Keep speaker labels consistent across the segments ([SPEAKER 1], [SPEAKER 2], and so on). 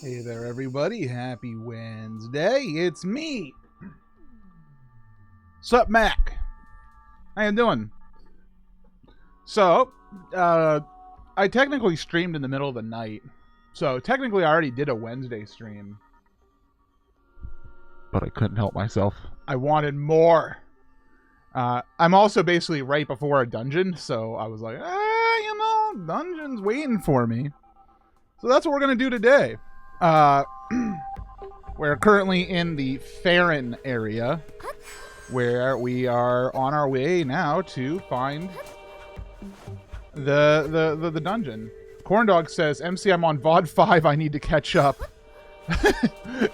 [SPEAKER 1] Hey there, everybody. Happy Wednesday. It's me. Sup, Mac? How you doing? So, I technically streamed in the middle of the night. So, technically, I already did a Wednesday stream. But I couldn't help myself. I wanted more. I'm also basically right before a dungeon, so I was like, dungeon's waiting for me. So that's what we're going to do today. We're currently in the Farron area, where we are on our way now to find the dungeon. Corndog says, MC, I'm on VOD 5, I need to catch up.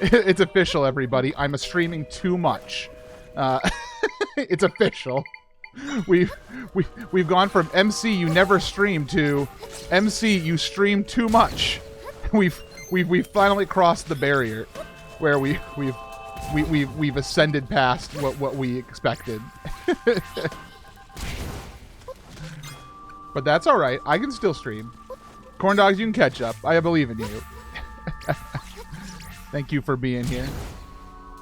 [SPEAKER 1] It's official, everybody. I'm streaming too much. It's official. We've gone from MC you never stream to MC you stream too much. We've finally crossed the barrier where we've ascended past what we expected. But that's all right. I can still stream. Corn dogs, you can catch up. I believe in you. Thank you for being here.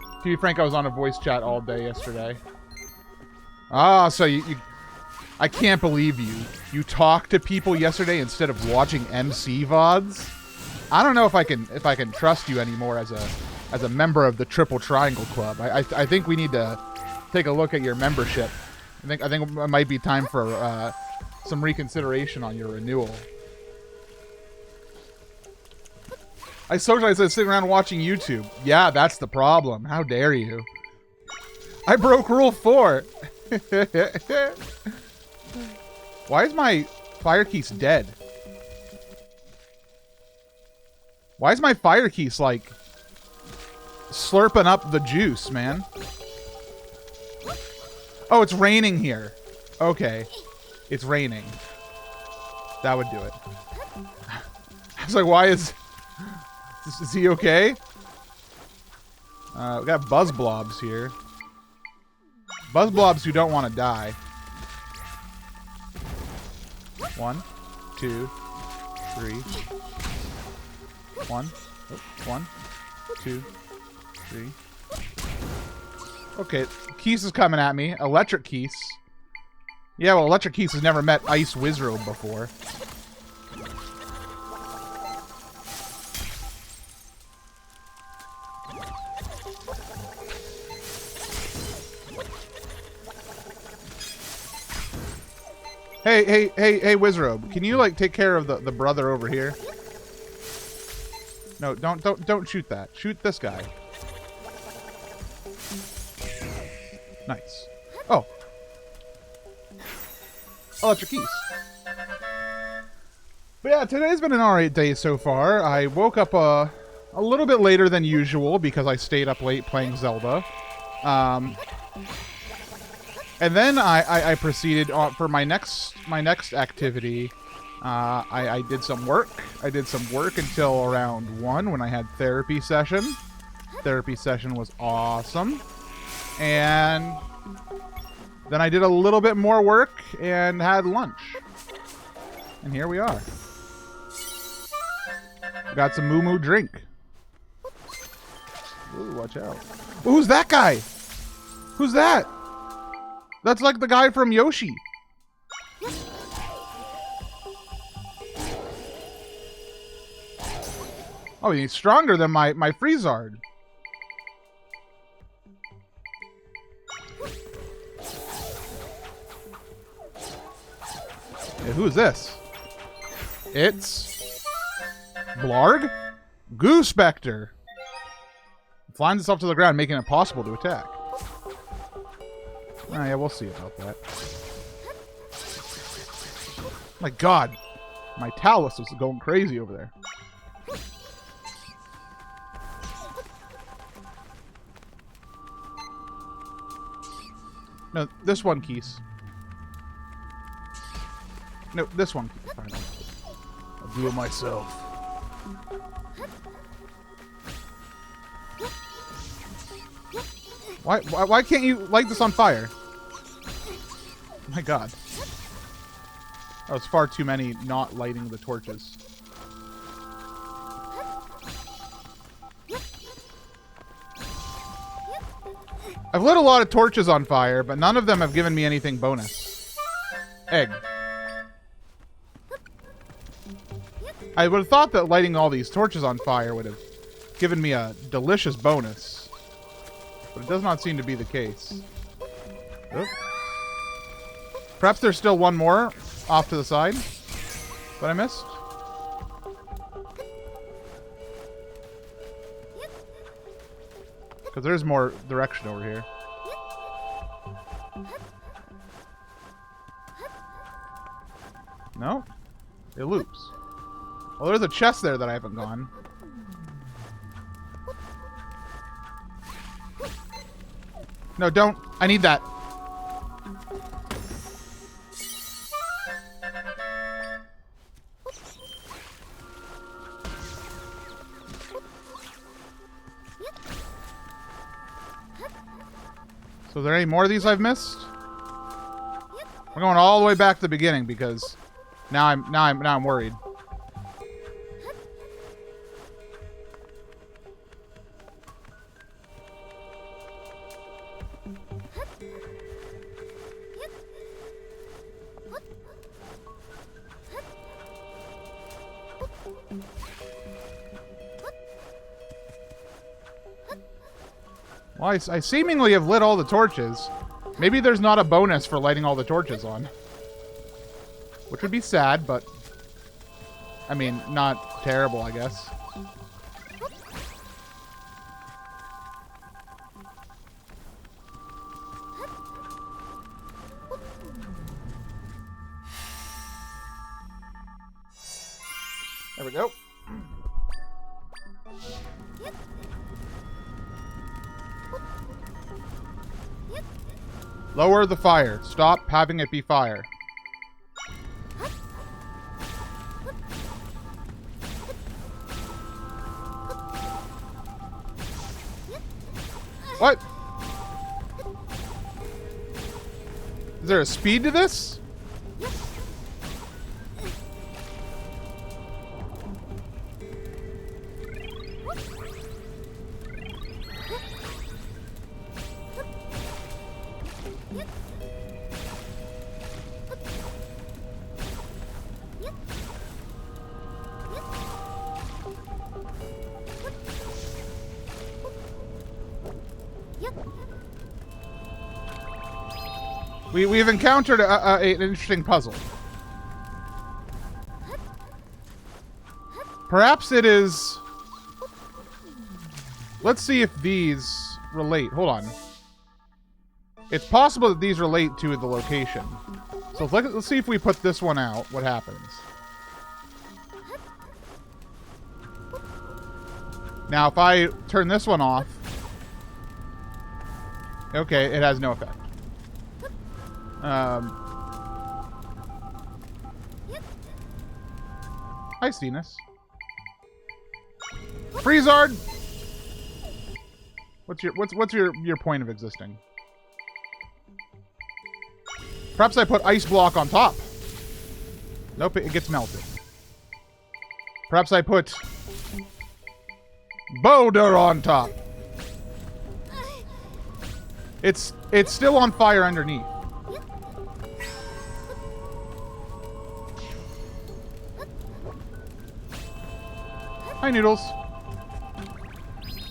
[SPEAKER 1] To be frank, I was on a voice chat all day yesterday. Ah, so you I can't believe you. You talked to people yesterday instead of watching MC VODs? I don't know if I can trust you anymore as a member of the Triple Triangle Club. I think we need to take a look at your membership. I think it might be time for some reconsideration on your renewal. I socialized sitting around watching YouTube. Yeah, that's the problem. How dare you? I broke rule 4. Why is my fire keys dead? Why is my fire keys like slurping up the juice, man? Oh, it's raining here. Okay. It's raining. That would do it. I was like, why is he okay? We got buzz blobs here. Buzz blobs who don't want to die. 1, 2, 3. 1, 2, 3. Okay, Keese is coming at me. Electric Keese. Yeah, well, Electric Keese has never met Ice Wizrobe before. Hey, Wizrobe, can you, like, take care of the brother over here? No, don't shoot that. Shoot this guy. Nice. Oh. Electric keys. But yeah, today's been an alright day so far. I woke up a little bit later than usual because I stayed up late playing Zelda. And then I proceeded on for my next activity. I did some work. I did some work until around 1 when I had therapy session. Therapy session was awesome. And then I did a little bit more work and had lunch. And here we are. Got some Moo Moo drink. Ooh, watch out. Ooh, who's that guy? Who's that? That's like the guy from Yoshi. Oh, he's stronger than my Freezard. Hey, who is this? It's Blarg? Goosepector. Flies itself to the ground, making it possible to attack. Oh, yeah, we'll see about that. My god. My Talus was going crazy over there. No, this one, Keese. No, this one. Fine. I'll do it myself. Why can't you light this on fire? My god. That was far too many not lighting the torches. I've lit a lot of torches on fire, but none of them have given me anything bonus. Egg. I would have thought that lighting all these torches on fire would have given me a delicious bonus. But it does not seem to be the case. Oop. Perhaps there's still one more off to the side that I missed. Because there's more direction over here. No? It loops. Well, there's a chest there that I haven't gone. No, don't. I need that. So, are there any more of these I've missed? We're going all the way back to the beginning because now I'm worried. Well, I seemingly have lit all the torches. Maybe there's not a bonus for lighting all the torches on. Which would be sad, but... I mean, not terrible, I guess. There we go. Lower the fire. Stop having it be fire. What? Is there a speed to this? We've encountered an interesting puzzle. Perhaps it is... Let's see if these relate. Hold on. It's possible that these relate to the location. So let's see if we put this one out, what happens. Now, if I turn this one off... Okay, it has no effect. Hi, Steenus. Freezard! What's your point of existing? Perhaps I put ice block on top. Nope, it gets melted. Perhaps I put boulder on top. It's still on fire underneath. Hi, Noodles.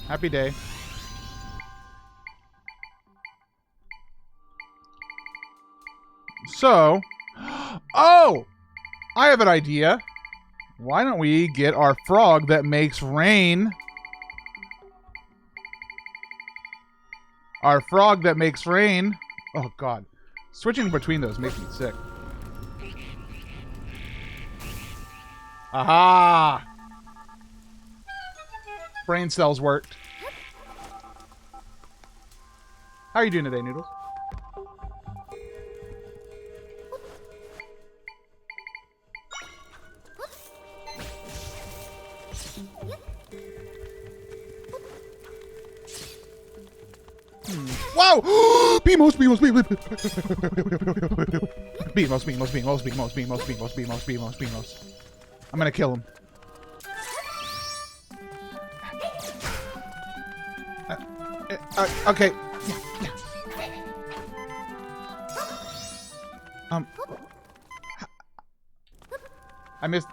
[SPEAKER 1] Happy day. So, oh! I have an idea. Why don't we get our frog that makes rain? Our frog that makes rain. Oh, God. Switching between those makes me sick. Aha! Brain cells worked. How are you doing today, Noodles? Wow! Beamos, Beamos, Beamos. Beamos, Beamos, Beamos, Beamos, Beamos, Beamos, Beamos, Beamos, Beamos. I'm gonna kill him. Okay.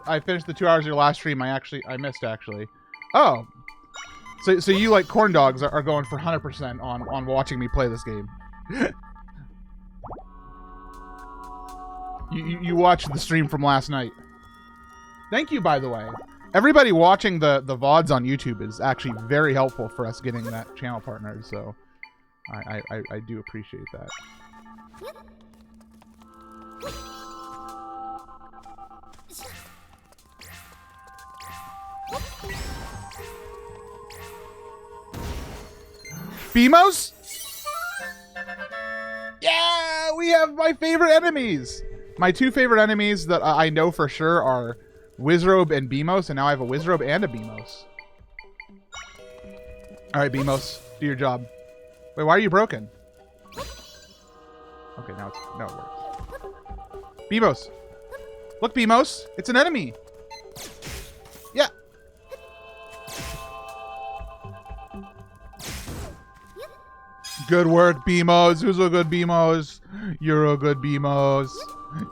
[SPEAKER 1] I finished the 2 hours of your last stream. I missed actually. Oh, so you like corn dogs are going for 100% on watching me play this game. you watched the stream from last night. Thank you, by the way. Everybody watching the VODs on YouTube is actually very helpful for us getting that channel partnered. So I do appreciate that. Beamos? Yeah, we have my favorite enemies. My 2 favorite enemies that I know for sure are Wizrobe and Beamos, and now I have a Wizrobe and a Beamos. All right, Beamos, do your job. Wait, why are you broken? Okay, now it works. Beamos. Look, Beamos, it's an enemy. Yeah. Good work, Beamos. Who's a good Beamos? You're a good Beamos.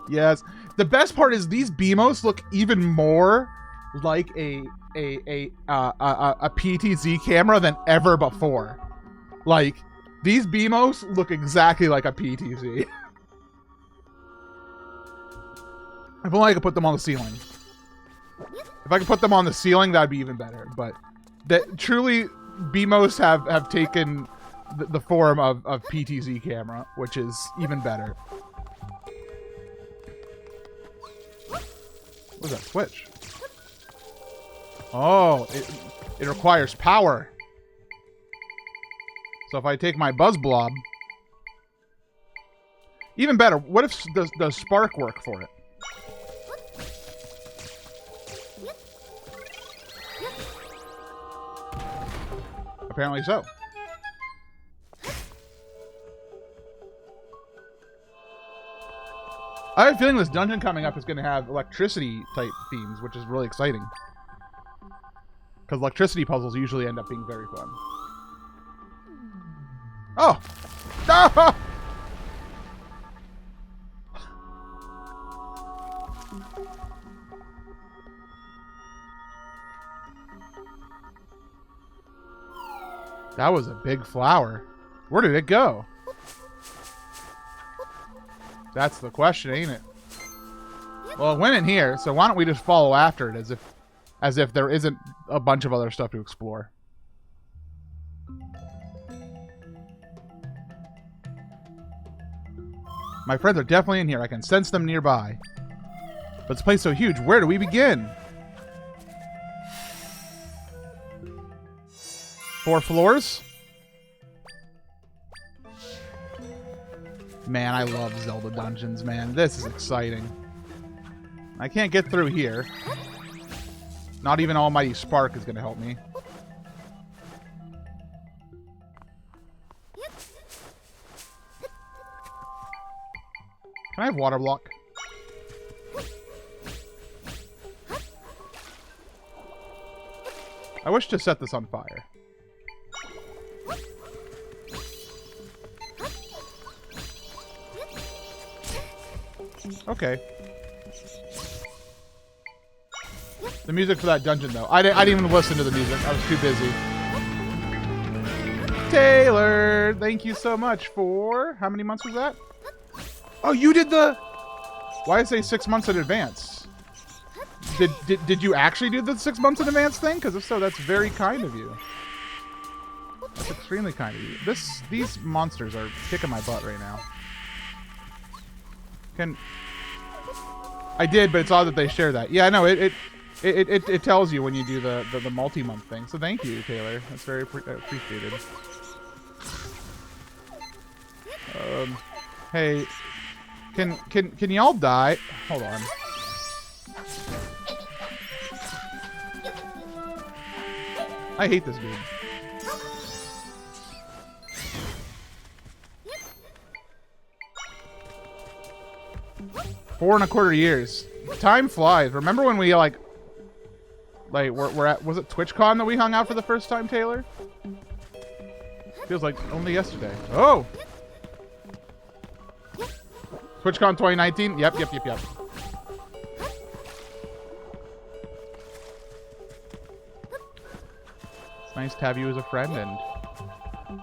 [SPEAKER 1] Yes. The best part is these Beamos look even more like a PTZ camera than ever before. Like, these Beamos look exactly like a PTZ. If only I could put them on the ceiling. If I could put them on the ceiling, that'd be even better. But that truly, Beamos have taken the form of PTZ camera, which is even better. What is that switch? Oh, it requires power. So if I take my Buzz Blob, even better. What if does Spark work for it? Apparently so. I have a feeling this dungeon coming up is going to have electricity type themes, which is really exciting. Because electricity puzzles usually end up being very fun. Oh! No! That was a big flower. Where did it go? That's the question, ain't it? Well, it went in here, so why don't we just follow after it as if there isn't a bunch of other stuff to explore. My friends are definitely in here. I can sense them nearby. But this place is so huge. Where do we begin? 4 floors? Man, I love Zelda dungeons, man. This is exciting. I can't get through here. Not even Almighty Spark is going to help me. Can I have water block? I wish to set this on fire. Okay. The music for that dungeon, though. I didn't even listen to the music. I was too busy. Taylor, thank you so much for... How many months was that? Oh, you did the... Why did I say 6 months in advance? Did you actually do the 6 months in advance thing? Because if so, that's very kind of you. That's extremely kind of you. These monsters are kicking my butt right now. I did, but it's odd that they share that. Yeah, no, it tells you when you do the multi-month thing. So thank you, Taylor. That's very appreciated. Hey, can y'all die? Hold on. I hate this dude. Four and a quarter years. Time flies. Remember when we like we're at, was it TwitchCon that we hung out for the first time, Taylor? Feels like only yesterday. Oh! TwitchCon 2019? Yep. It's nice to have you as a friend, and...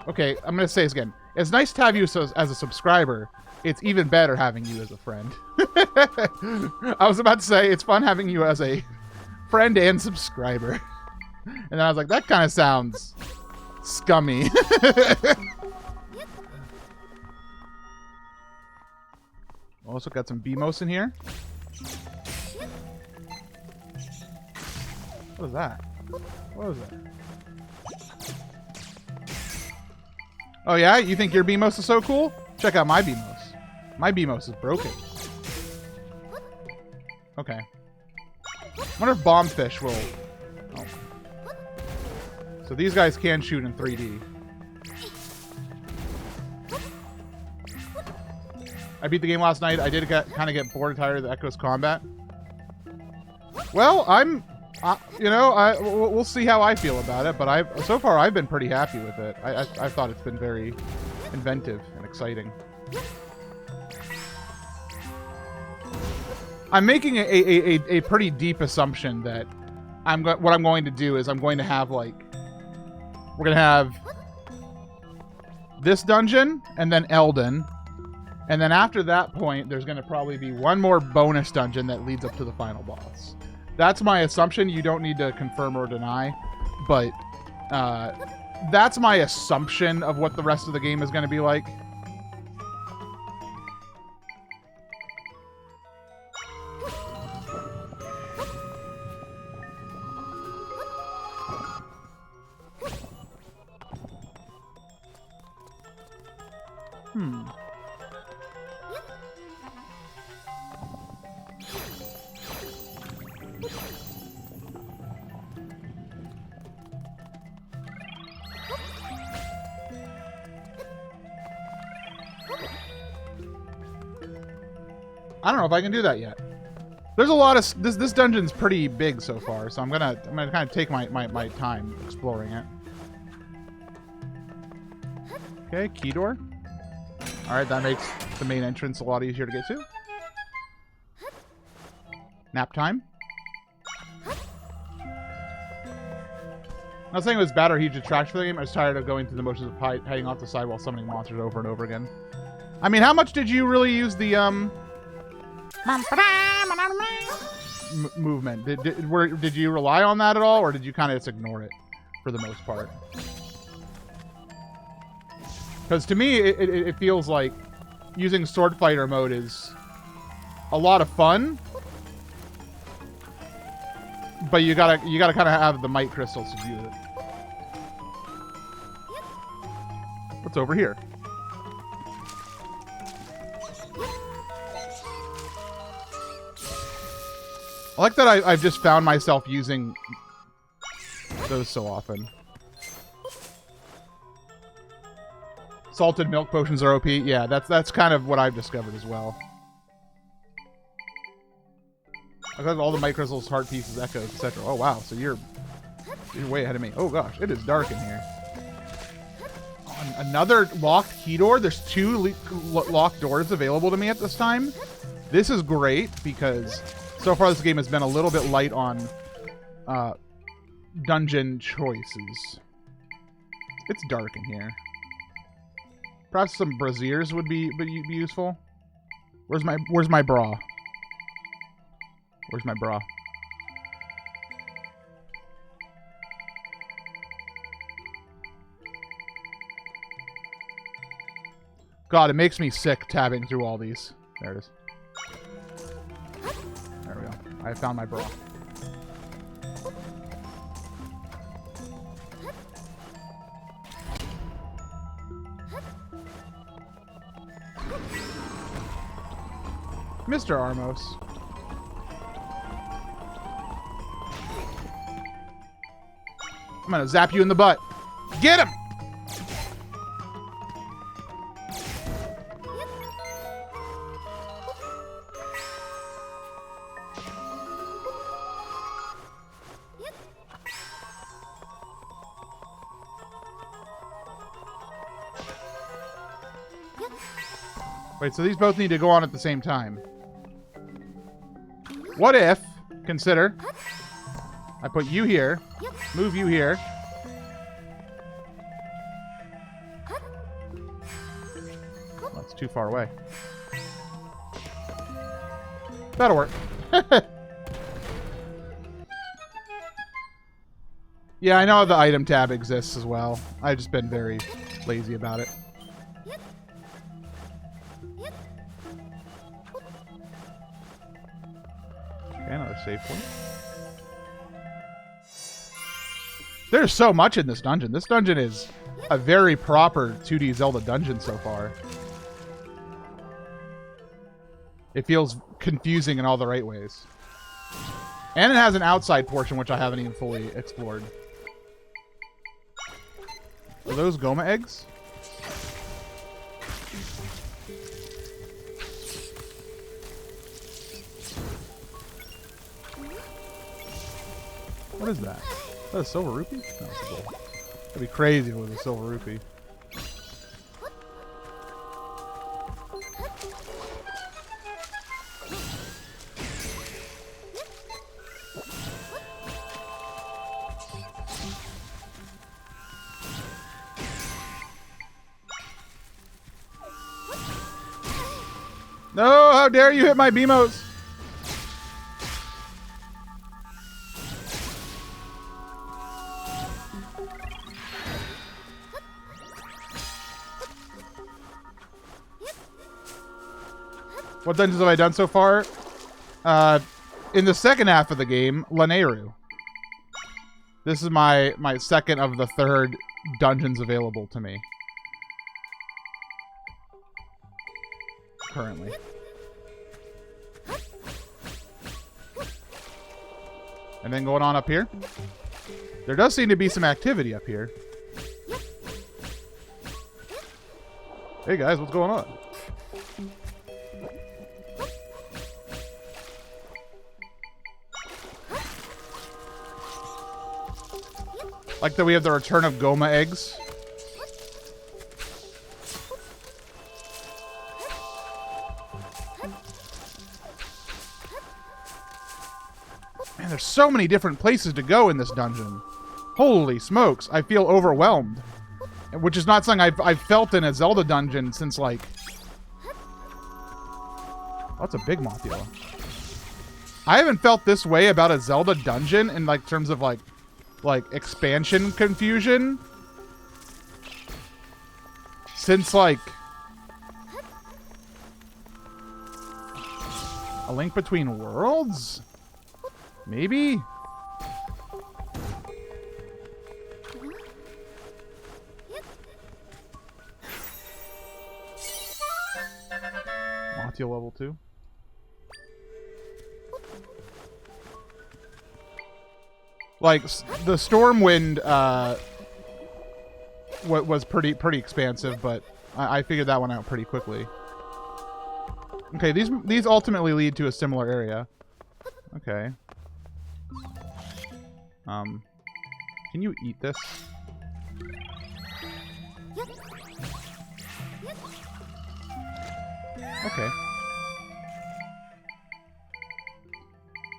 [SPEAKER 1] Okay, I'm gonna say this again. It's nice to have you as a subscriber. It's even better having you as a friend. I was about to say, it's fun having you as a friend and subscriber. And then I was like, that kind of sounds scummy. Also got some BMOS in here. What is that? What is that? Oh yeah? You think your BMOS is so cool? Check out my BMOS. My BMOS is broken. Okay. Wonder if Bombfish will... Oh. So these guys can shoot in 3D. I beat the game last night. I did kind of get bored and tired of the Echo's combat. Well, we'll see how I feel about it, but so far I've been pretty happy with it. I thought it's been very inventive and exciting. I'm making a pretty deep assumption that what I'm going to do is I'm going to have we're gonna have this dungeon and then Elden. And then after that point, there's going to probably be one more bonus dungeon that leads up to the final boss. That's my assumption. You don't need to confirm or deny. But that's my assumption of what the rest of the game is going to be like. I don't know if I can do that yet. There's a lot of this dungeon's pretty big so far, so I'm gonna kind of take my time exploring it. Okay, key door. All right, that makes the main entrance a lot easier to get to. Nap time. I'm not saying it was bad or huge detraction for the game. I was tired of going through the motions of hiding off the side while summoning monsters over and over again. I mean, how much did you really use the movement? Did you rely on that at all, or did you kind of just ignore it for the most part? Because to me, it feels like using Sword Fighter mode is a lot of fun, but you gotta kind of have the might crystals to do it. What's over here? I like that I've just found myself using those so often. Salted milk potions are OP. Yeah, that's kind of what I've discovered as well. I got all the might crystals, heart pieces, echoes, etc. Oh wow, so you're way ahead of me. Oh gosh, it is dark in here. Another locked key door. There's 2 locked doors available to me at this time. This is great because so far this game has been a little bit light on dungeon choices. It's dark in here. Perhaps some braziers would be useful. Where's my bra? Where's my bra? God, it makes me sick tabbing through all these. There it is. There we go. I found my bra. Mr. Armos. I'm gonna zap you in the butt. Get him! Wait, so these both need to go on at the same time. What if, consider, I put you here, move you here. That's too far away. That'll work. Yeah, I know the item tab exists as well. I've just been very lazy about it. Okay, another save point. There's so much in this dungeon. This dungeon is a very proper 2D Zelda dungeon so far. It feels confusing in all the right ways. And it has an outside portion, which I haven't even fully explored. Are those Goma eggs? What is that? Is that a silver rupee? No, it's a gold. That'd be crazy if it was a silver rupee. No, how dare you hit my Beamos! What dungeons have I done so far? In the second half of the game, Lanayru. This is my second of the third dungeons available to me. Currently. And then going on up here. There does seem to be some activity up here. Hey guys, what's going on? Like that we have the return of Goma eggs. Man, there's so many different places to go in this dungeon. Holy smokes, I feel overwhelmed. Which is not something I've felt in a Zelda dungeon since, like... Oh, that's a big Mothula. I haven't felt this way about a Zelda dungeon in, like, terms of, like expansion confusion since, like... A Link Between Worlds? Maybe? Mothula level 2. Like, the Stormwind, was pretty expansive, but I figured that one out pretty quickly. Okay, these ultimately lead to a similar area. Okay. Can you eat this? Okay.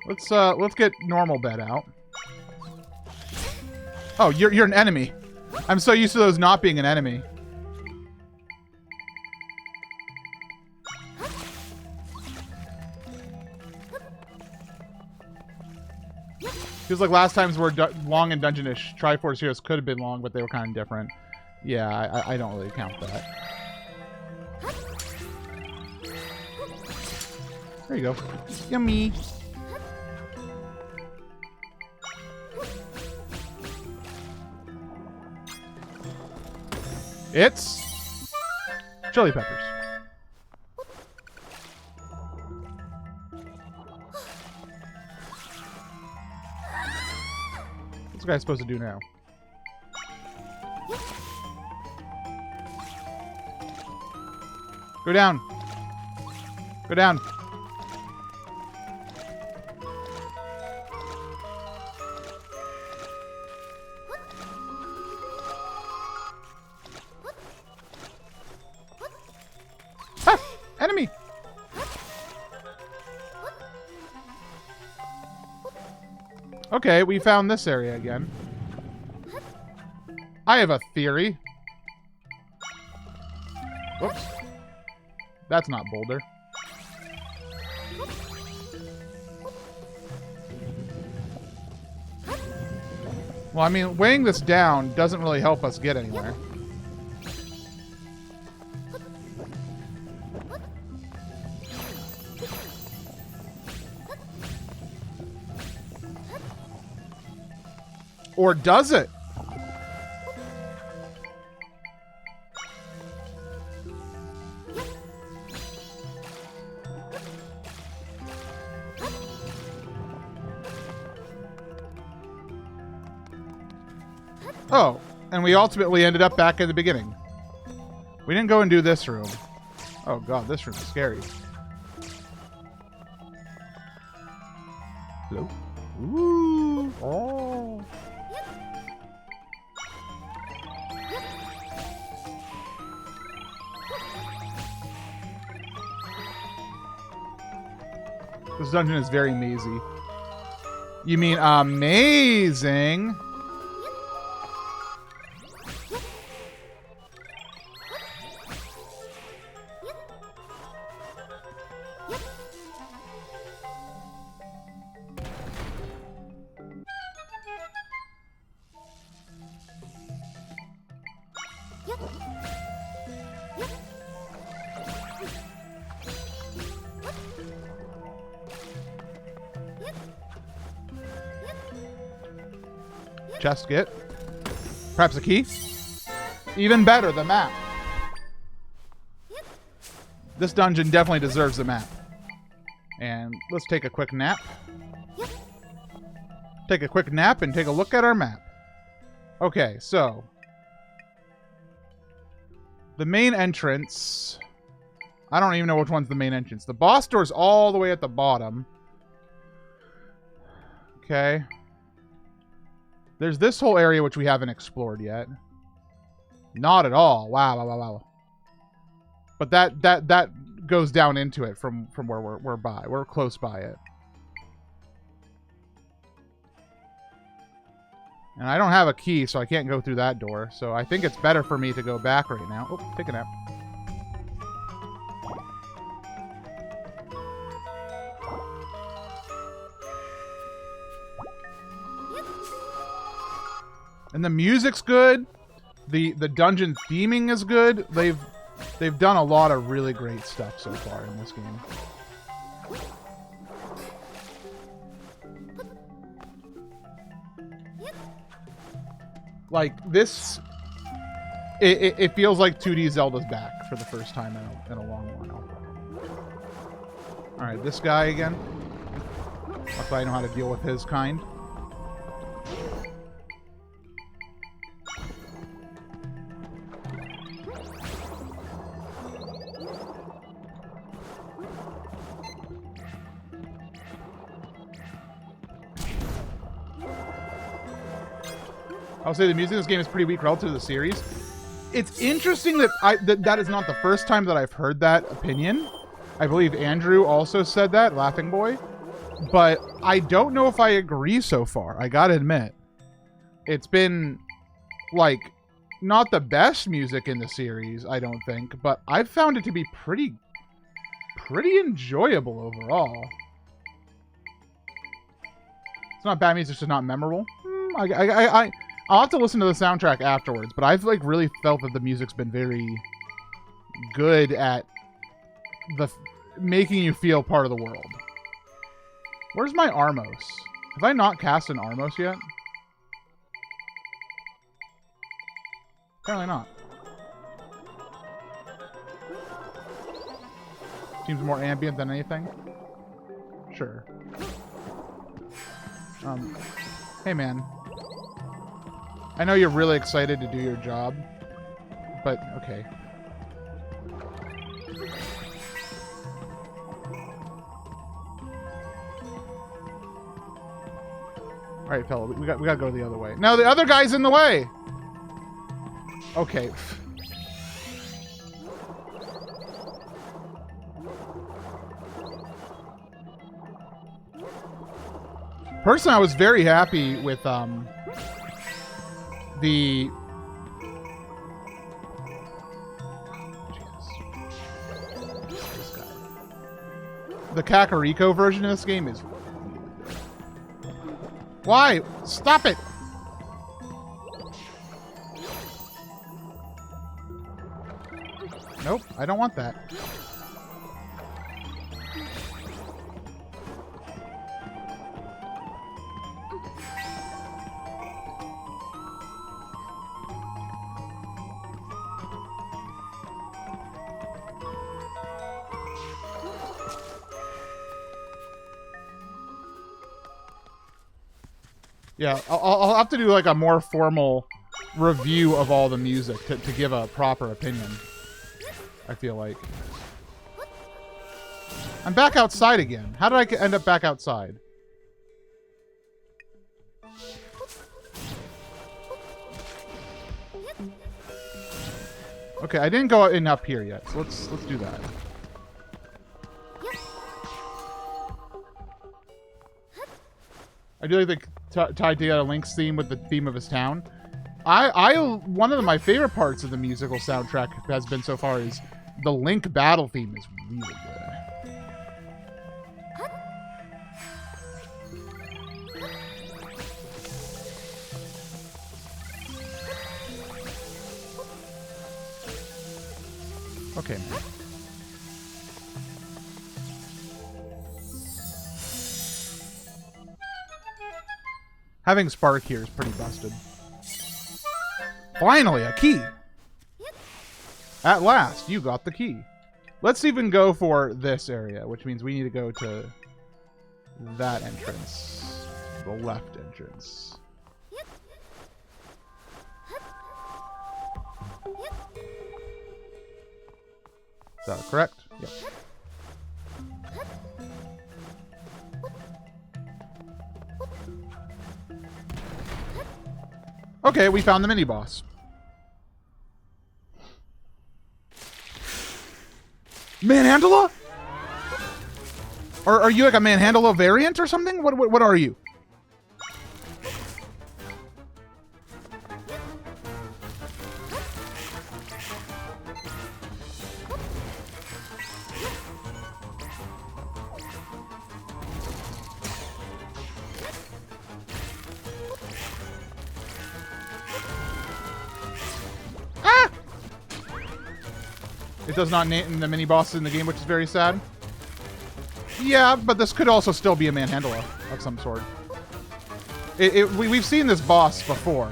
[SPEAKER 1] Let's get normal bed out. Oh, you're an enemy. I'm so used to those not being an enemy. Feels like last times were long and dungeonish. Triforce Heroes could have been long, but they were kind of different. Yeah, I don't really count that. There you go. Yummy. It's chili peppers. What's this guy supposed to do now? Go down. Go down. Enemy! Okay, we found this area again. I have a theory. Whoops. That's not Boulder. Well, I mean, weighing this down doesn't really help us get anywhere. Or does it? Oh, and we ultimately ended up back at the beginning. We didn't go and do this room. Oh god, this room is scary. Hello? Ooh. Oh. This dungeon is very mazy. You mean amazing? Chest get. Perhaps a key? Even better, the map. This dungeon definitely deserves the map. And let's take a quick nap. Take a quick nap and take a look at our map. Okay, so the main entrance. I don't even know which one's the main entrance. The boss door's all the way at the bottom. Okay. There's this whole area which we haven't explored yet. Not at all. Wow, wow, wow, wow. But that goes down into it from where we're by. We're close by it. And I don't have a key, so I can't go through that door. So I think it's better for me to go back right now. Oh, take a nap. And the music's good. The dungeon theming is good. They've done a lot of really great stuff so far in this game. Like this, it feels like 2D Zelda's back for the first time in a long while. All right, this guy again. Luckily I know how to deal with his kind. I'll say the music in this game is pretty weak relative to the series. It's interesting that that is not the first time that I've heard that opinion. I believe Andrew also said that, Laughing Boy. But I don't know if I agree so far, I gotta admit. It's been, like, not the best music in the series, I don't think, but I've found it to be pretty enjoyable overall. It's not bad music, it's just not memorable. I'll have to listen to the soundtrack afterwards, but I've like really felt that the music's been very good at making you feel part of the world. Where's my Armos? Have I not cast an Armos yet? Apparently not. Seems more ambient than anything. Sure. Hey man. I know you're really excited to do your job, but okay. All right, fella, we gotta go the other way. No, the other guy's in the way. Okay. Personally, I was very happy with the... This guy. The Kakariko version of this game is really good. Why? Stop it! Nope, I don't want that. Yeah, I'll have to do like a more formal review of all the music to give a proper opinion. I feel like. I'm back outside again. How did I end up back outside? Okay, I didn't go in up here yet, so let's do that. I do like the Tidea Link's theme with the theme of his town. One of my favorite parts of the musical soundtrack has been so far is the Link battle theme is really good. Okay, man. Having Spark here is pretty busted. Finally, a key! At last, you got the key. Let's even go for this area, which means we need to go to that entrance. The left entrance. Is that correct? Yep. Okay, we found the mini-boss. Manhandla? Are you like a Manhandla variant or something? What are you? It does not name the mini-bosses in the game, which is very sad. Yeah, but this could also still be a Manhandla of some sort. We've seen this boss before.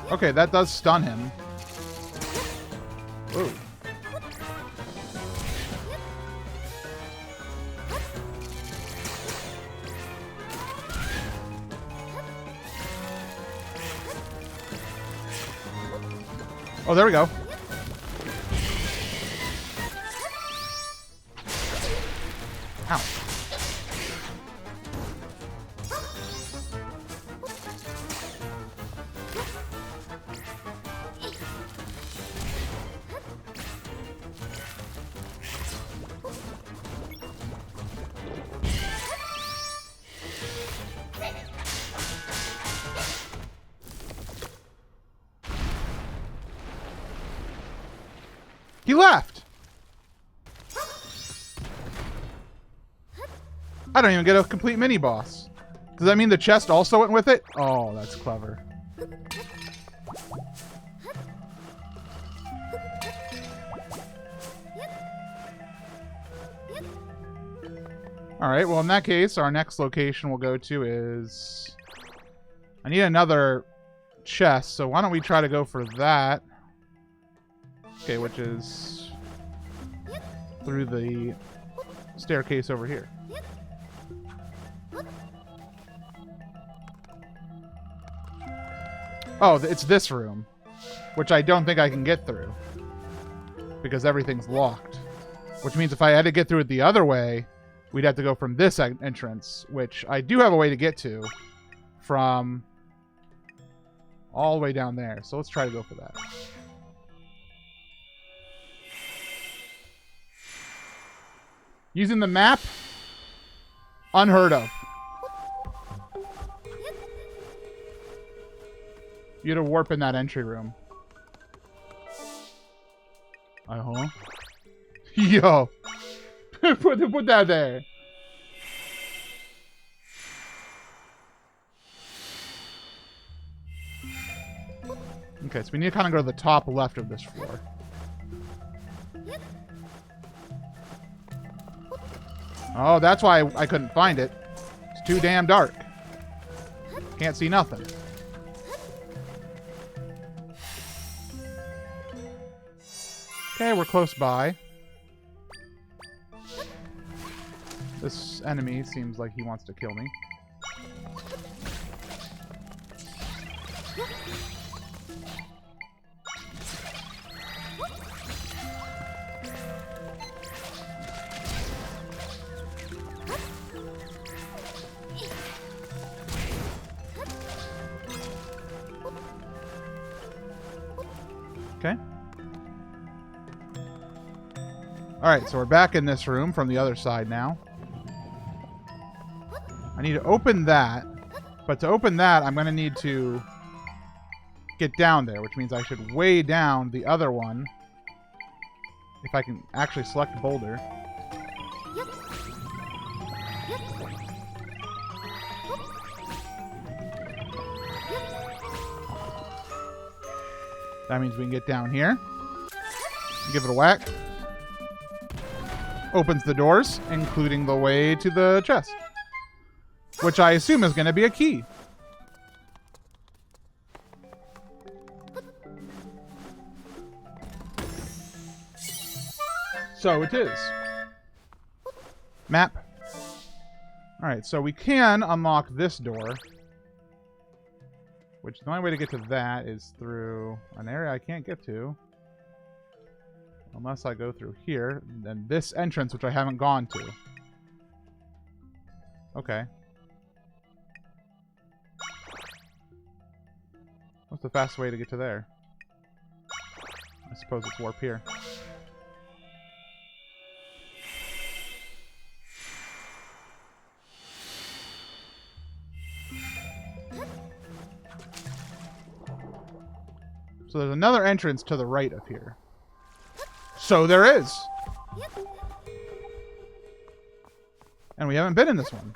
[SPEAKER 1] Okay, that does stun him. Ooh. Oh, there we go. Ow. He left! I don't even get a complete mini-boss. Does that mean the chest also went with it? Oh, that's clever. Alright, well in that case, our next location we'll go to is... I need another chest, so why don't we try to go for that? Okay, which is through the staircase over here. Oh, it's this room, which I don't think I can get through because everything's locked. Which means if I had to get through it the other way, we'd have to go from this entrance, which I do have a way to get to from all the way down there. So let's try to go for that. Using the map? Unheard of. You had to warp in that entry room. Uh-huh. Yo. put that there. Okay, so we need to kind of go to the top left of this floor. Oh, that's why I couldn't find it. It's too damn dark. Can't see nothing. Okay, we're close by. This enemy seems like he wants to kill me. Okay. Alright, so we're back in this room from the other side now. I need to open that. But to open that, I'm going to need to get down there, which means I should weigh down the other one. If I can actually select boulder. That means we can get down here. Give it a whack. Opens the doors, including the way to the chest. Which I assume is going to be a key. So it is. Map. Alright, so we can unlock this door. Which the only way to get to that is through an area I can't get to. Unless I go through here. And this entrance, which I haven't gone to. Okay. What's the fastest way to get to there? I suppose it's warp here. So there's another entrance to the right of here. So there is! And we haven't been in this one.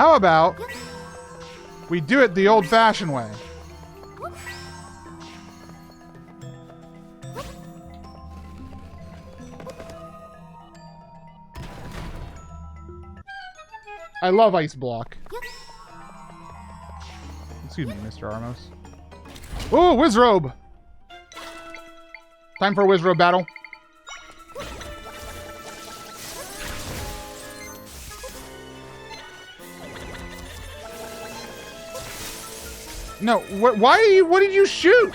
[SPEAKER 1] How about we do it the old-fashioned way? I love Ice Block. Excuse me, Mr. Armos. Ooh, Wizrobe! Time for a Wizrobe battle. No, why are you, what did you shoot?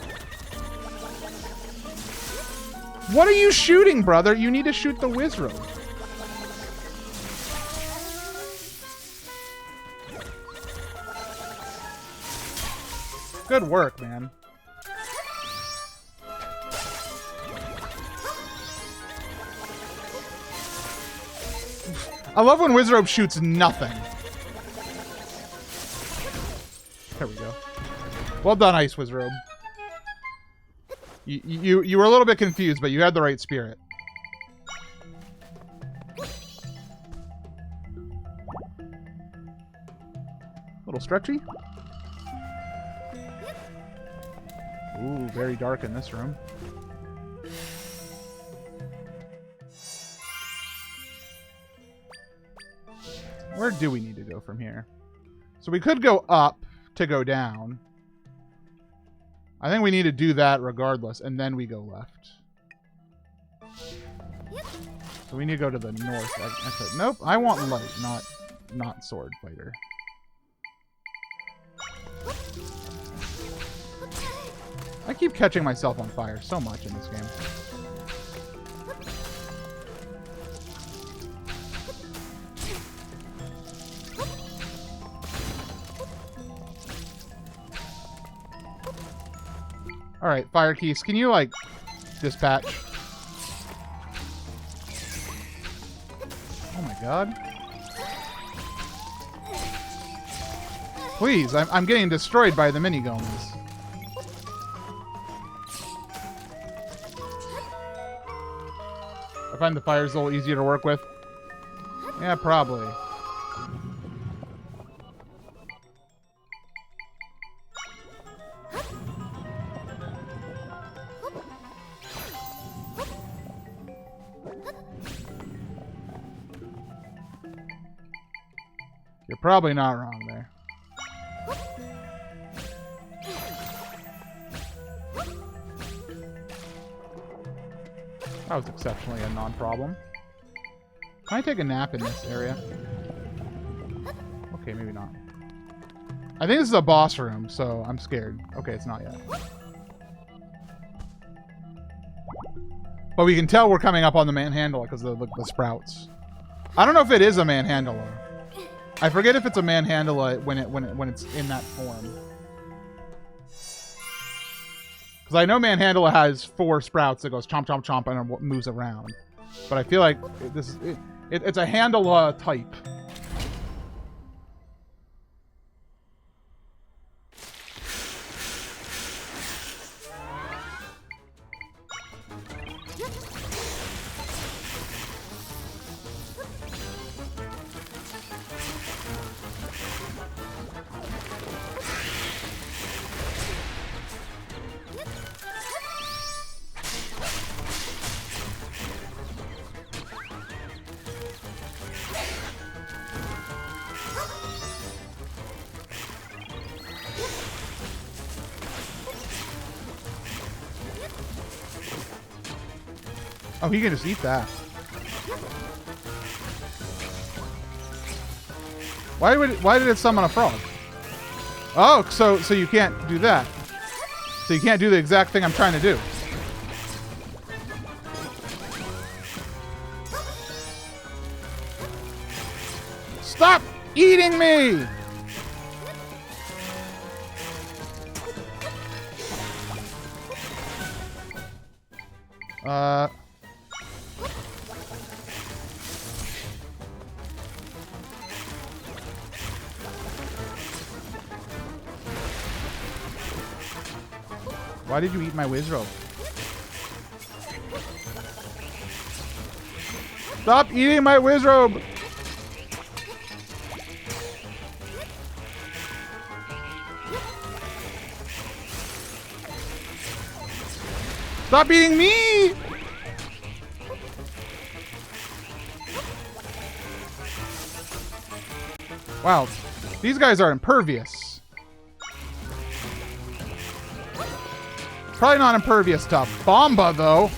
[SPEAKER 1] What are you shooting, brother? You need to shoot the Wizrobe. Good work, man. I love when Wizrobe shoots nothing. There we go. Well done, Ice Wizrobe. You were a little bit confused, but you had the right spirit. A little stretchy. Ooh, very dark in this room. Where do we need to go from here? So we could go up to go down. I think we need to do that regardless, and then we go left. So we need to go to the north. Actually, nope, I want light, not sword fighter. I keep catching myself on fire so much in this game. Alright, Fire Keys, can you, like, dispatch? Oh my god. Please, I'm getting destroyed by the mini-golems. I find the fires a little easier to work with. Yeah, probably. You're probably not wrong there. That was exceptionally a non-problem. Can I take a nap in this area? Okay, maybe not. I think this is a boss room, so I'm scared. Okay, it's not yet. But we can tell we're coming up on the manhandle because of the sprouts. I don't know if it is a manhandle. I forget if it's a manhandle when it's in that form. Because I know manhandle has 4 sprouts that goes chomp chomp chomp and it moves around. But I feel like it's a handle type. Oh, he can just eat that. Why did it summon a frog? Oh, so you can't do that. So you can't do the exact thing I'm trying to do. Stop eating me! Why did you eat my Wizrobe? Stop eating my Wizrobe! Stop eating me! Wow, these guys are impervious. Probably not impervious to Bomba, though.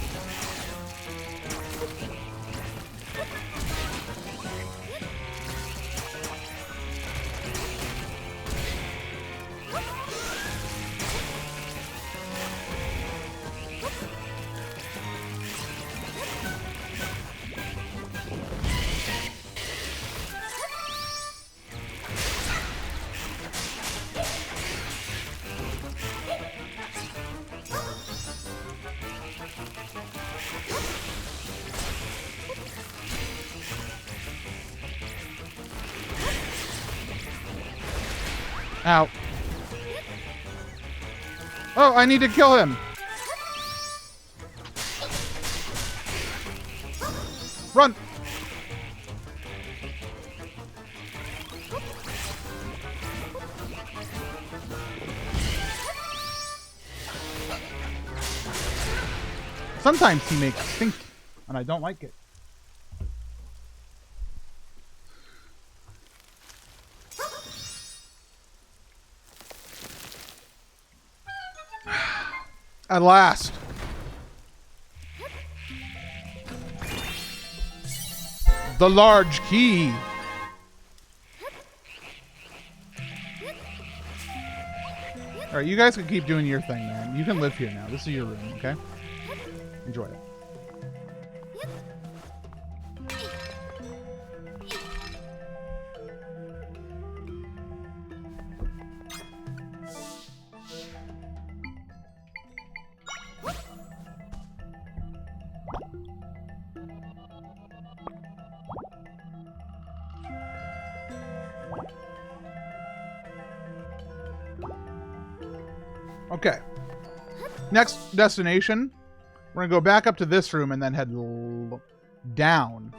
[SPEAKER 1] Ow. Oh, I need to kill him. Run. Sometimes he makes stink, and I don't like it. At last. The large key. All right, you guys can keep doing your thing, man. You can live here now. This is your room, okay? Enjoy it. Okay. Next destination, we're going to go back up to this room and then head down.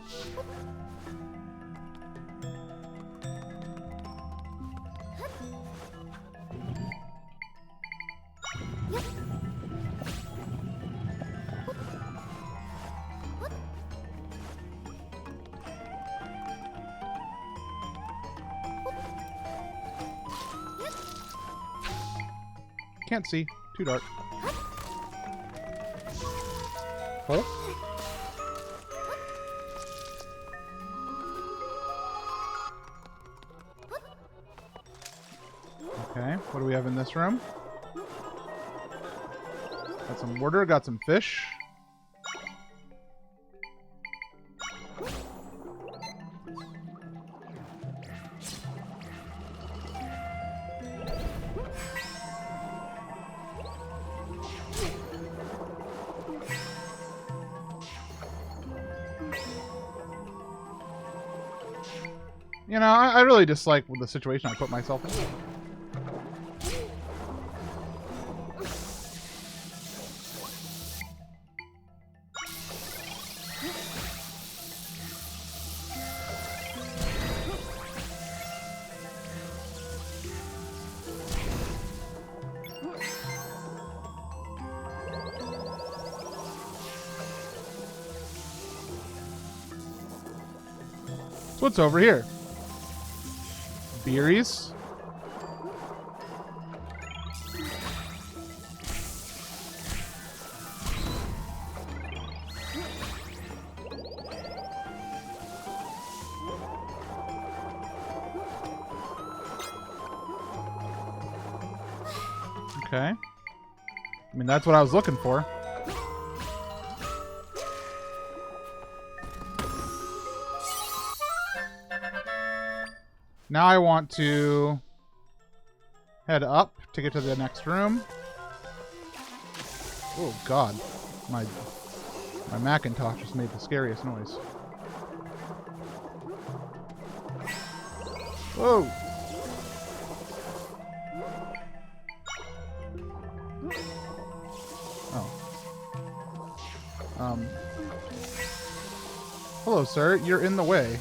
[SPEAKER 1] Can't see. Too dark. Hole? Okay, what do we have in this room? Got some water, got some fish. You know, I really dislike the situation I put myself in. So what's over here? Berries. Okay. I mean, that's what I was looking for. Now I want to head up to get to the next room. Oh God, my Macintosh just made the scariest noise. Whoa! Oh. Hello, sir. You're in the way.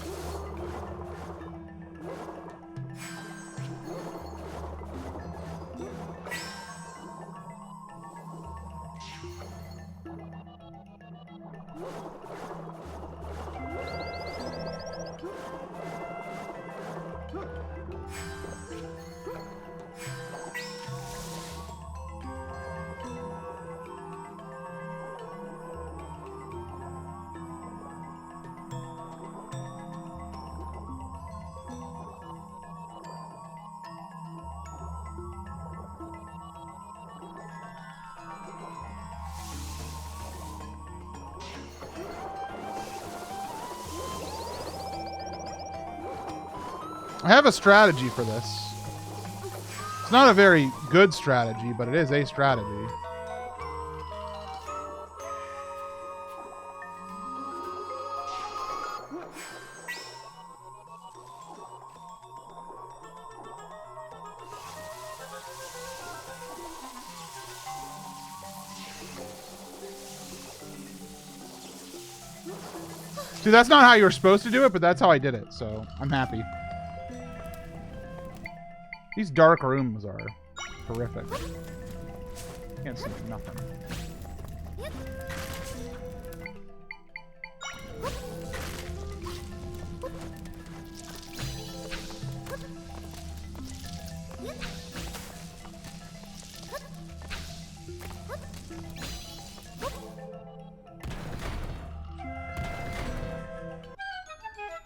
[SPEAKER 1] I have a strategy for this. It's not a very good strategy, but it is a strategy. See, that's not how you were supposed to do it, but that's how I did it, so I'm happy. These dark rooms are horrific. Can't see nothing.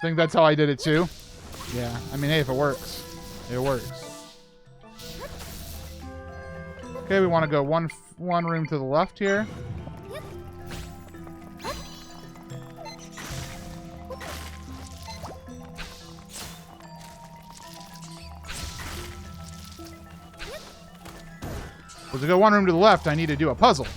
[SPEAKER 1] Think that's how I did it too? Yeah. I mean, hey, if it works, it works. Okay, we want to go one room to the left here. Well, to go one room to the left, I need to do a puzzle.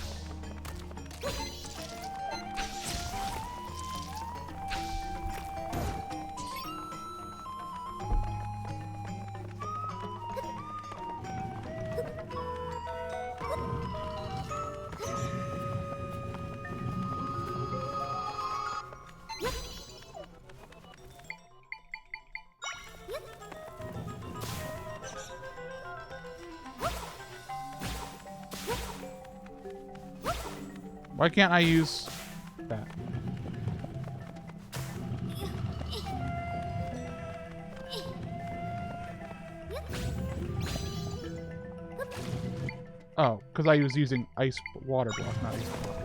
[SPEAKER 1] Why can't I use that? Oh, because I was using ice water block, not ice block.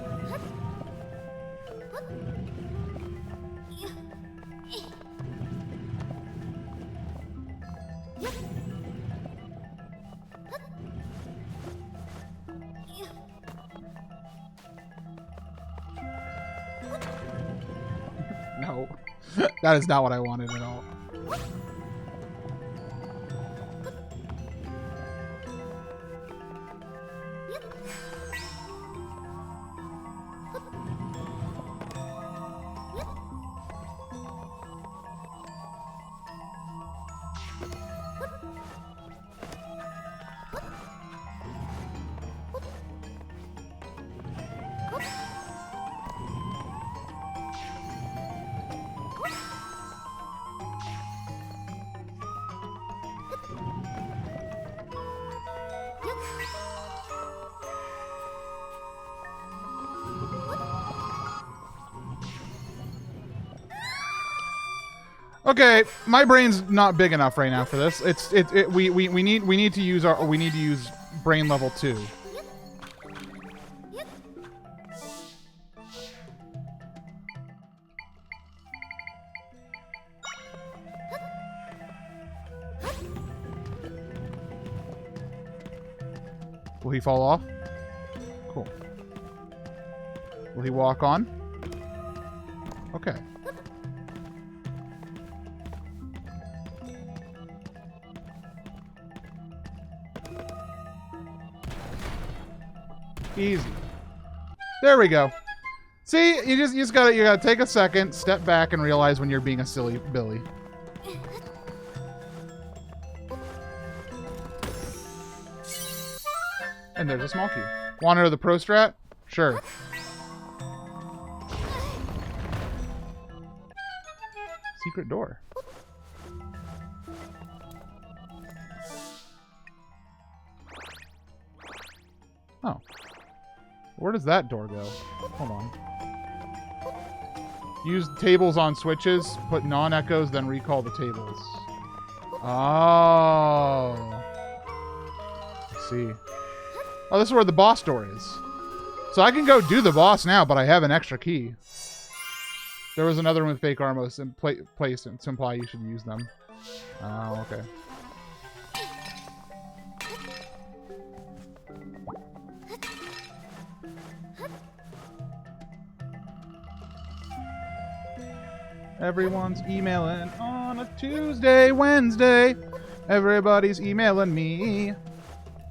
[SPEAKER 1] No, that is not what I wanted at all. Okay, my brain's not big enough right now for this. We need to use brain level 2. Will he fall off? Cool. Will he walk on? Okay. Easy. There we go. See, you just gotta take a second, step back, and realize when you're being a silly Billy. And there's a small key. Want to know the pro strat? Sure. Secret door. Oh. Where does that door go? Hold on. Use tables on switches, put non-echoes, then recall the tables. Oh. Let's see. Oh, this is where the boss door is. So I can go do the boss now, but I have an extra key. There was another one with fake armors in place to imply you should use them. Oh, okay. Everyone's emailing on a Tuesday, Wednesday. Everybody's emailing me.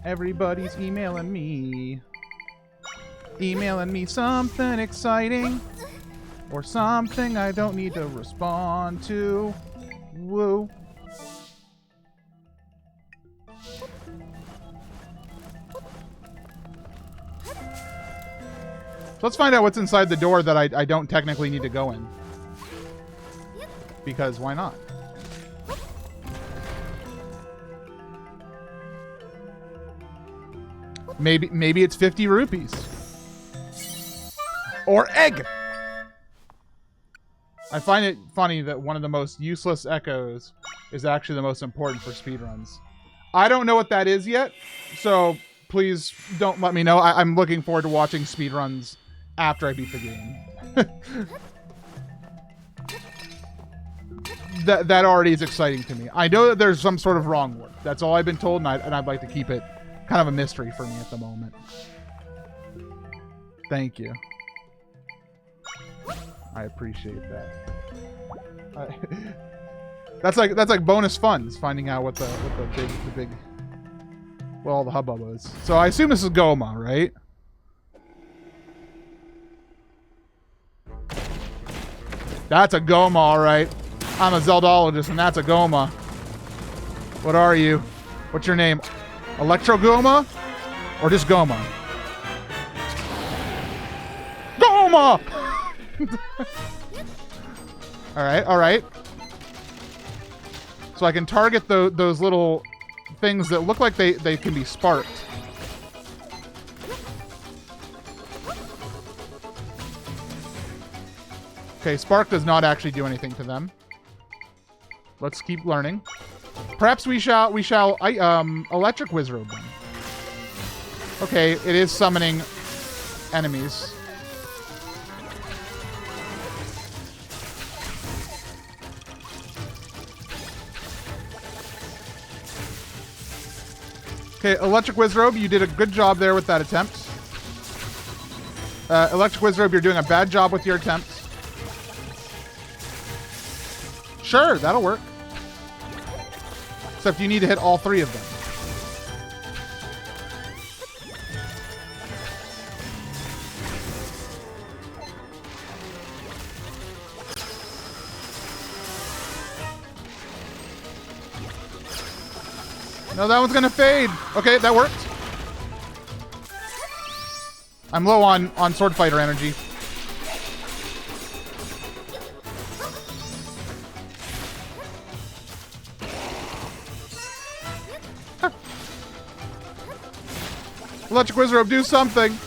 [SPEAKER 1] Everybody's emailing me. Emailing me something exciting. Or something I don't need to respond to. Woo. So let's find out what's inside the door that I don't technically need to go in. Because why not? Maybe it's 50 rupees. Or egg! I find it funny that one of the most useless echoes is actually the most important for speedruns. I don't know what that is yet, so please don't let me know. I'm looking forward to watching speedruns after I beat the game. that already is exciting to me. I know that there's some sort of wrong word. That's all I've been told, and I'd like to keep it kind of a mystery for me at the moment. Thank you. I appreciate that. That's like bonus funds, finding out what the big well, all the hubbub is. So I assume this is Goma, right? That's a Goma, all right. I'm a Zeldologist, and that's a Goma. What are you? What's your name? Electro Goma? Or just Goma? Goma! Alright, alright. So I can target those little things that look like they can be sparked. Okay, spark does not actually do anything to them. Let's keep learning. Perhaps we shall electric wizard them. Okay, it is summoning enemies. Okay, Electric Wizrobe, you did a good job there with that attempt. Electric Wizrobe, you're doing a bad job with your attempt. Sure, that'll work. Except you need to hit all three of them. No, that one's gonna fade. Okay, that worked. I'm low on sword fighter energy. Huh. Electric Wizard, do something.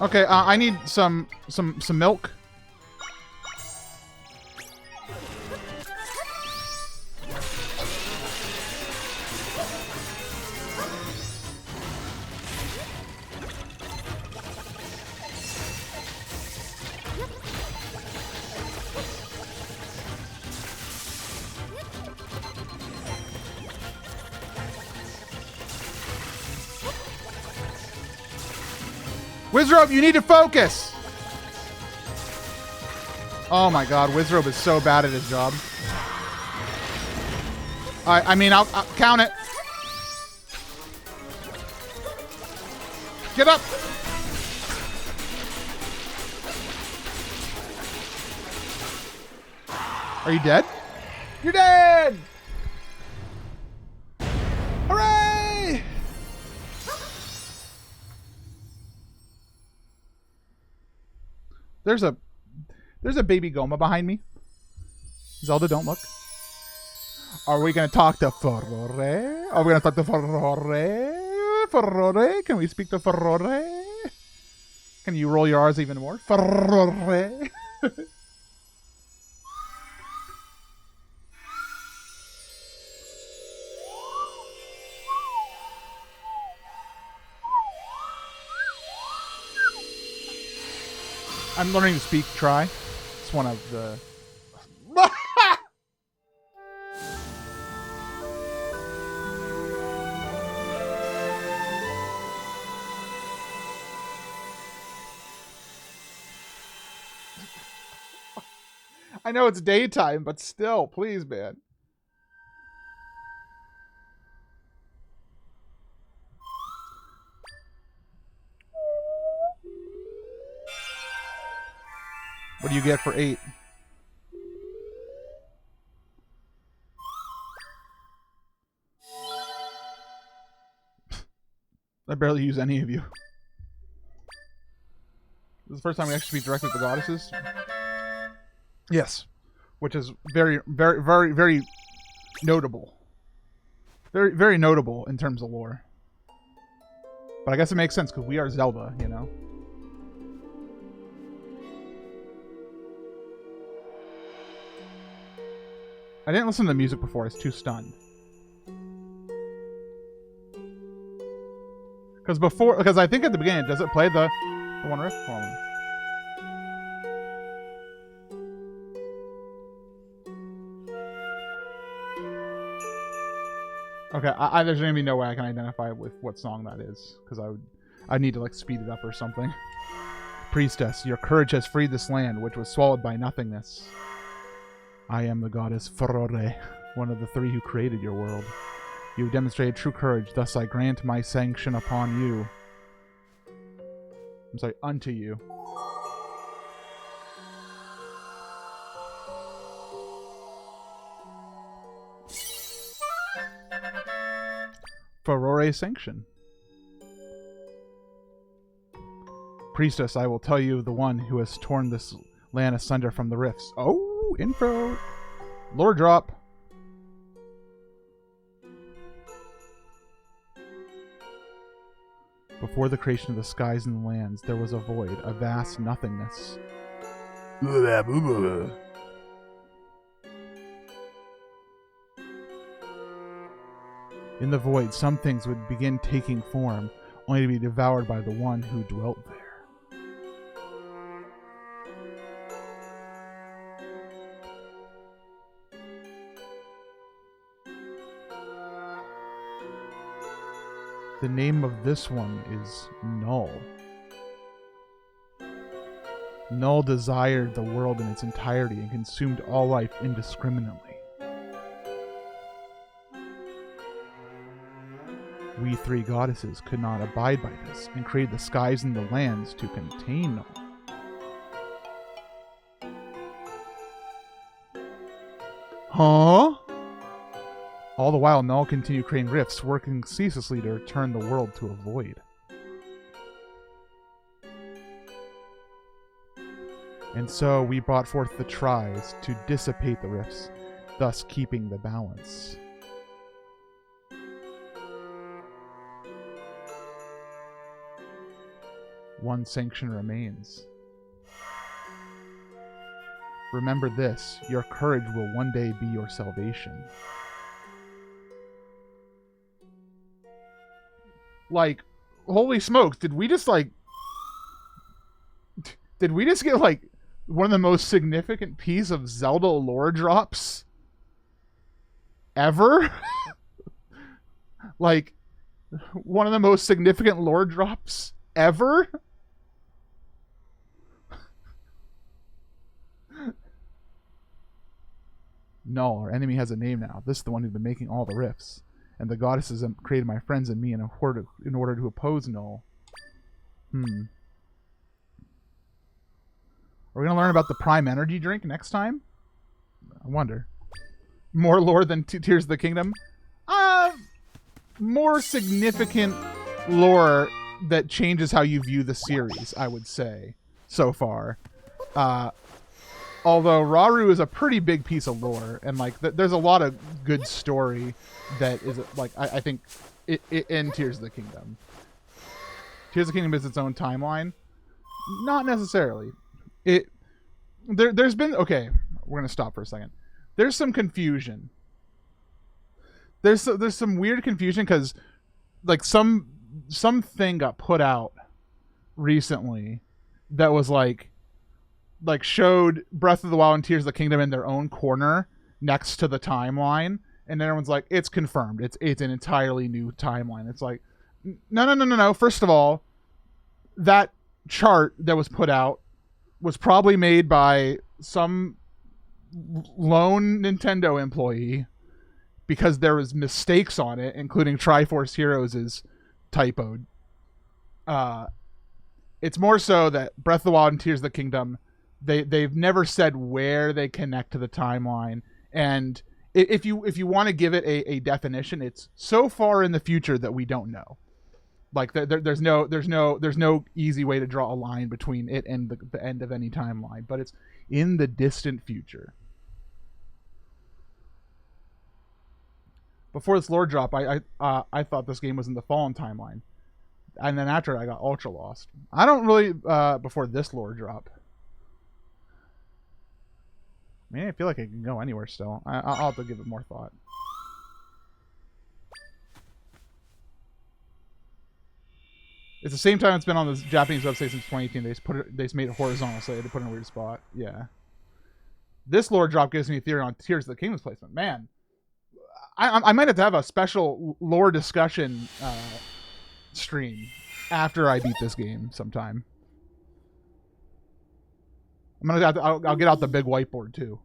[SPEAKER 1] Okay, I need some milk. Wizrobe, you need to focus! Oh my god, Wizrobe is so bad at his job. I mean, I'll count it. Get up! Are you dead? You're dead! Hooray! There's a baby Goma behind me. Zelda, don't look. Are we gonna talk to Furore? Are we gonna talk to Furore? Furore? Can we speak to Furore? Can you roll your R's even more? Furore? I'm learning to speak Try. It's one of the... I know it's daytime, but still, please, man. What do you get for 8? I barely use any of you. This is the first time we actually speak directly with the goddesses. Yes. Which is very, very, very, very notable. Very, very notable in terms of lore. But I guess it makes sense because we are Zelda, you know? I didn't listen to the music before. I was too stunned. Because I think at the beginning, does it play the one riff? Hold on. Okay, there's gonna be no way I can identify with what song that is, because I'd need to like speed it up or something. Priestess, your courage has freed this land, which was swallowed by nothingness. I am the goddess Furore, one of the three who created your world. You have demonstrated true courage, thus I grant my sanction upon you. I'm sorry, unto you. Furore sanction. Priestess, I will tell you the one who has torn this land asunder from the rifts. Oh, info. Lore drop. Before the creation of the skies and the lands, there was a void, a vast nothingness. In the void, some things would begin taking form, only to be devoured by the one who dwelt there. The name of this one is Null. Null desired the world in its entirety and consumed all life indiscriminately. We three goddesses could not abide by this and created the skies and the lands to contain Null. Huh? All the while, Null continued creating rifts, working ceaselessly to return the world to a void. And so we brought forth the tries to dissipate the rifts, thus keeping the balance. One sanction remains. Remember this, your courage will one day be your salvation. Like, holy smokes, did we just get like one of the most significant piece of Zelda lore drops ever? Like, one of the most significant lore drops ever? Null, our enemy has a name now. This is the one who's been making all the rifts. And the goddesses have created my friends and me in order to oppose Null. Are we going to learn about the Prime Energy drink next time? I wonder. More lore than Tears of the Kingdom? More significant lore that changes how you view the series, I would say, so far. Although Rauru is a pretty big piece of lore, and like there's a lot of good story that is like I think in Tears of the Kingdom. Tears of the Kingdom is its own timeline. Not necessarily. There's been okay. We're gonna stop for a second. There's some confusion. There's some weird confusion because like something got put out recently that was like showed Breath of the Wild and Tears of the Kingdom in their own corner next to the timeline, and everyone's like, it's confirmed. It's an entirely new timeline. It's like, no. First of all, that chart that was put out was probably made by some lone Nintendo employee because there was mistakes on it, including Triforce Heroes is typoed. It's more so that Breath of the Wild and Tears of the Kingdom, they've never said where they connect to the timeline, and if you want to give it a definition, it's so far in the future that we don't know. Like there's no easy way to draw a line between it and the end of any timeline, but it's in the distant future. Before this lore drop, I thought this game was in the Fallen timeline, and then after I got ultra lost. I don't really before this lore drop. I mean, I feel like I can go anywhere still. I'll have to give it more thought. It's the same time it's been on the Japanese website since 2018. They just made it horizontal, so they had to put it in a weird spot. Yeah. This lore drop gives me a theory on Tears of the Kingdom's placement. Man, I might have to have a special lore discussion stream after I beat this game sometime. I'll get out the big whiteboard too.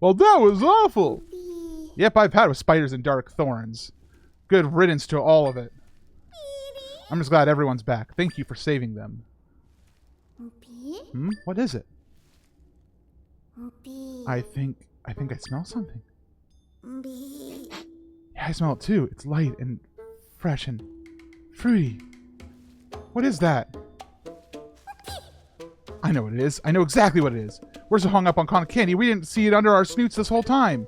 [SPEAKER 1] Well, that was awful. Yep, I've had with spiders and dark thorns. Good riddance to all of it. I'm just glad everyone's back. Thank you for saving them. Hmm? What is it? I think I smell something. Yeah, I smell it too. It's light and fresh and fruity. What is that? I know what it is. I know exactly what it is. We're so hung up on cotton candy, we didn't see it under our snoots this whole time.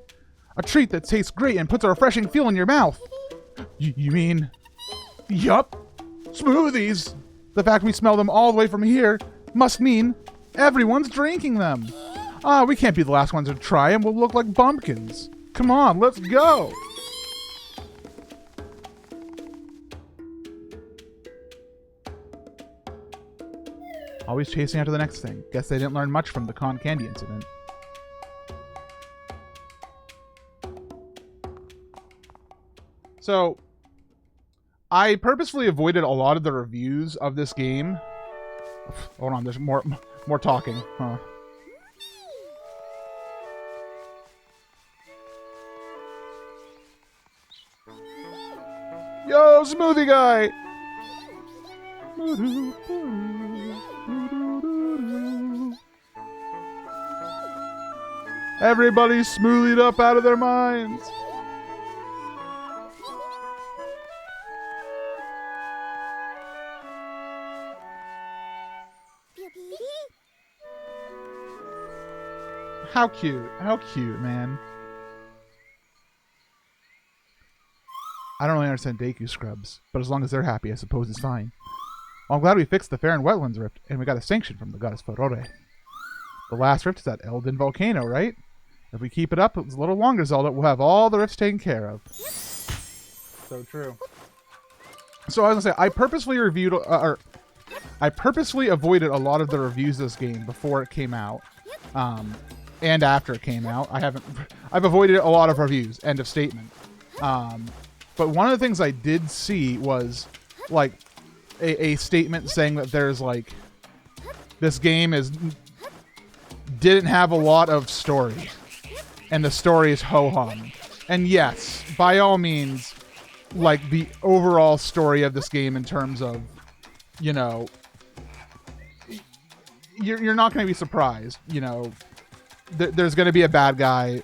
[SPEAKER 1] A treat that tastes great and puts a refreshing feel in your mouth. You mean... Yup. Smoothies. The fact we smell them all the way from here must mean everyone's drinking them. Ah, we can't be the last ones to try them. We'll look like bumpkins. Come on, let's go. Always chasing after the next thing. Guess they didn't learn much from the cotton candy incident. So, I purposefully avoided a lot of the reviews of this game. Hold on, there's more talking. Huh. Yo, smoothie guy! Everybody's smoothied up out of their minds. How cute. How cute, man. I don't really understand Deku scrubs, but as long as they're happy, I suppose it's fine. Well, I'm glad we fixed the Fair and Wetlands Rift, and we got a sanction from the goddess Furore. The last rift is that Elden volcano, right? If we keep it up a little longer, Zelda, we'll have all the rifts taken care of. So true. So I was gonna say, I purposely avoided a lot of the reviews of this game before it came out, and after it came out. I've avoided a lot of reviews. End of statement. But one of the things I did see was like a statement saying that there's like this game didn't have a lot of story, and the story is ho-hum. And yes, by all means, like the overall story of this game in terms of, you know, you're not going to be surprised. You know, there's going to be a bad guy.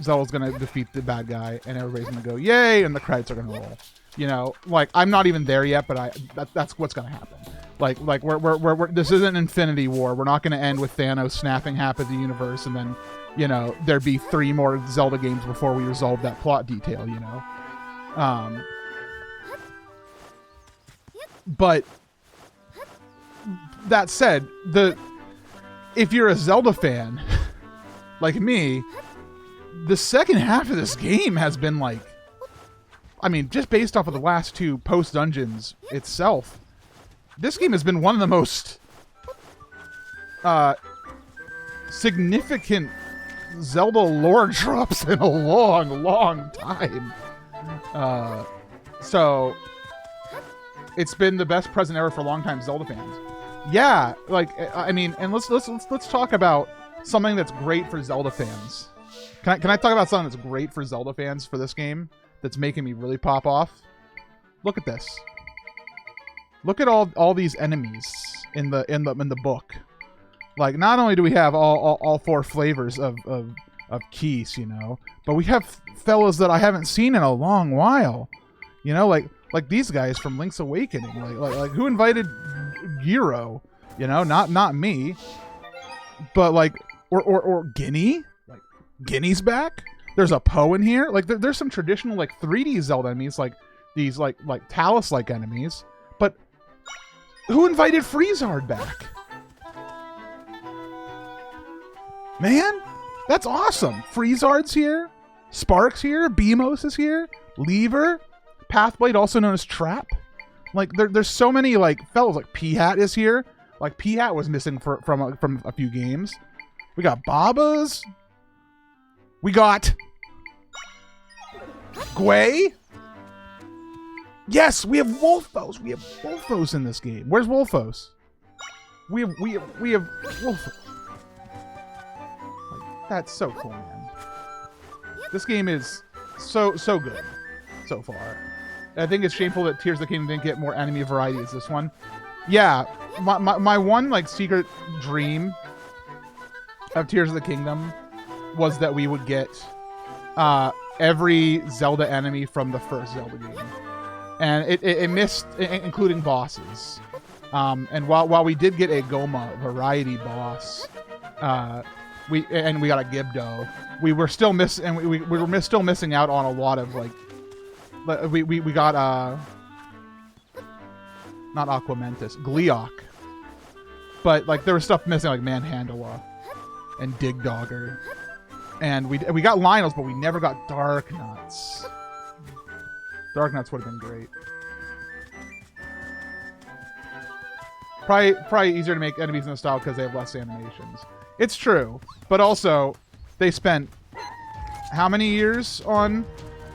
[SPEAKER 1] Zelda's going to defeat the bad guy, and everybody's going to go, yay, and the credits are going to roll. You know, like, I'm not even there yet, but that's what's going to happen. Like we're this isn't Infinity War. We're not going to end with Thanos snapping half of the universe, and then, you know, there'd be 3 more Zelda games before we resolve that plot detail, you know? But that said, if you're a Zelda fan, like me, the second half of this game has been like, I mean, just based off of the last 2 post-dungeons itself, this game has been one of the most significant Zelda lore drops in a long, long time. So it's been the best present ever for longtime Zelda fans. Yeah, like, I mean, and let's talk about something that's great for Zelda fans. Can I talk about something that's great for Zelda fans for this game that's making me really pop off? Look at this. Look at all these enemies in the book. Like, not only do we have all 4 flavors of Keese, you know, but we have fellas that I haven't seen in a long while. You know, like these guys from Link's Awakening. Like who invited Gyro? You know, not me. But like, or Guinea. Like, Guinea's back. There's a Poe in here. Like, there's some traditional like 3D Zelda enemies, like these like Talus-like enemies. But who invited Freezard back? Man, That's awesome. Freezard's here. Spark's here. Beamos is here. Lever. Pathblade, also known as Trap. Like, there's so many, like, fellows. Like, P-Hat is here. Like, P-Hat was missing from a few games. We got Babas. We got... Gwei. Yes, we have Wolfos. We have Wolfos in this game. Where's Wolfos? We have Wolfos. Like, that's so cool, man. This game is so good so far. I think it's shameful that Tears of the Kingdom didn't get more enemy variety as this one. Yeah, my one like secret dream of Tears of the Kingdom was that we would get every Zelda enemy from the first Zelda game, and it missed, including bosses. And while we did get a Goma variety boss, we got a Gibdo, we were still still missing out on a lot of like. We got not Aquamentus, Gleeok, but like there was stuff missing like Manhandla and Digdogger, and we got Lionels, but we never got Dark Nuts. Dark Nuts would have been great. Probably easier to make enemies in the style because they have less animations. It's true, but also they spent how many years on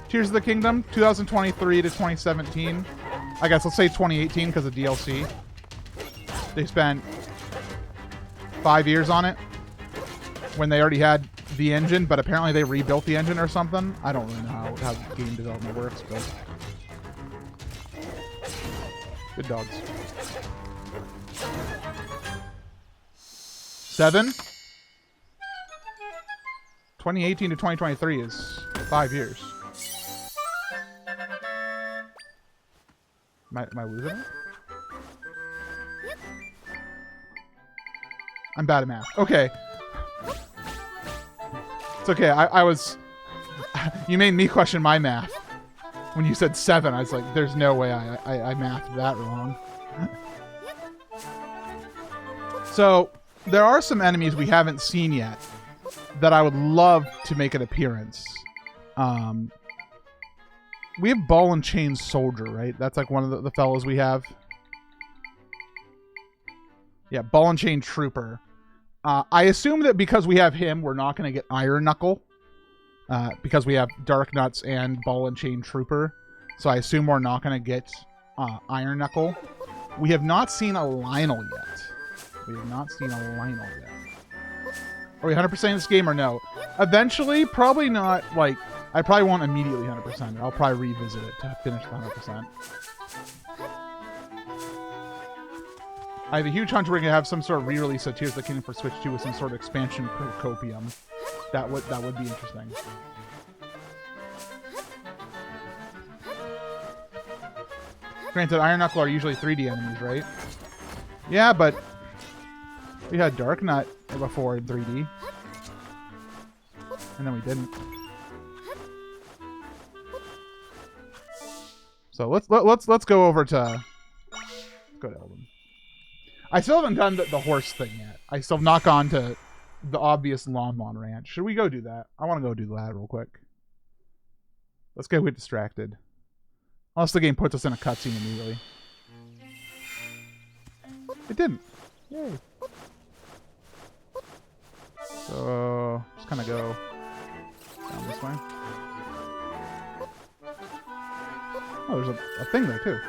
[SPEAKER 1] Tears of the Kingdom? 2023 to 2017. I guess let's say 2018 because of DLC. They spent 5 years on it when they already had the engine, but apparently they rebuilt the engine or something. I don't really know how game development works, but good dogs. 7? 2018 to 2023 is 5 years. Am I losing it? I'm bad at math. Okay. It's okay. I was... You made me question my math. When you said 7, I was like, there's no way I mathed that wrong. So, there are some enemies we haven't seen yet that I would love to make an appearance. We have Ball and Chain Soldier, right? That's like one of the fellows we have. Yeah, Ball and Chain Trooper. I assume that because we have him, we're not going to get Iron Knuckle. Because we have Dark Nuts and Ball and Chain Trooper. So I assume we're not going to get Iron Knuckle. We have not seen a Lionel yet. We have not seen a Lionel yet. Are we 100% in this game or no? Eventually, probably not, like... I probably won't immediately 100%. I'll probably revisit it to finish the 100%. I have a huge hunch we're going to have some sort of re-release of Tears of the Kingdom for Switch 2 with some sort of expansion copium. That would be interesting. Granted, Iron Knuckle are usually 3D enemies, right? Yeah, but we had Dark Nut before in 3D. And then we didn't. So let's go over to... Let's go to Elden. I still haven't done the horse thing yet. I still have not gone to the obvious Lon Lon Ranch. Should we go do that? I want to go do that real quick. Let's get distracted. Unless the game puts us in a cutscene immediately. It didn't. Yay. So, just kind of go down this way. Oh, there's a thing there, too.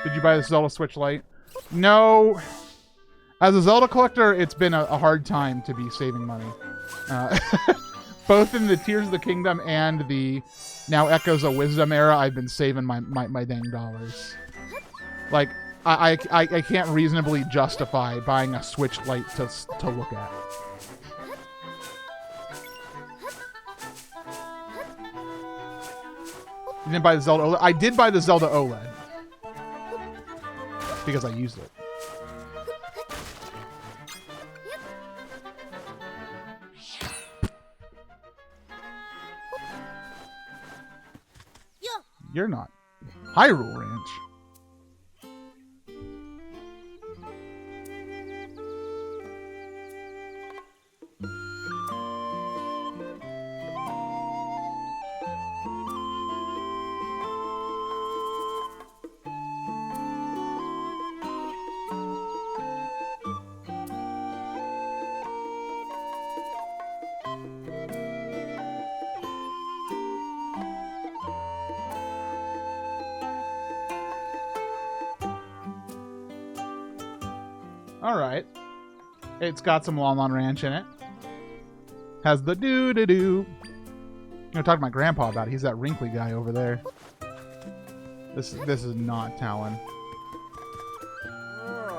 [SPEAKER 1] Did you buy the Zelda Switch Lite? No. As a Zelda collector, it's been a hard time to be saving money. Both in the Tears of the Kingdom and the now Echoes of Wisdom era, I've been saving my dang dollars. Like, I can't reasonably justify buying a Switch Lite to look at. You didn't buy the Zelda OLED? I did buy the Zelda OLED. Because I used it. You're not. Hyrule Ranch. Alright. It's got some Lon Lon Ranch in it. Has the doo-doo-doo. I'm gonna talk to my grandpa about it. He's that wrinkly guy over there. This is not Talon.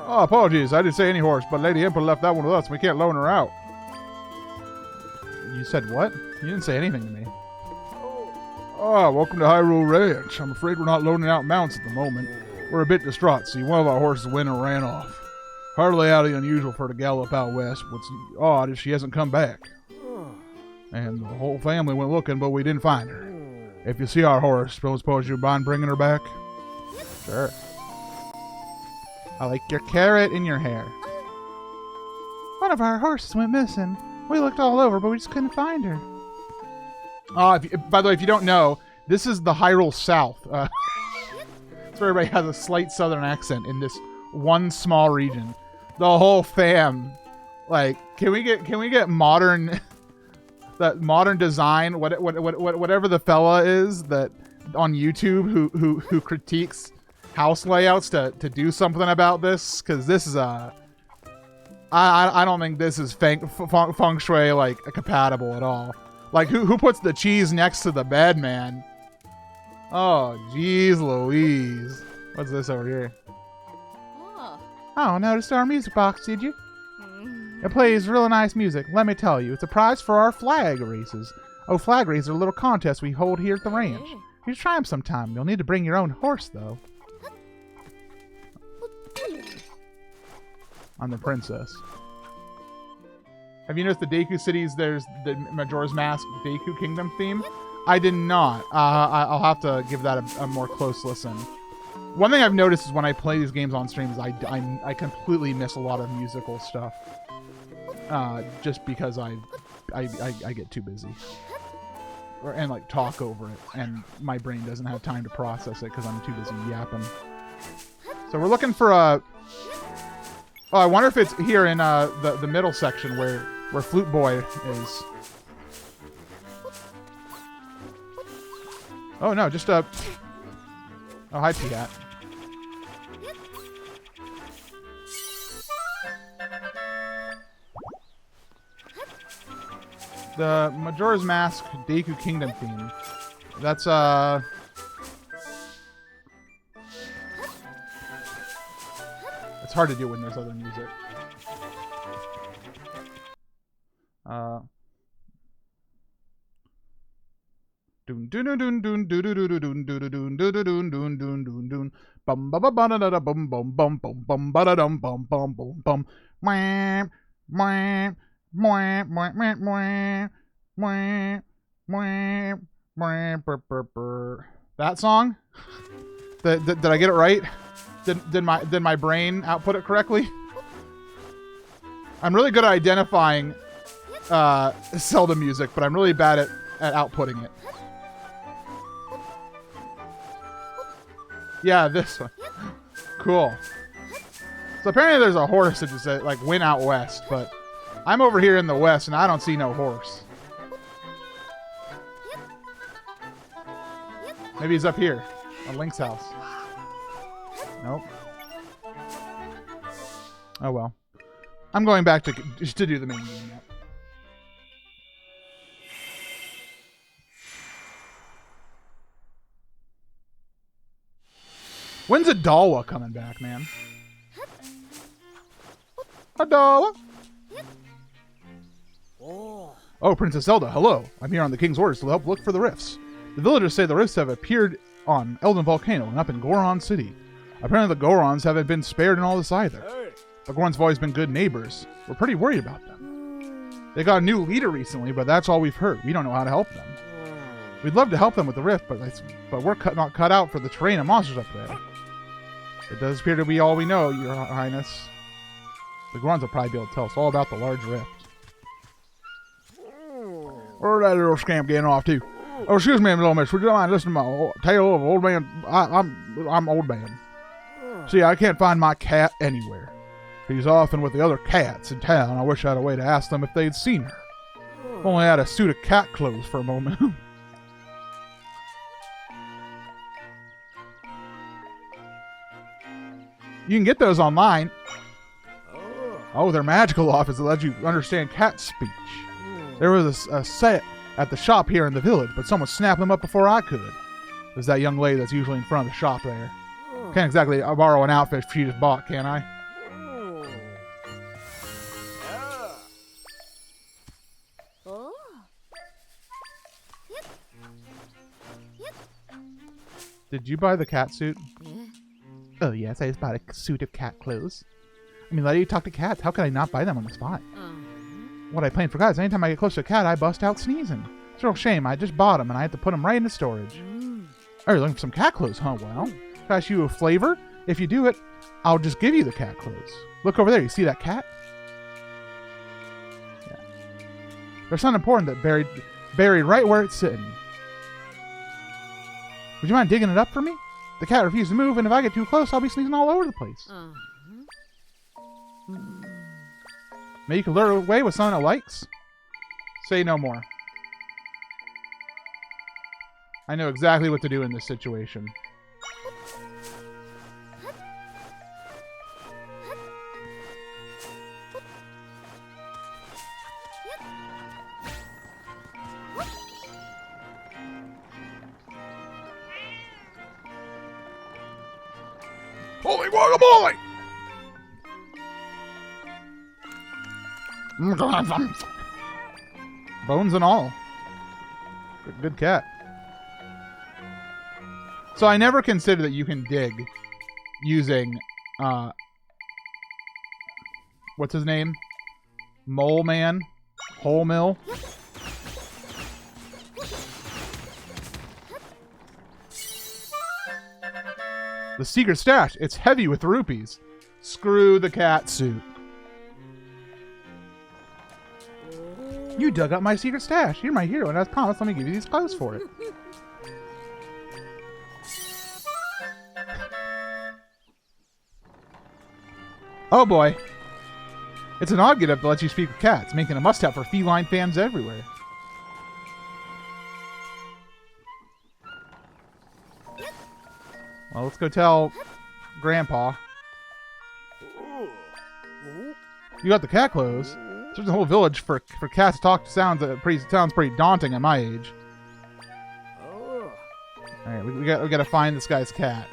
[SPEAKER 1] Oh, apologies. I didn't say any horse, but Lady Emperor left that one with us. We can't loan her out. You said what? You didn't say anything to me. Oh, welcome to Hyrule Ranch. I'm afraid we're not loaning out mounts at the moment. We're a bit distraught. See, one of our horses went and ran off. Hardly out of the unusual for her to gallop out west. What's odd is she hasn't come back. And the whole family went looking, but we didn't find her. If you see our horse, suppose you mind bringing her back? Sure. I like your carrot in your hair. One of our horses went missing. We looked all over, but we just couldn't find her. By the way, if you don't know, this is the Hyrule South. That's where everybody has a slight southern accent in this one small region. The whole fam. Like, can we get modern... that modern design, whatever the fella is that on YouTube who critiques house layouts to do something about this, because this is I don't think this is feng shui like compatible at all. Like who puts the cheese next to the bed, man? Oh jeez Louise, what's this over here? Oh, noticed our music box, did you? It plays really nice music. Let me tell you, it's a prize for our flag races. Oh, flag races are a little contest we hold here at the ranch. You should try them sometime. You'll need to bring your own horse, though. I'm the princess. Have you noticed the Deku cities, there's the Majora's Mask Deku Kingdom theme? I did not. I'll have to give that a more close listen. One thing I've noticed is when I play these games on streams, I completely miss a lot of musical stuff. Just because I get too busy. And like talk over it, and my brain doesn't have time to process it because I'm too busy yapping. So we're looking for a... Oh, I wonder if it's here in the middle section where Flute Boy is. Oh no, just a... Oh, hi, P-Hat. The Majora's Mask Deku Kingdom theme. That's, it's hard to do when there's other music. Doon doon doon doon doon doon doon doon doon doon doon doon doon doon doon bum ba ba ba da da bum bum bum bum bum ba da dum bum bum bum bum mwah mwah mwah mwah mwah mwah mwah mwah. That song? Did I get it right? Did my brain output it correctly? I'm really good at identifying Zelda music, but I'm really bad at outputting it. Yeah, this one. Cool. So apparently there's a horse that just like went out west, but I'm over here in the west and I don't see no horse. Maybe he's up here at Link's house. Nope. Oh well. I'm going back to do the main game now. When's Adawa coming back, man? Adawa! Oh, Princess Zelda, hello. I'm here on the King's orders to help look for the rifts. The villagers say the rifts have appeared on Elden Volcano and up in Goron City. Apparently the Gorons haven't been spared in all this either. The Gorons have always been good neighbors. We're pretty worried about them. They got a new leader recently, but that's all we've heard. We don't know how to help them. We'd love to help them with the rift, but we're not cut out for the terrain of monsters up there. It does appear to be all we know, Your Highness. The Gorons will probably be able to tell us all about the large rift. Where's that little scamp getting off to? Oh, excuse me, little miss. Would you mind listening to my tale of old man? I'm old man. See, I can't find my cat anywhere. He's often with the other cats in town. I wish I had a way to ask them if they'd seen her. If only I had a suit of cat clothes for a moment. You can get those online. Oh, their magical office that lets you understand cat speech. There was a set at the shop here in the village, but someone snapped them up before I could. There's that young lady that's usually in front of the shop there. Can't exactly borrow an outfit she just bought, can I? Did you buy the cat suit? Oh, yes, I just bought a suit of cat clothes. I mean, let you talk to cats. How could I not buy them on the spot? What I plain forgot is anytime I get close to a cat, I bust out sneezing. It's a real shame. I just bought them, and I had to put them right into storage. Oh, you're looking for some cat clothes, huh? Well, can I ask you a flavor? If you do it, I'll just give you the cat clothes. Look over there. You see that cat? Yeah. There's something important that buried right where it's sitting. Would you mind digging it up for me? The cat refused to move, and if I get too close, I'll be sneezing all over the place. Maybe you can lure it away with something it likes? Say no more. I know exactly what to do in this situation. Holy guacamole! Bones and all. Good cat. So I never considered that you can dig using, what's his name? Mole Man? Hole Mill? The secret stash. It's heavy with rupees. Screw the cat suit. You dug up my secret stash. You're my hero, and as promised, let me give you these clothes for it. Oh boy. It's an odd get-up that lets you speak with cats, making a must-have for feline fans everywhere. Well, let's go tell Grandpa. You got the cat clothes. There's a whole village for cats to talk. Sounds pretty daunting at my age. All right, we got to find this guy's cat.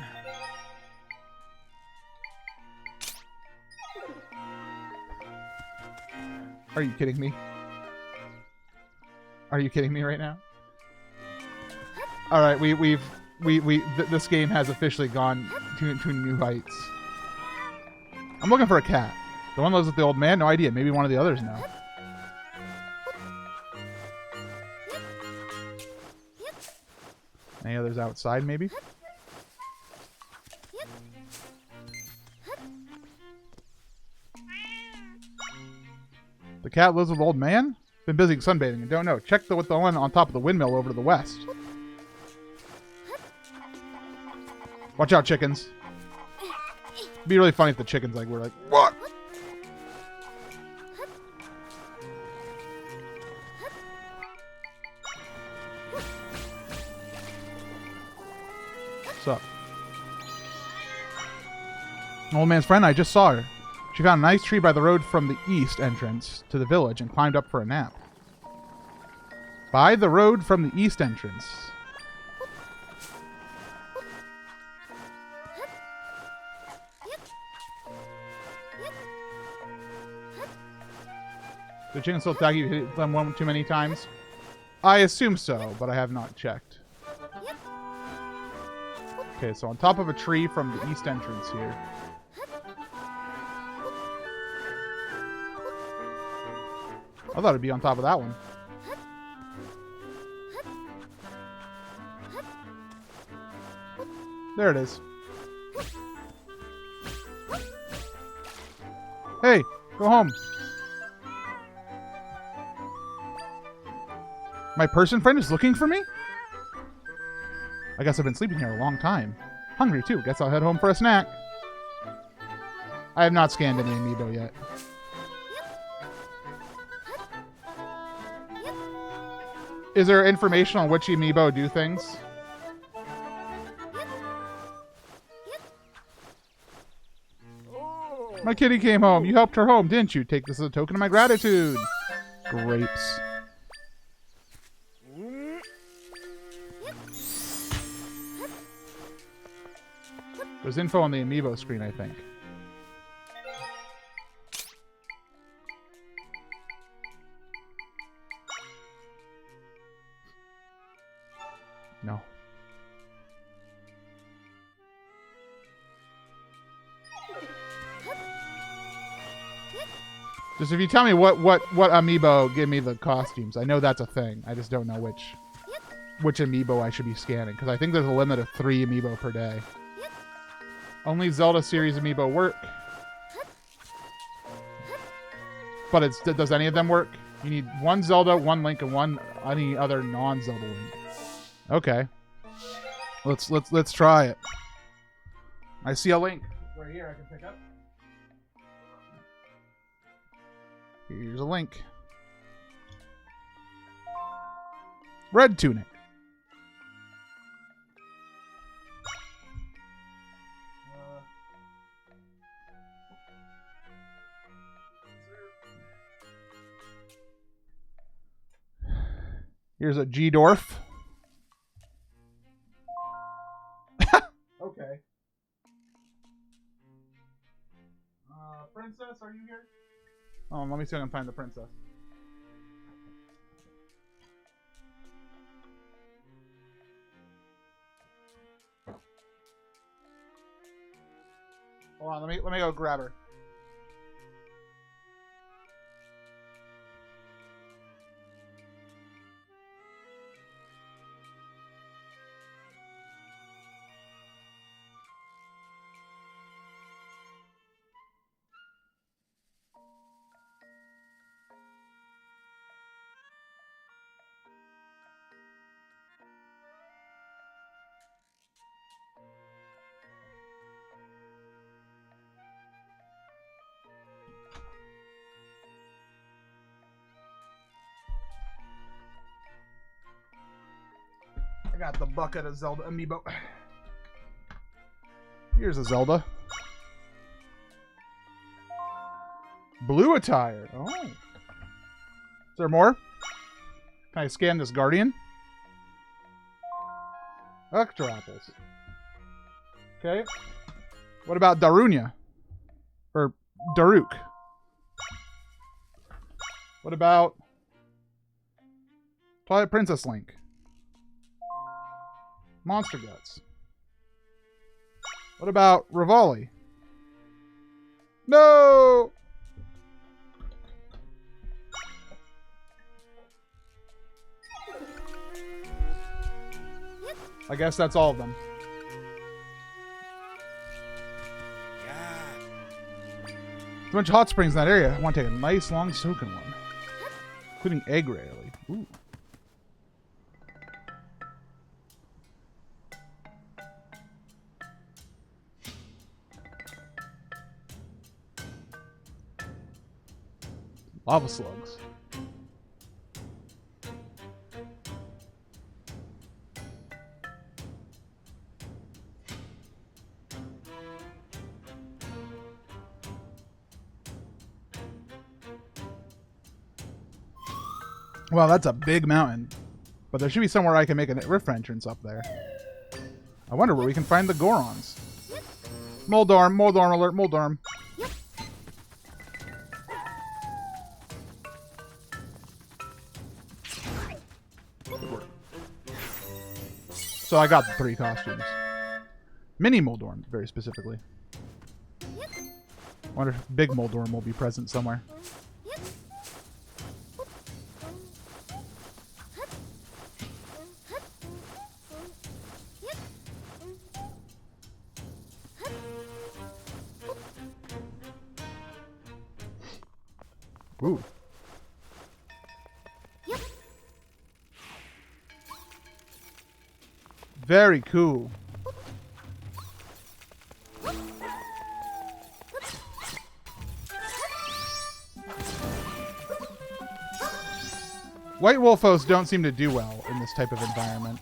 [SPEAKER 1] Are you kidding me? Are you kidding me right now? All right, this game has officially gone to new heights. I'm looking for a cat. The one that lives with the old man? No idea. Maybe one of the others know. Any others outside, maybe? The cat lives with the old man? Been busy sunbathing and don't know. Check with the one on top of the windmill over to the west. Watch out, chickens. It'd be really funny if the chickens were like, what? What's up? Old man's friend, I just saw her. She found a nice tree by the road from the east entrance to the village and climbed up for a nap. By the road from the east entrance. The chicken still attack you hit them one too many times? I assume so, but I have not checked. Okay, so on top of a tree from the east entrance here. I thought it'd be on top of that one. There it is. Hey, go home. My person friend is looking for me? I guess I've been sleeping here a long time. Hungry too. Guess I'll head home for a snack. I have not scanned any amiibo yet. Is there information on which amiibo do things? My kitty came home. You helped her home, didn't you? Take this as a token of my gratitude. Grapes. There's info on the amiibo screen, I think. No. Just if you tell me what amiibo give me the costumes, I know that's a thing. I just don't know which amiibo I should be scanning, because I think there's a limit of 3 amiibo per day. Only Zelda series amiibo work. But does any of them work? You need 1 Zelda, 1 Link, and 1 any other non-Zelda Link. Okay. Let's try it. I see a Link right here I can pick up. Here's a Link. Red tunic. Here's a G-Dorf. Okay. Princess, are you here? Oh, let me see if I can find the princess. Hold on, let me go grab her. I got the bucket of Zelda amiibo. Here's a Zelda. Blue attire. Oh. Is there more? Can I scan this Guardian? Extra apples. Okay. What about Darunia? Or Daruk? What about Twilight Princess Link? Monster Guts. What about Rivali? No! I guess that's all of them. There's a bunch of hot springs in that area. I want to take a nice long soaking one. Including egg rarely. Ooh. Lava slugs. Wow, that's a big mountain. But there should be somewhere I can make a rift entrance up there. I wonder where we can find the Gorons. Moldorm, Moldorm alert, Moldorm. So I got the 3 costumes. Mini Moldorm, very specifically. I wonder if Big Moldorm will be present somewhere. Ooh. Very cool. White Wolfos don't seem to do well in this type of environment.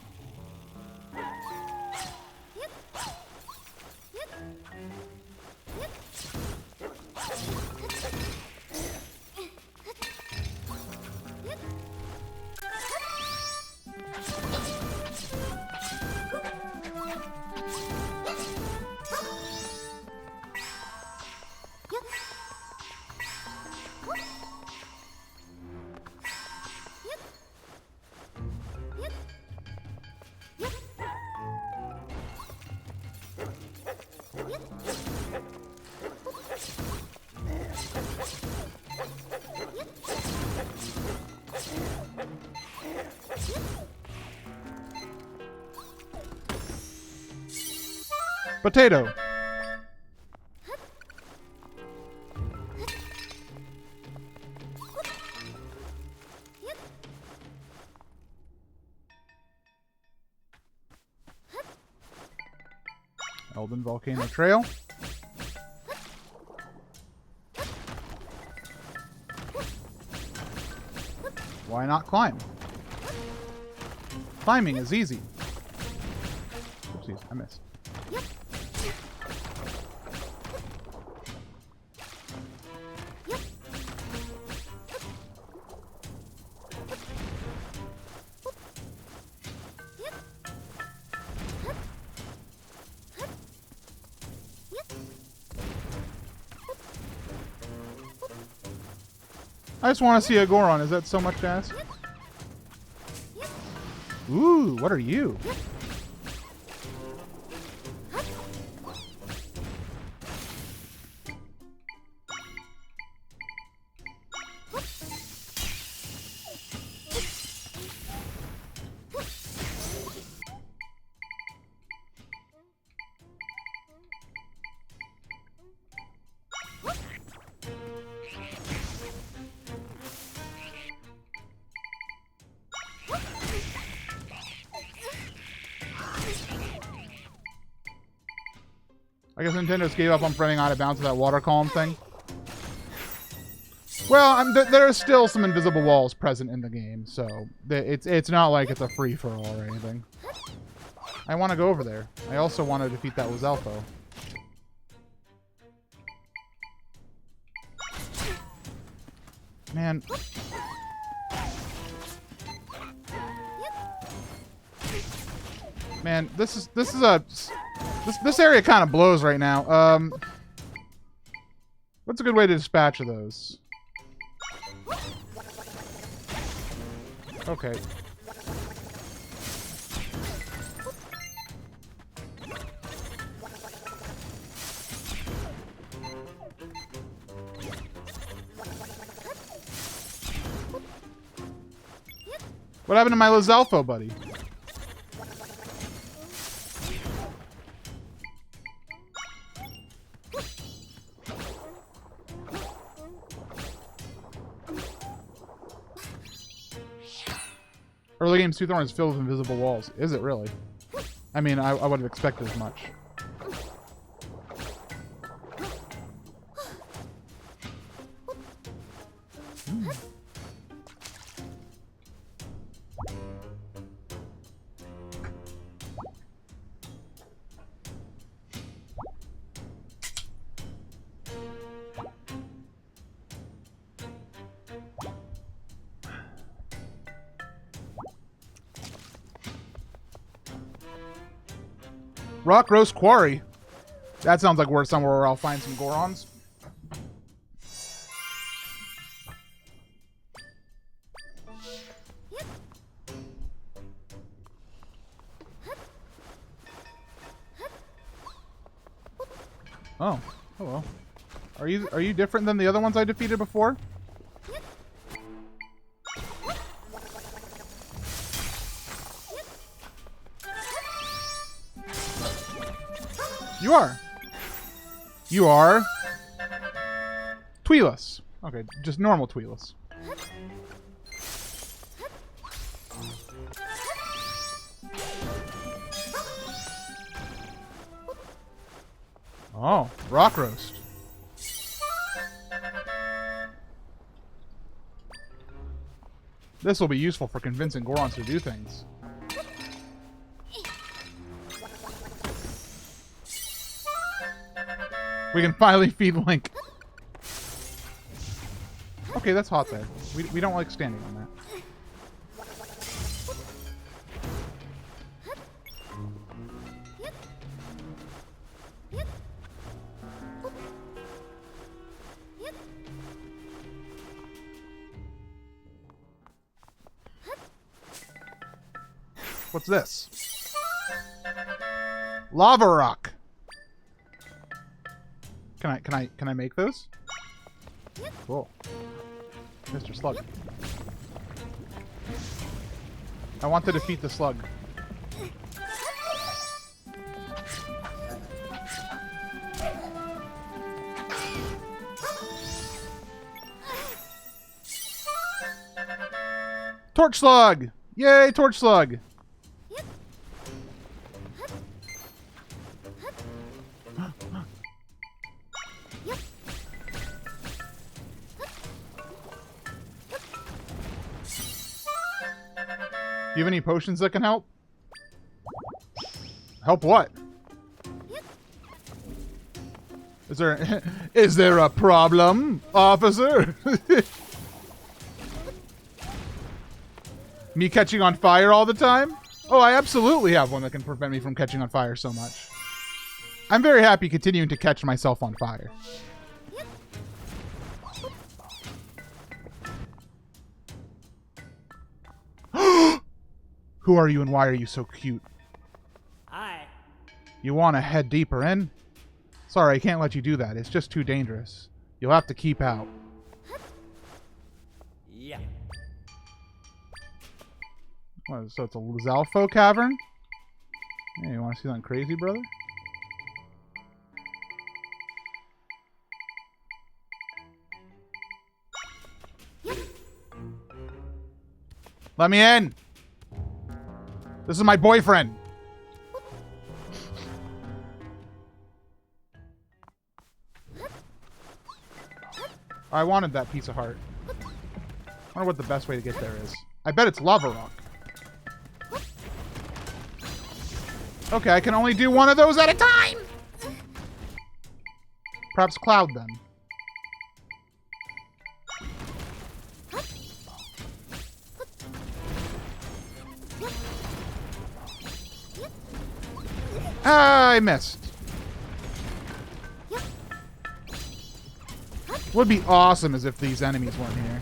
[SPEAKER 1] Potato. Elden Volcano Trail. Why not climb? Climbing is easy. Oopsies, I missed. I just want to see a Goron. Is that so much to ask? Ooh, what are you? I guess Nintendo just gave up on running out of bounds with that water column thing. Well, there are still some invisible walls present in the game, so it's not like it's a free-for-all or anything. I want to go over there. I also want to defeat that Lizalfo. Man. Man, this area kind of blows right now. What's a good way to dispatch of those? Okay. What happened to my Lizalfo buddy? Early game Toothorn is filled with invisible walls. Is it really? I mean, I would have expected as much. Rock Roast Quarry. That sounds like we're somewhere where I'll find some Gorons. Oh, hello. Are you different than the other ones I defeated before? You are. You are Tweelus. Okay, just normal Tweelus. Oh, Rock Roast. This will be useful for convincing Gorons to do things. We can finally feed Link. Okay, that's hot there. We don't like standing on that. What's this? Lava rock. Can I make those? Cool. Mr. Slug. I want to defeat the slug. Torch slug! Yay, torch slug! Do you have any potions that can help? Help what? Is there a problem, officer? Me catching on fire all the time? Oh, I absolutely have one that can prevent me from catching on fire so much. I'm very happy continuing to catch myself on fire. Who are you and why are you so cute?
[SPEAKER 2] Hi.
[SPEAKER 1] You want to head deeper in? Sorry, I can't let you do that. It's just too dangerous. You'll have to keep out.
[SPEAKER 2] Yeah.
[SPEAKER 1] What, so it's a Zalfo cavern? Hey, you want to see something crazy, brother? Let me in! This is my boyfriend! I wanted that piece of heart. I wonder what the best way to get there is. I bet it's lava rock. Okay, I can only do one of those at a time! Perhaps cloud then. Ah, I missed. Would be awesome as if these enemies weren't here.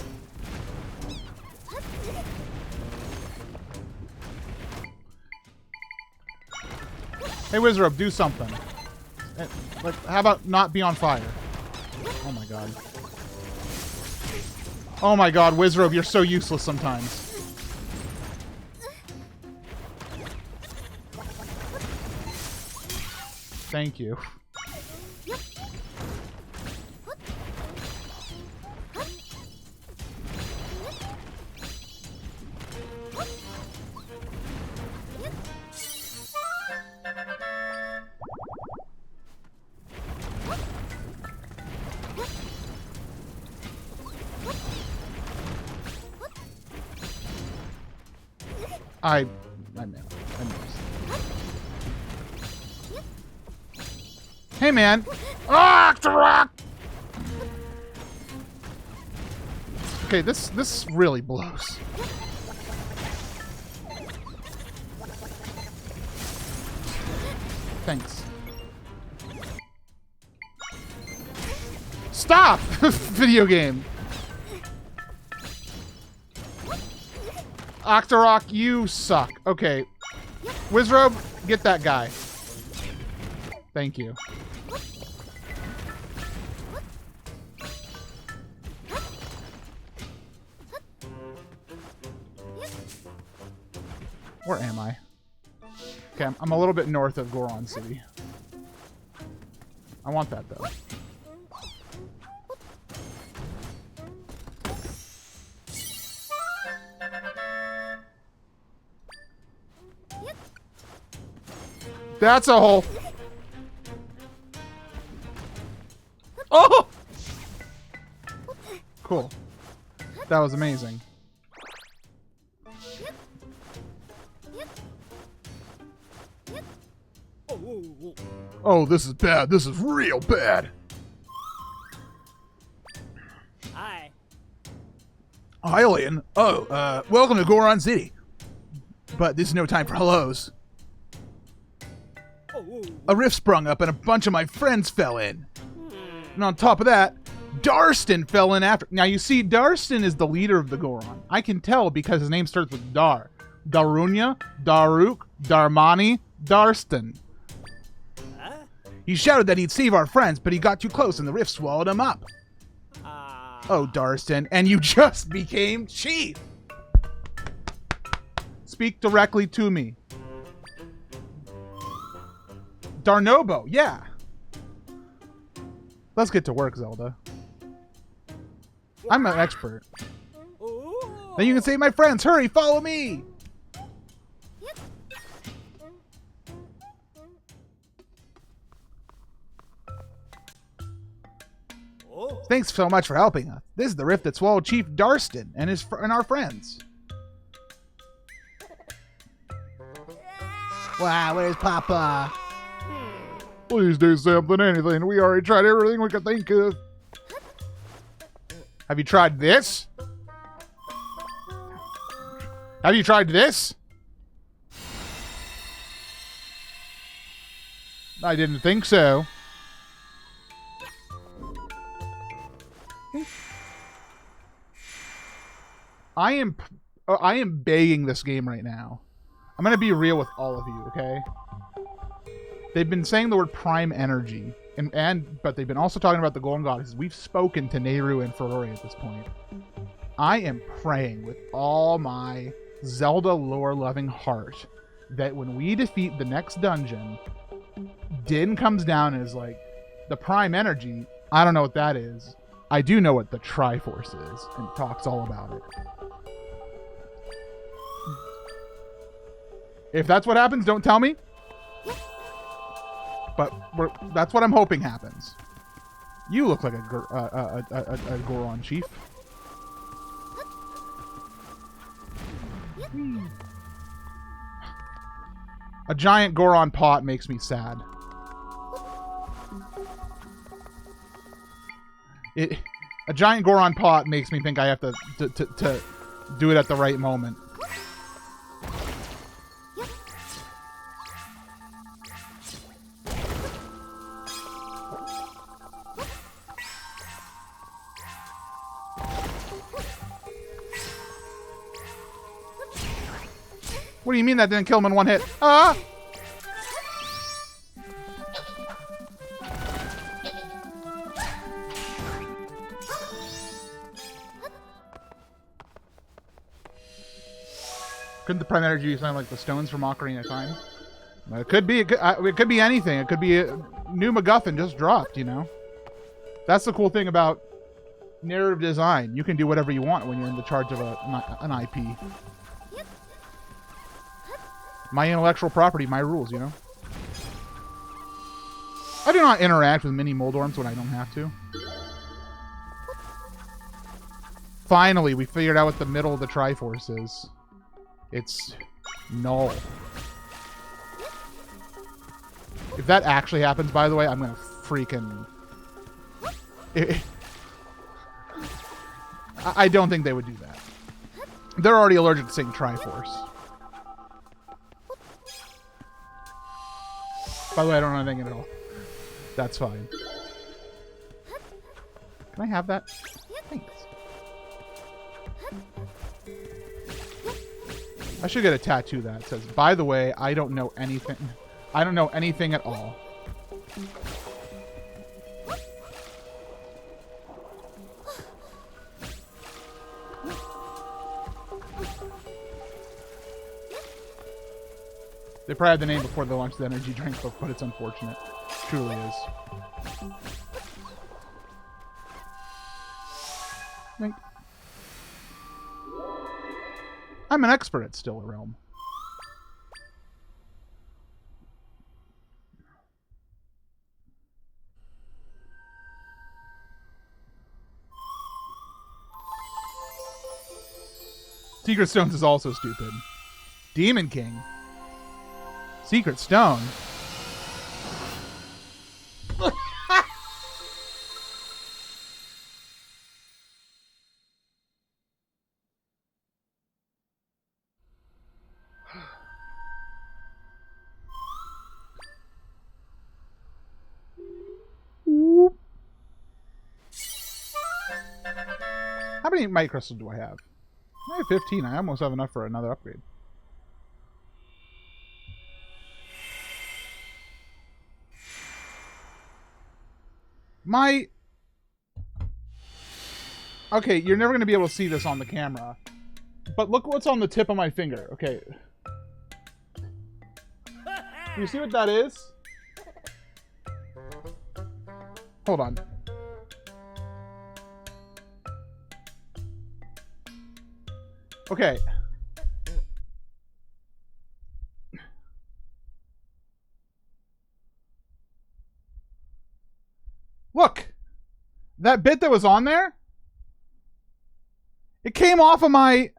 [SPEAKER 1] Hey, Wizrobe, do something. Like, how about not be on fire? Oh my god. Oh my god, Wizrobe, you're so useless sometimes. Thank you. I missed. Hey, man. Ah, okay, this really blows. Thanks. Stop! Video game. Octorok, you suck. Okay. Wizrobe, get that guy. Thank you. Where am I? Okay, I'm a little bit north of Goron City. I want that, though. That's a hole. Oh! Cool. That was amazing. Oh, this is bad. This is real bad.
[SPEAKER 2] Hi.
[SPEAKER 1] Hylian. Oh, welcome to Goron City. But this is no time for hellos. A rift sprung up and a bunch of my friends fell in. And on top of that, Darstan fell in after. Now you see, Darstan is the leader of the Goron. I can tell because his name starts with Dar. Darunya, Daruk, Darmani, Darstan. He shouted that he'd save our friends, but he got too close and the rift swallowed him up. Oh, Darstan, and you just became chief. Speak directly to me. Darnobo, yeah. Let's get to work, Zelda. I'm an expert. Then you can save my friends. Hurry, follow me. Thanks so much for helping us. This is the rift that swallowed Chief Darston and our friends. Wow, where's Papa? Please do something, anything. We already tried everything we could think of. Have you tried this? Have you tried this? I didn't think so. I am begging this game right now. I'm gonna be real with all of you, okay? They've been saying the word prime energy, but they've been also talking about the golden goddesses. We've spoken to Nehru and Ferrari at this point. I am praying with all my Zelda lore-loving heart that when we defeat the next dungeon, Din comes down and is like, the prime energy, I don't know what that is. I do know what the Triforce is, and talks all about it. If that's what happens, don't tell me. But that's what I'm hoping happens. You look like a Goron chief. A giant Goron pot makes me sad. A giant Goron pot makes me think I have to do it at the right moment. What do you mean that didn't kill him in one hit? Ah! Couldn't the prime energy sound like the stones from Ocarina of Time? It could be. It could be anything. It could be a new MacGuffin just dropped, you know? That's the cool thing about narrative design. You can do whatever you want when you're in the charge of an IP. My intellectual property, my rules, you know? I do not interact with mini Moldorms when I don't have to. Finally, we figured out what the middle of the Triforce is. It's null. If that actually happens, by the way, I'm gonna freaking... I don't think they would do that. They're already allergic to saying Triforce. By the way, I don't know anything at all. That's fine. Can I have that? Thanks. I should get a tattoo that says, by the way, I don't know anything. I don't know anything at all. They probably had the name before they launched the energy drink, but it's unfortunate. It truly is. Think. I'm an expert at Still a Realm. Secret Stones is also stupid. Demon King. Secret Stone. How many might crystals do I have? I have 15. I almost have enough for another upgrade. Okay, you're never going to be able to see this on the camera. But look what's on the tip of my finger. Okay. Do you see what that is? Hold on. Okay. Look! That bit that was on there? It came off of my...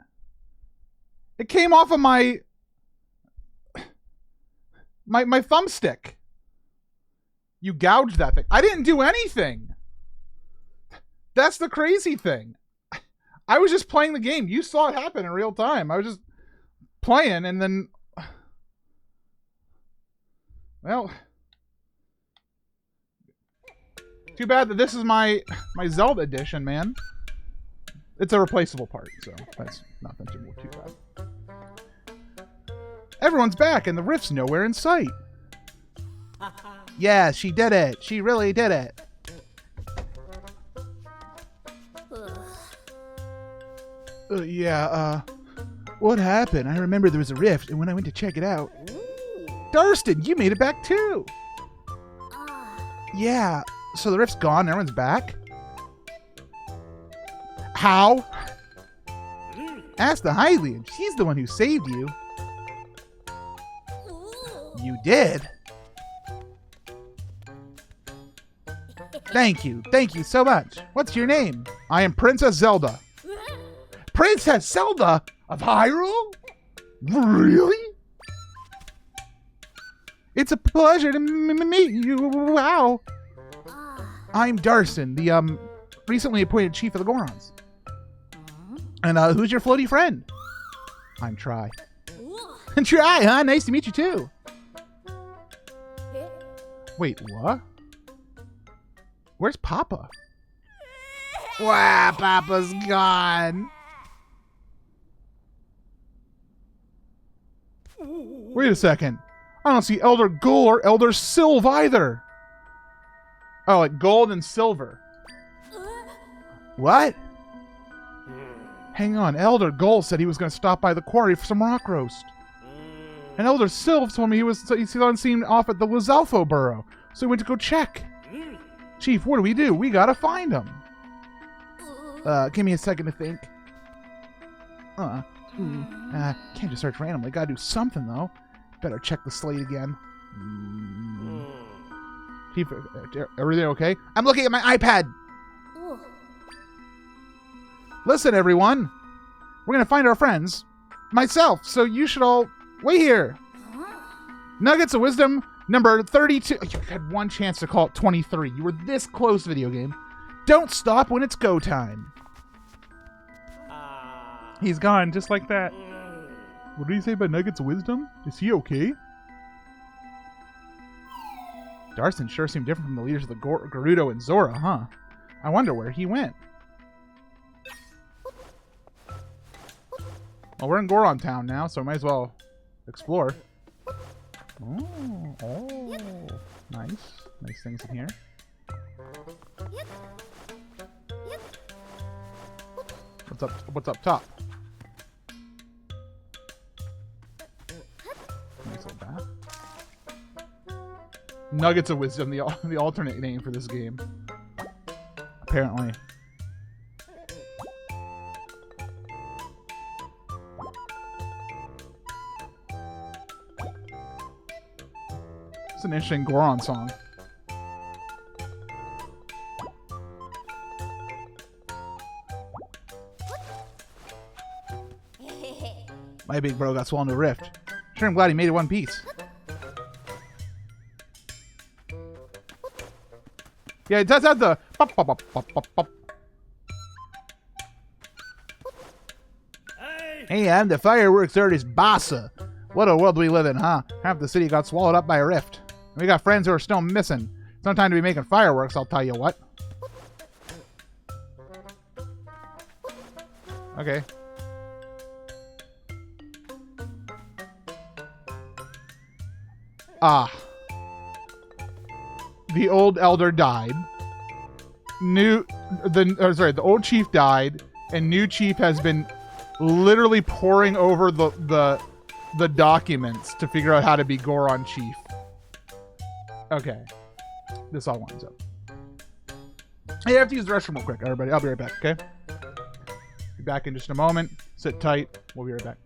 [SPEAKER 1] It came off of my thumbstick. You gouged that thing. I didn't do anything. That's the crazy thing. I was just playing the game. You saw it happen in real time. I was just playing and then... Well... Too bad that this is my Zelda edition, man. It's a replaceable part, so that's nothing too bad. Everyone's back and the rift's nowhere in sight. Yeah, she did it. She really did it. What happened? I remember there was a rift, and when I went to check it out... Durston, you made it back too! Yeah, so the rift's gone, everyone's back? How? Ask the Hylian. She's the one who saved you. You did? Thank you. Thank you so much. What's your name? I am Princess Zelda. Princess Zelda of Hyrule? Really? It's a pleasure to meet you. Wow. I'm Darson, the recently appointed chief of the Gorons. And who's your floaty friend? I'm Try. Try, huh? Nice to meet you too. Wait, what? Where's Papa? Wow, Papa's gone. Wait a second. I don't see Elder Gold or Elder Silv either. Oh, like gold and silver. What? Hang on, Elder Gold said he was going to stop by the quarry for some rock roast. And Elder Silv told me he saw him seen off at the Lizalfo burrow, so he went to go check. Chief, what do? We gotta find him. Give me a second to think. Can't just search randomly. Gotta do something, though. Better check the slate again. Chief, everything okay? I'm looking at my iPad! Listen, everyone. We're gonna find our friends. Myself, so you should all wait here. Nuggets of Wisdom number 32. You had one chance to call it 23. You were this close, video game. Don't stop when it's go time. He's gone, just like that. What did he say about Nuggets of Wisdom? Is he okay? Darson sure seemed different from the leaders of the Gerudo and Zora, huh? I wonder where he went. Well, we're in Goron Town now, so we might as well explore. Oh, nice. Nice things in here. What's up top? Nice little bath. Nuggets of Wisdom, the alternate name for this game. Apparently. It's an interesting Goron song. My big bro got swallowed in a rift. Sure, I'm glad he made it one piece. Yeah, it does have the pop, pop, pop, pop, pop, pop. Hey, I'm the fireworks artist Bassa. What a world we live in, huh? Half the city got swallowed up by a rift. We got friends who are still missing. It's no time to be making fireworks, I'll tell you what. Okay. The old elder died. The old chief died, and new chief has been literally poring over the documents to figure out how to be Goron chief. Okay. This all winds up. Hey, I have to use the restroom real quick, everybody. I'll be right back, okay? Be back in just a moment. Sit tight. We'll be right back.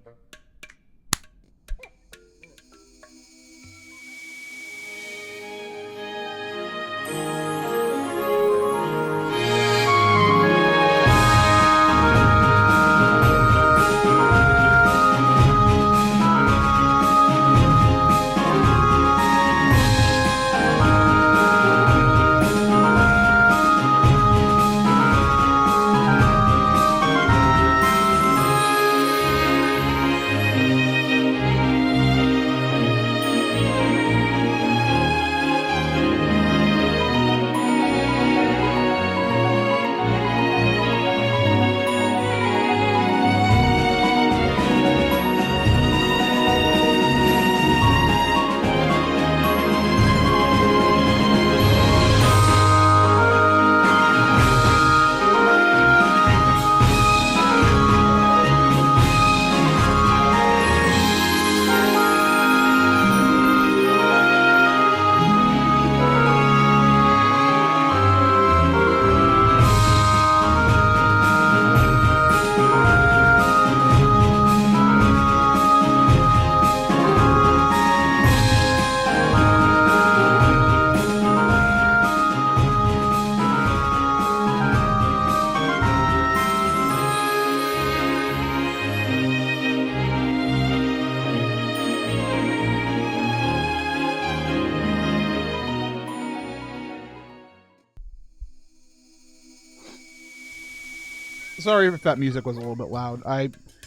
[SPEAKER 1] Sorry if that music was a little bit loud.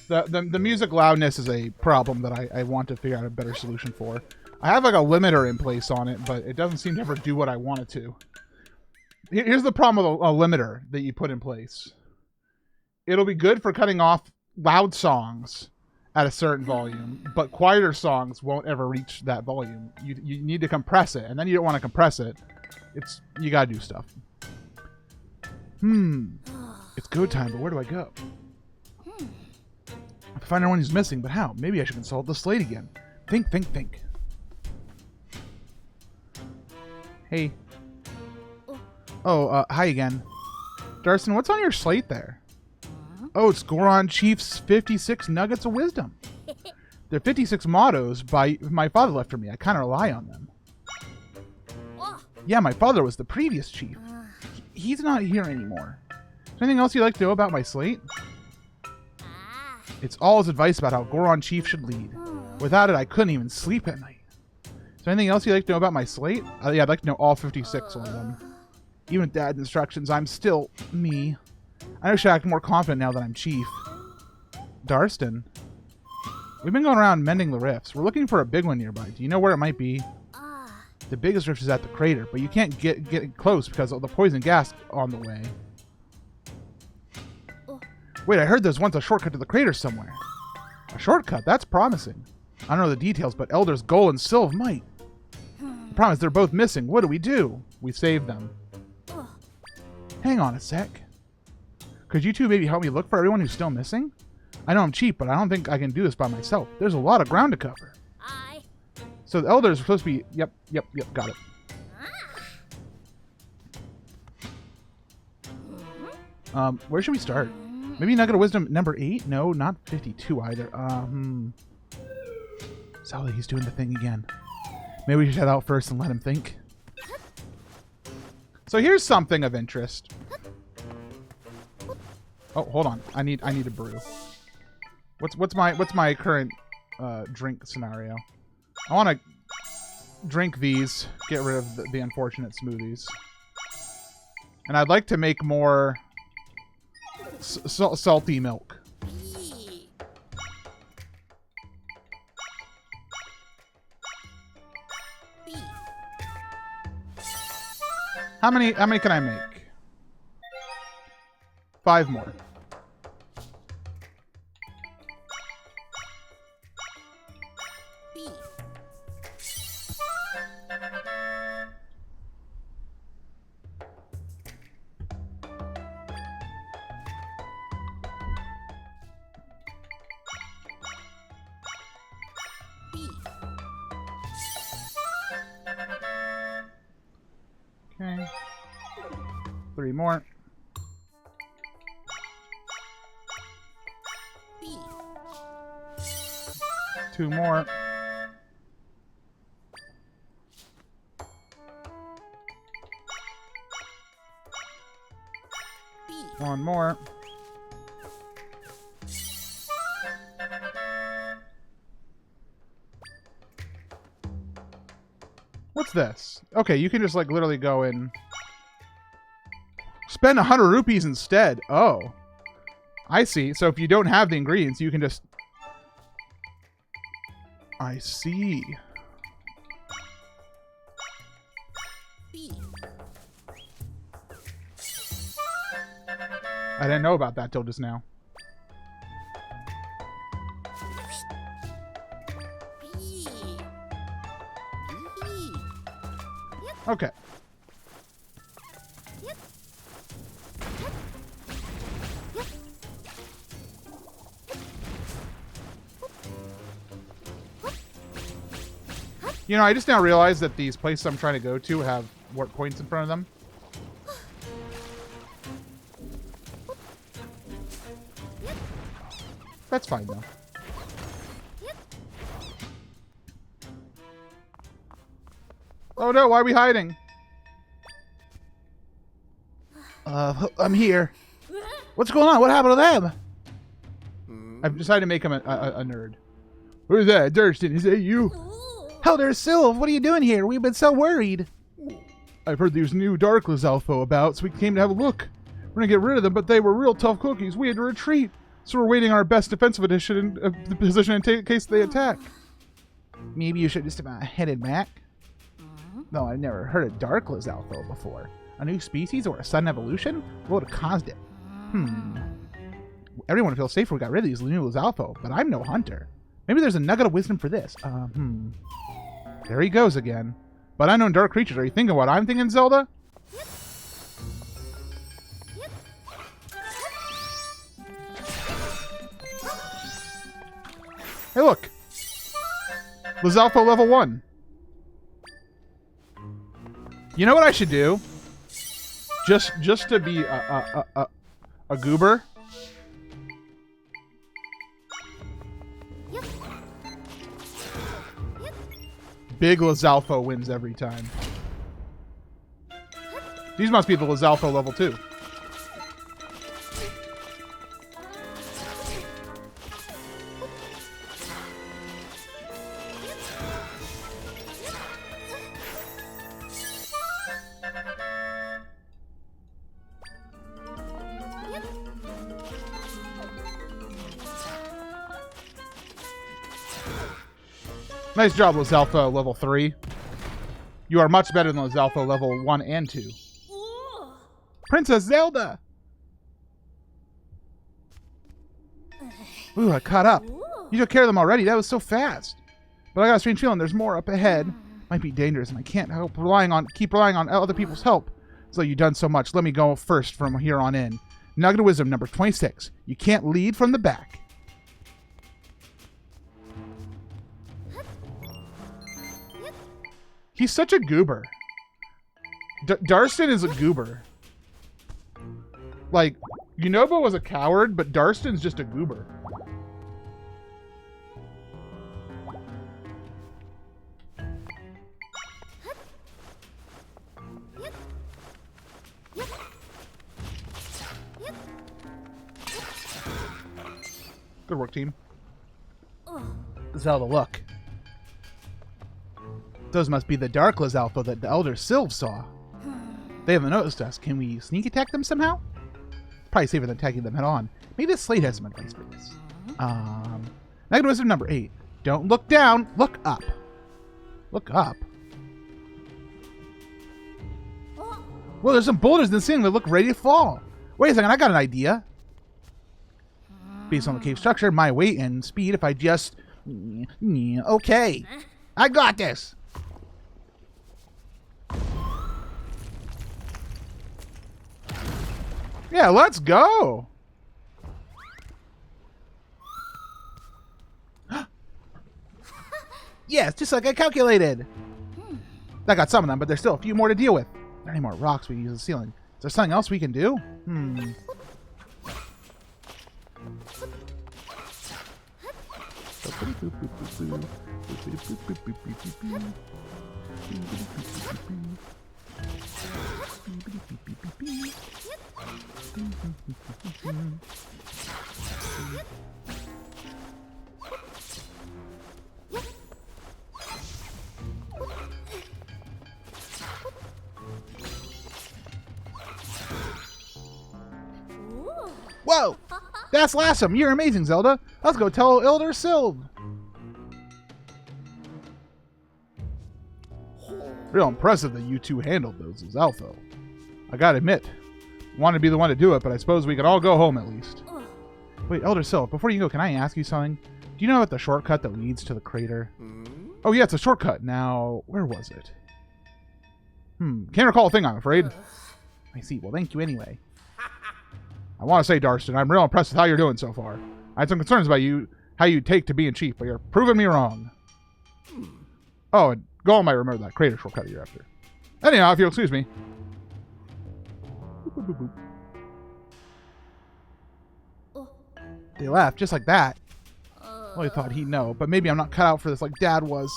[SPEAKER 1] The music loudness is a problem that I want to figure out a better solution for. I have like a limiter in place on it, but it doesn't seem to ever do what I want it to. Here's the problem with a limiter that you put in place. It'll be good for cutting off loud songs at a certain volume, but quieter songs won't ever reach that volume. You need to compress it, and then you don't want to compress it. You gotta do stuff. It's go time, but where do I go? I have to find anyone who's missing, but how? Maybe I should consult the slate again. Think. Hey. Oh, hi again. Darson, what's on your slate there? Oh, it's Goron Chief's 56 Nuggets of Wisdom. They're 56 mottos my father left for me. I kind of rely on them. Yeah, my father was the previous chief. He's not here anymore. Is there anything else you'd like to know about my slate? It's all his advice about how Goron Chief should lead. Without it, I couldn't even sleep at night. Is there anything else you'd like to know about my slate? Yeah, I'd like to know all 56 of them. Even with Dad's instructions, I'm still me. I wish I act more confident now that I'm chief. Darston. We've been going around mending the rifts. We're looking for a big one nearby. Do you know where it might be? The biggest rift is at the crater, but you can't get close because of the poison gas on the way. Wait, I heard there's once a shortcut to the crater somewhere. A shortcut? That's promising. I don't know the details, but Elders Goal and Sylve might. The problem is they're both missing. What do? We saved them. Hang on a sec. Could you two maybe help me look for everyone who's still missing? I know I'm cheap, but I don't think I can do this by myself. There's a lot of ground to cover. So the Elders are supposed to be... Yep, got it. Where should we start? Maybe Nugget of Wisdom number 8? No, not 52 either. Zelda, he's doing the thing again. Maybe we should head out first and let him think. So here's something of interest. Oh, hold on. I need a brew. What's my current drink scenario? I want to drink these, get rid of the unfortunate smoothies, and I'd like to make more salty milk. How many can I make? 5 more. Okay. 3 more. 2 more. One more. What's this? Okay, you can just like literally go in. Spend 100 rupees instead. Oh. I see. So if you don't have the ingredients, you can just... I see. I didn't know about that till just now. Okay. You know, I just now realized that these places I'm trying to go to have warp points in front of them. That's fine, though. Oh no, why are we hiding? I'm here. What's going on? What happened to them? I've decided to make him a nerd. Who's that? Durston, is that you? Hell, there's Sylv. What are you doing here? We've been so worried. I've heard these new Dark Lizalfo about, so we came to have a look. We're gonna get rid of them, but they were real tough cookies. We had to retreat. So we're waiting our best defensive edition the position in case they attack. Maybe you should just have headed back. No, I've never heard of Dark Lizalfo before. A new species or a sudden evolution? What would have caused it? Everyone feels safer we got rid of these new Lizalfo, but I'm no hunter. Maybe there's a nugget of wisdom for this. There he goes again. But unknown dark creatures. Are you thinking what I'm thinking, Zelda? Hey, look. Lizalfo level 1. You know what I should do? Just to be a goober. Big Lizalfo wins every time. These must be the Lizalfo level 2. Nice job, Lizalfo level 3. You are much better than Lizalfo level 1 and 2. Princess Zelda! Ooh, I caught up. You took care of them already. That was so fast. But I got a strange feeling there's more up ahead. Might be dangerous, and I can't keep relying on other people's help. So you've done so much. Let me go first from here on in. Nugget of Wisdom number 26. You can't lead from the back. He's such a goober. Darston is a goober. Like, Yunobo was a coward, but Darston's just a goober. Good work, team. Zelda, look. Those must be the Dark Lizalfo that the Elder Sylv saw. They haven't noticed us. Can we sneak attack them somehow? Probably safer than attacking them head on. Maybe the Slate has some advice for this. Negative Wisdom number 8. Don't look down. Look up. Look up. Well, there's some boulders in the ceiling that look ready to fall. Wait a second. I got an idea. Based on the cave structure, my weight and speed, if I just... Okay. I got this. Yeah, let's go. Yes, just like I calculated. I got some of them, but there's still a few more to deal with. Are there any more rocks we can use the ceiling? Is there something else we can do? Whoa! That's awesome! You're amazing, Zelda! Let's go tell Elder Sild! Real impressive that you two handled those as Alpha. I gotta admit, wanted to be the one to do it, but I suppose we could all go home at least. Wait, Elder Sild, before you go, can I ask you something? Do you know about the shortcut that leads to the crater? Oh yeah, it's a shortcut. Now, where was it? Can't recall a thing, I'm afraid. I see. Well, thank you anyway. I want to say, Darston, I'm real impressed with how you're doing so far. I had some concerns about you, how you take to being chief, but you're proving me wrong. Oh, and Gollum might remember that crater shortcut you're after. Anyhow, if you'll excuse me. Boop, boop, boop, boop. They laughed just like that. Well, I thought he'd know, but maybe I'm not cut out for this like Dad was.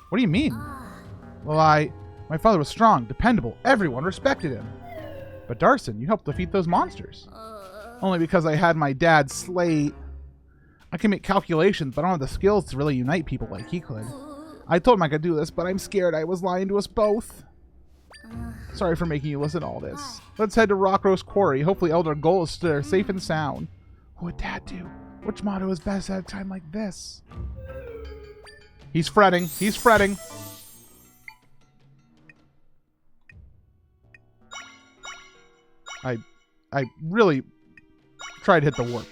[SPEAKER 1] What do you mean? Well, my father was strong, dependable, everyone respected him. But Darston, you helped defeat those monsters. Only because I had my dad's slate. I can make calculations, but I don't have the skills to really unite people like he could. I told him I could do this, but I'm scared I was lying to us both. Sorry for making you listen to all this. Let's head to Rockroast Quarry. Hopefully Elder Gold is there, safe and sound. What would Dad do? Which motto is best at a time like this? He's fretting. He's fretting. I really tried to hit the warp.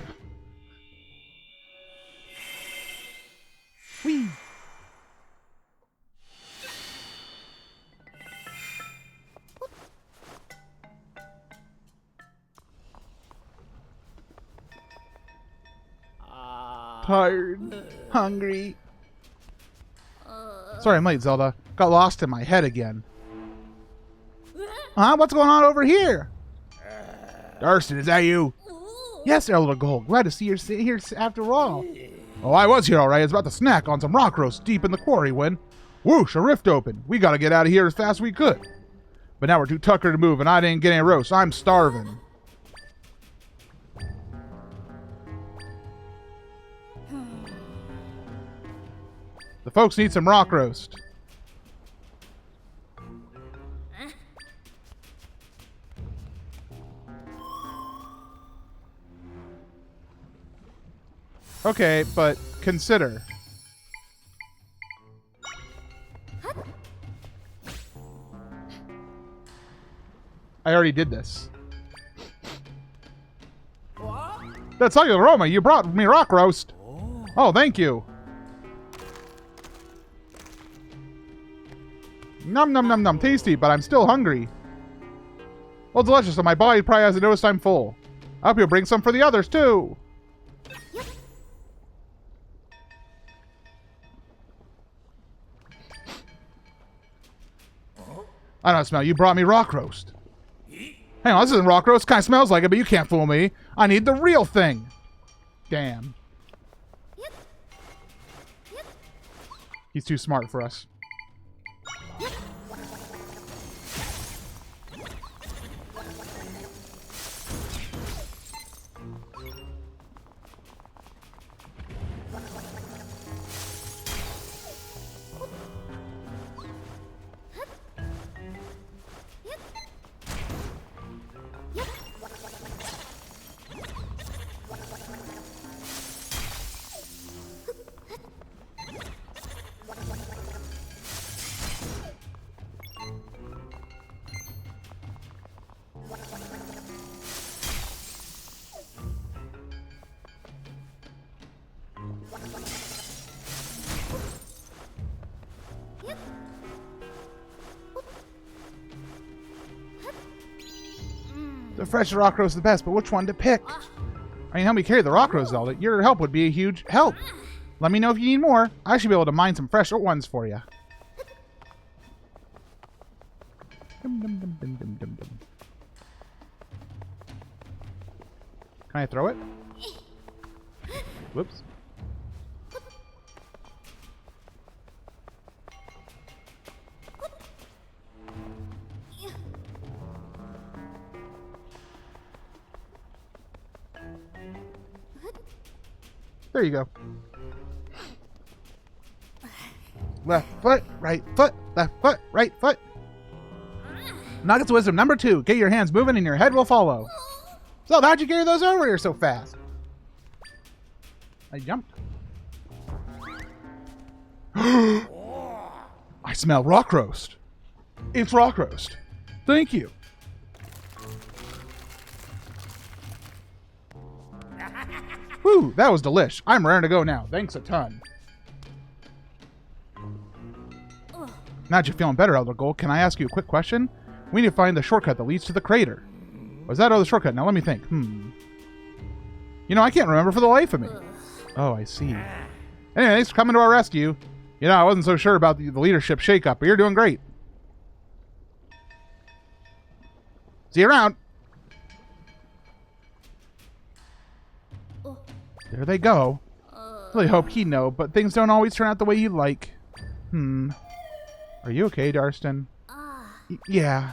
[SPEAKER 1] Whee! Tired. Hungry. Sorry I'm late, Zelda. Got lost in my head again. Huh? What's going on over here? Darston, is that you? Yes, Elder Gold. Glad to see you're here after all. Oh, I was here all right. I was about to snack on some rock roast deep in the quarry when, whoosh, a rift opened. We gotta get out of here as fast as we could. But now we're too tuckered to move, and I didn't get any roast. I'm starving. The folks need some rock roast. Okay, but consider. I already did this. That's all, Roma. You brought me rock roast. Oh, thank you. Num num num num. Tasty, but I'm still hungry. Well, delicious, so my body probably hasn't noticed I'm full. I hope you'll bring some for the others, too. I don't smell. You brought me rock roast. Hang on, this isn't rock roast. Kind of smells like it, but you can't fool me. I need the real thing. Damn. He's too smart for us. The fresh rock roast is the best, but which one to pick? I mean, help me carry the rock roast, Zelda. Your help would be a huge help. Let me know if you need more. I should be able to mine some fresh ones for you. Dum, dum, dum, dum, dum, dum, dum. Can I throw it? Whoops. There you go. Left foot, right foot, left foot, right foot. Nuggets of Wisdom number 2. Get your hands moving and your head will follow. So, how'd you carry those over here so fast? I jumped. I smell rock roast. It's rock roast. Thank you. Whew, that was delish. I'm raring to go now. Thanks a ton. Now that you're feeling better, Elder Gold, can I ask you a quick question? We need to find the shortcut that leads to the crater. Was that the shortcut? Now let me think. You know, I can't remember for the life of me. Oh, I see. Anyway, thanks for coming to our rescue. You know, I wasn't so sure about the leadership shakeup, but you're doing great. See you around. There they go. Really hope he'd know, but things don't always turn out the way you'd like. Are you okay, Darston? Yeah.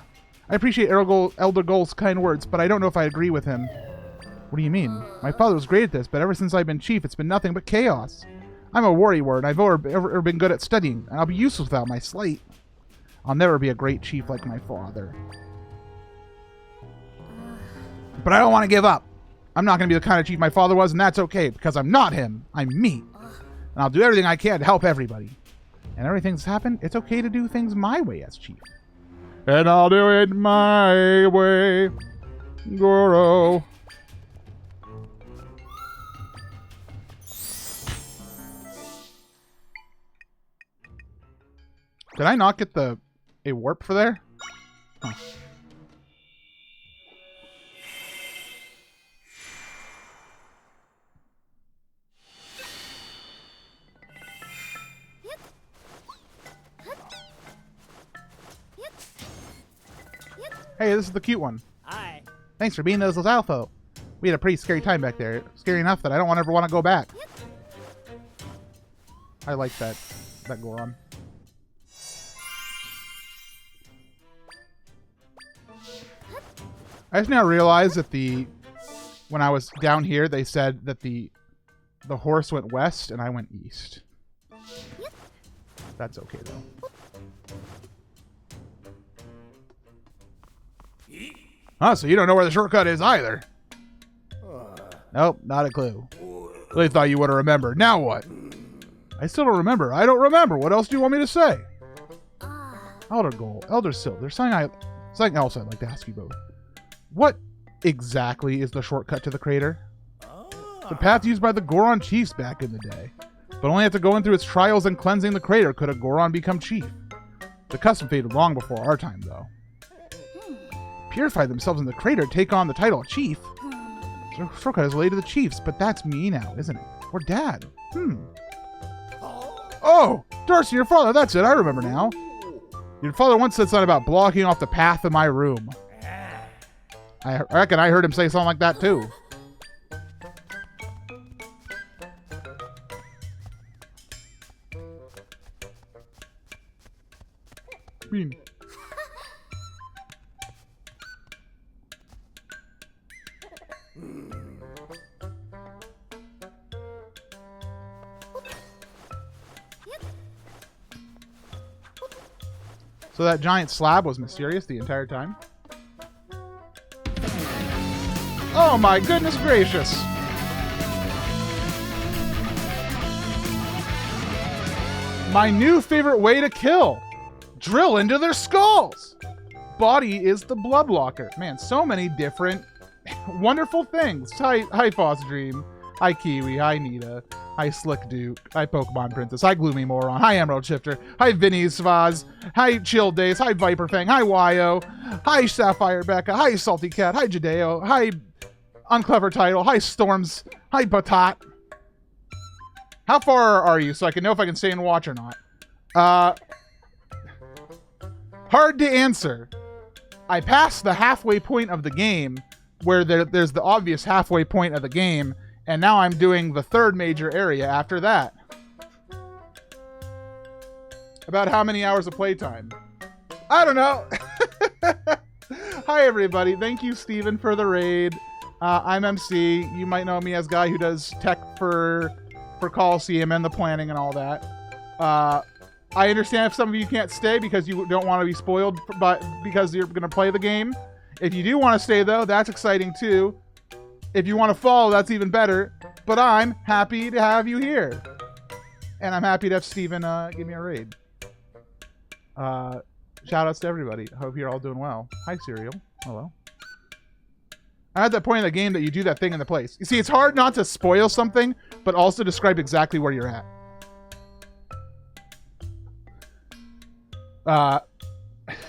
[SPEAKER 1] I appreciate Elder Gold's kind words, but I don't know if I agree with him. What do you mean? My father was great at this, but ever since I've been chief, it's been nothing but chaos. I'm a worrywart, and I've ever been good at studying, and I'll be useless without my slate. I'll never be a great chief like my father. But I don't want to give up. I'm not going to be the kind of chief my father was, and that's okay, because I'm not him. I'm me. And I'll do everything I can to help everybody. And everything's happened, it's okay to do things my way as chief. And I'll do it my way, Goro. Did I not get a warp for there? Huh. Hey, this is the cute one.
[SPEAKER 2] Hi.
[SPEAKER 1] Thanks for being those Alpha. We had a pretty scary time back there. Scary enough that I don't ever want to go back. I like that Goron. I just now realized that when I was down here, they said that the horse went west and I went east. That's okay though. Huh, so you don't know where the shortcut is either. Nope, not a clue. Really thought you would have remembered. Now what? I still don't remember. I don't remember. What else do you want me to say? Elder Gold, Elder Sill, there's something else I'd like to ask you both. What exactly is the shortcut to the crater? The path used by the Goron chiefs back in the day. But only after going through its trials and cleansing the crater could a Goron become chief. The custom faded long before our time, though. Purify themselves in the crater, take on the title of chief. The shortcut is related to the chiefs, but that's me now, isn't it? Or Dad. Oh, Darcy, your father, that's it, I remember now. Your father once said something about blocking off the path of my room. I reckon I heard him say something like that, too. Bean. So that giant slab was mysterious the entire time? Oh my goodness gracious! My new favorite way to kill! Drill into their skulls! Body is the blood blocker. Man, so many different wonderful things. Hi Foss Dream. Hi Kiwi. Hi Nita. Hi Slick Duke. Hi Pokemon Princess. Hi Gloomy Moron. Hi Emerald Shifter. Hi Vinny Svaz. Hi Chill Days. Hi Viper Fang. Hi Wyo. Hi Sapphire Becca. Hi Salty Cat. Hi Jadeo. Hi Unclever Title. Hi Storms. Hi Batat. How far are you so I can know if I can stay and watch or not? Hard to answer. I passed the halfway point of the game where there's the obvious halfway point of the game, and now I'm doing the third major area after that. About how many hours of playtime? I don't know. Hi, everybody. Thank you, Steven, for the raid. I'm MC. You might know me as guy who does tech for for Coliseum and the planning and all that. I understand if some of you can't stay because you don't want to be spoiled because you're going to play the game. If you do want to stay, though, that's exciting, too. If you want to follow, that's even better. But I'm happy to have you here. And I'm happy to have Steven give me a raid. Shout-outs to everybody. Hope you're all doing well. Hi, Serial. Hello. I'm at that point in the game that you do that thing in the place. You see, it's hard not to spoil something, but also describe exactly where you're at.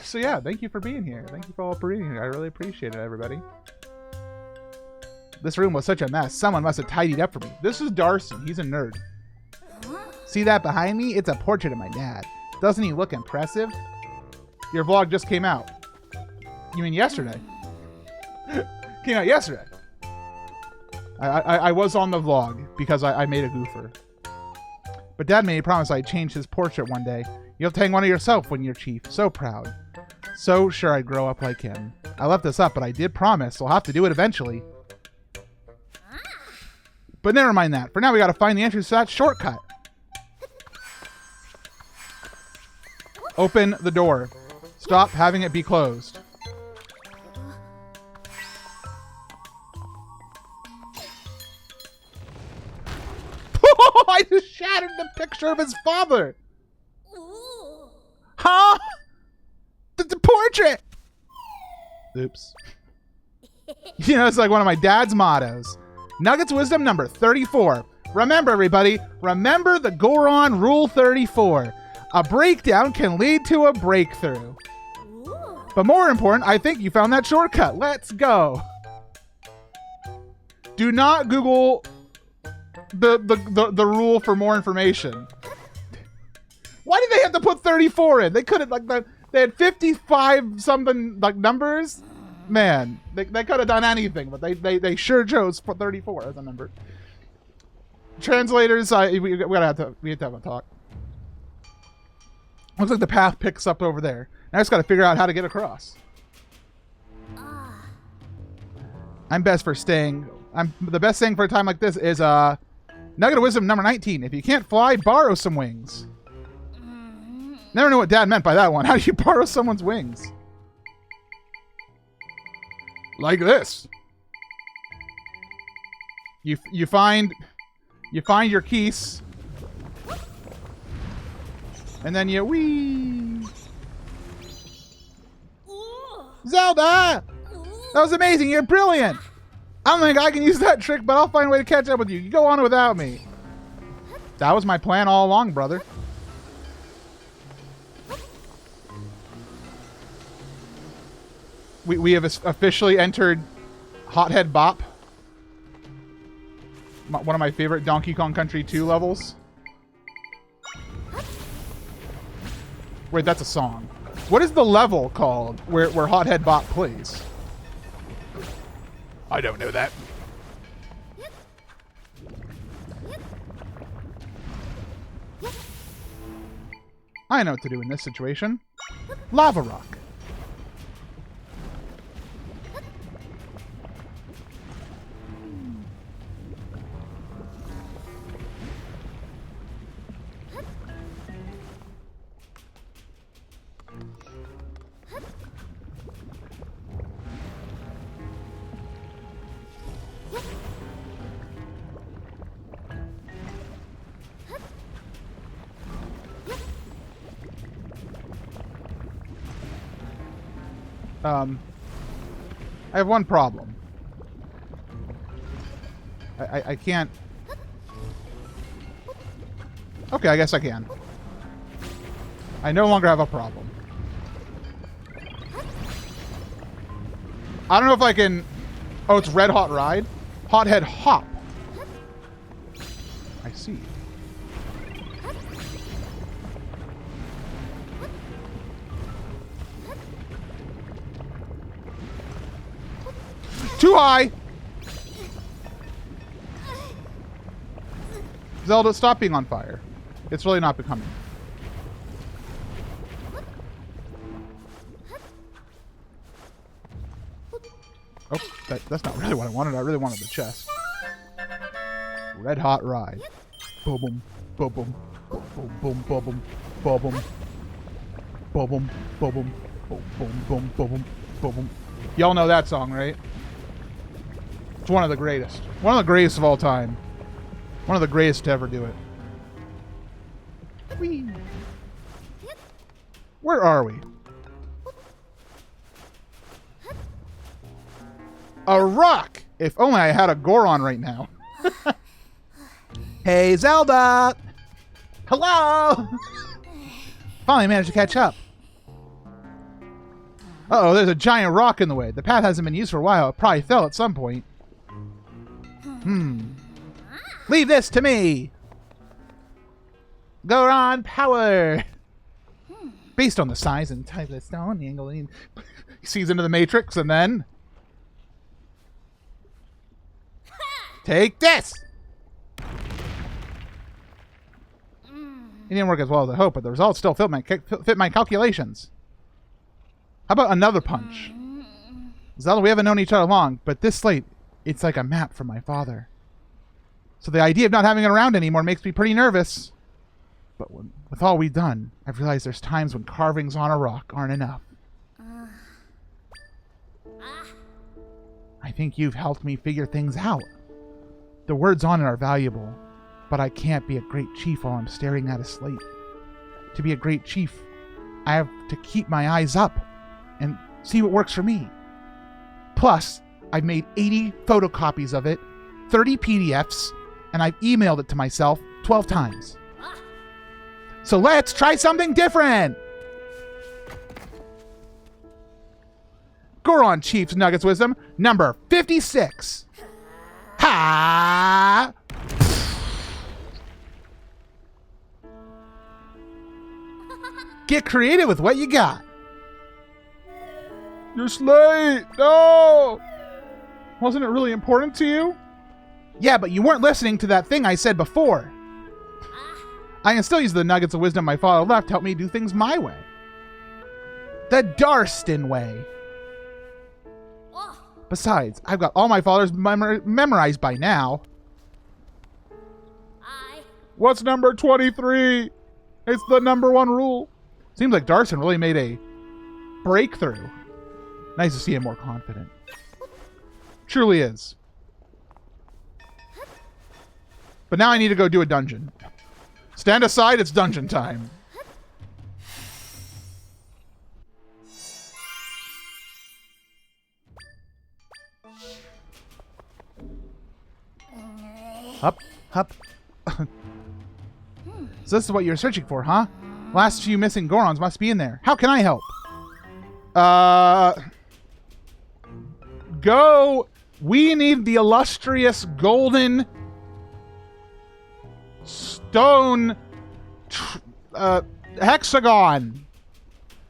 [SPEAKER 1] So yeah, thank you for being here. Thank you for all for being here. I really appreciate it, everybody. This room was such a mess. Someone must have tidied up for me. This is Darcy. He's a nerd. See that behind me? It's a portrait of my dad. Doesn't he look impressive? Your vlog just came out. You mean yesterday? Came out yesterday. I was on the vlog because I made a goofer. But Dad made me promise I'd change his portrait one day. You'll have to hang one of yourself when you're chief. So proud. So sure I'd grow up like him. I left this up, but I did promise. I'll have to do it eventually. But never mind that. For now, we gotta find the entrance to that shortcut. Open the door. Stop having it be closed. I just shattered the picture of his father. Huh? The portrait. Oops. You know, it's like one of my dad's mottos. Nuggets wisdom number 34. Remember, everybody, remember the Goron rule 34. A breakdown can lead to a breakthrough. But more important, I think you found that shortcut. Let's go. Do not Google the rule for more information. Why did they have to put 34 in? They could have, like, they had 55 something, like, numbers. Man, they could have done anything, but they sure chose 34 as a number. Translators, we have to have a talk. Looks like the path picks up over there. Now I just got to figure out how to get across. I'm best for staying. The best thing for a time like this is Nugget of Wisdom number 19. If you can't fly, borrow some wings. Never knew what Dad meant by that one. How do you borrow someone's wings? Like this. You find your keys, and then you whee. Zelda! That was amazing. You're brilliant. I don't think I can use that trick, but I'll find a way to catch up with you. You go on without me. That was my plan all along, brother. We have officially entered Hothead Bop. One of my favorite Donkey Kong Country 2 levels. Wait, that's a song. What is the level called where Hothead Bop plays? I don't know that. I know what to do in this situation. Lava Rock. I have one problem. I can't... Okay, I guess I can. I no longer have a problem. I don't know if I can... Oh, it's Red Hot Ride? Hothead Hop. I see. Too high! Zelda, stop being on fire. It's really not becoming. Oh, that's not really what I wanted. I really wanted the chest. Red Hot Ride. Boom, boom, boom, boom, boom, boom, boom, boom, boom, boom, boom, boom, boom, boom. Y'all know that song, right? It's one of the greatest. One of the greatest of all time. One of the greatest to ever do it. Whee! Where are we? A rock! If only I had a Goron right now. Hey, Zelda! Hello! Finally managed to catch up. Uh-oh, there's a giant rock in the way. The path hasn't been used for a while. It probably fell at some point. Leave this to me! Goron power! Based on the size and type of the stone, the angle... He sees into the matrix and then... Take this! It didn't work as well as I hoped, but the results still fit my calculations. How about another punch? Zelda, we haven't known each other long, but this slate, it's like a map from my father. So the idea of not having it around anymore makes me pretty nervous. But with all we've done, I've realized there's times when carvings on a rock aren't enough. I think you've helped me figure things out. The words on it are valuable, but I can't be a great chief while I'm staring at a slate. To be a great chief, I have to keep my eyes up and see what works for me. Plus, I've made 80 photocopies of it, 30 PDFs, and I've emailed it to myself 12 times. So let's try something different! Goron Chief's Nuggets Wisdom, number 56. Ha! Get creative with what you got. You're slate! No! Wasn't it really important to you? Yeah, but you weren't listening to that thing I said before. I can still use the nuggets of wisdom my father left to help me do things my way. The Darston way. Besides, I've got all my father's memorized by now. What's number 23? It's the number one rule. Seems like Darston really made a breakthrough. Nice to see him more confident. Truly is. But now I need to go do a dungeon. Stand aside, it's dungeon time. Up, up. So this is what you're searching for, huh? Last few missing Gorons must be in there. How can I help? Go. We need the illustrious golden stone hexagon.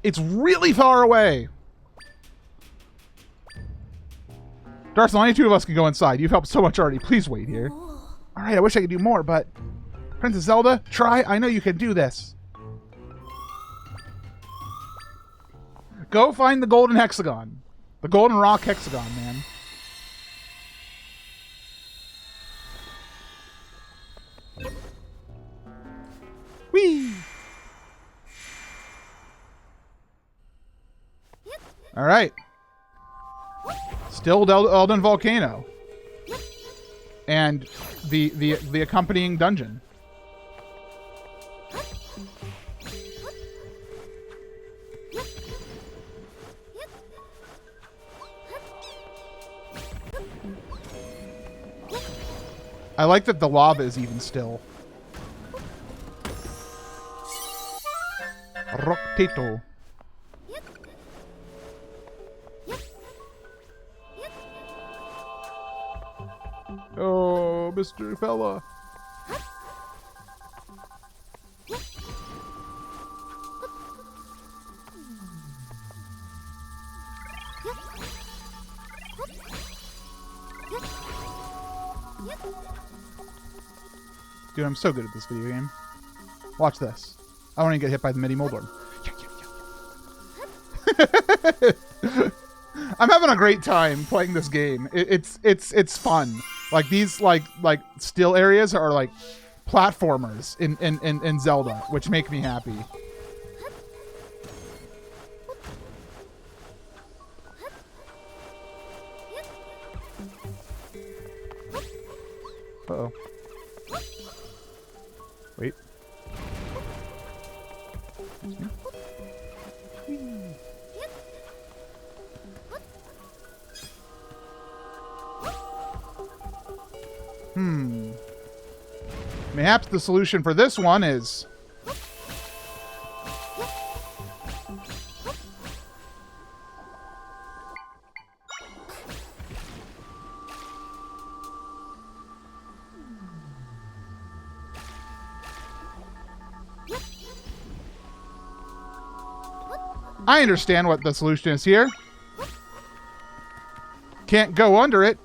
[SPEAKER 1] It's really far away. Darth, only two of us can go inside. You've helped so much already. Please wait here. Alright, I wish I could do more, but... Princess Zelda, try. I know you can do this. Go find the golden hexagon. The golden rock hexagon, man. Whee! Alright. Still Elden Volcano. And the accompanying dungeon. I like that the lava is even still. Rocktato. Oh, Mr. Fella. Dude, I'm so good at this video game. Watch this. I want to get hit by the mini Moldorm. I'm having a great time playing this game. It's fun. Like these like still areas are like platformers in Zelda, which make me happy. Uh-oh. Wait. Mayhaps the solution for this one is... I understand what the solution is here. Can't go under it.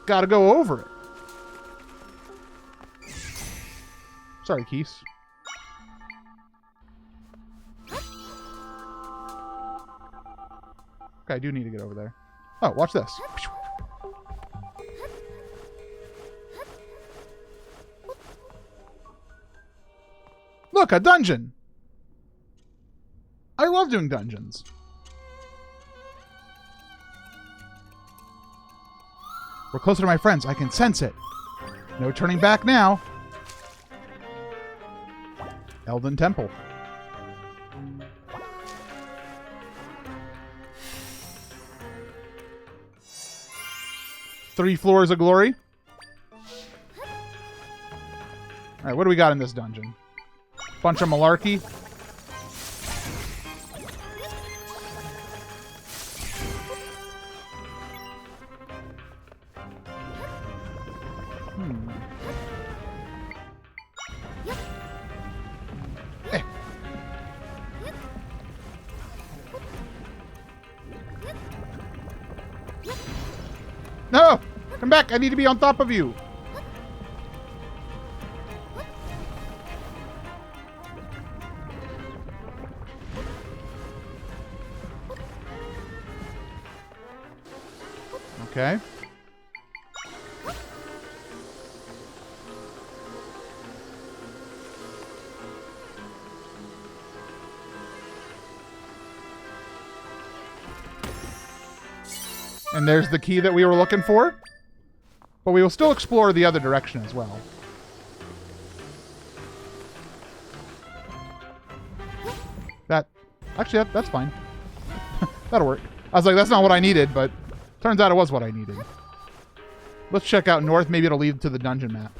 [SPEAKER 1] Gotta go over it. Sorry, Keese. Okay, I do need to get over there. Oh, watch this. Look, a dungeon! I love doing dungeons. We're closer to my friends. I can sense it. No turning back now. Elden Temple. Three floors of glory. Alright, what do we got in this dungeon? Bunch of malarkey. No! Come back! I need to be on top of you! Okay. And there's the key that we were looking for. But we will still explore the other direction as well. That's fine. That'll work. I was like, that's not what I needed, but turns out it was what I needed. Let's check out north. Maybe it'll lead to the dungeon map.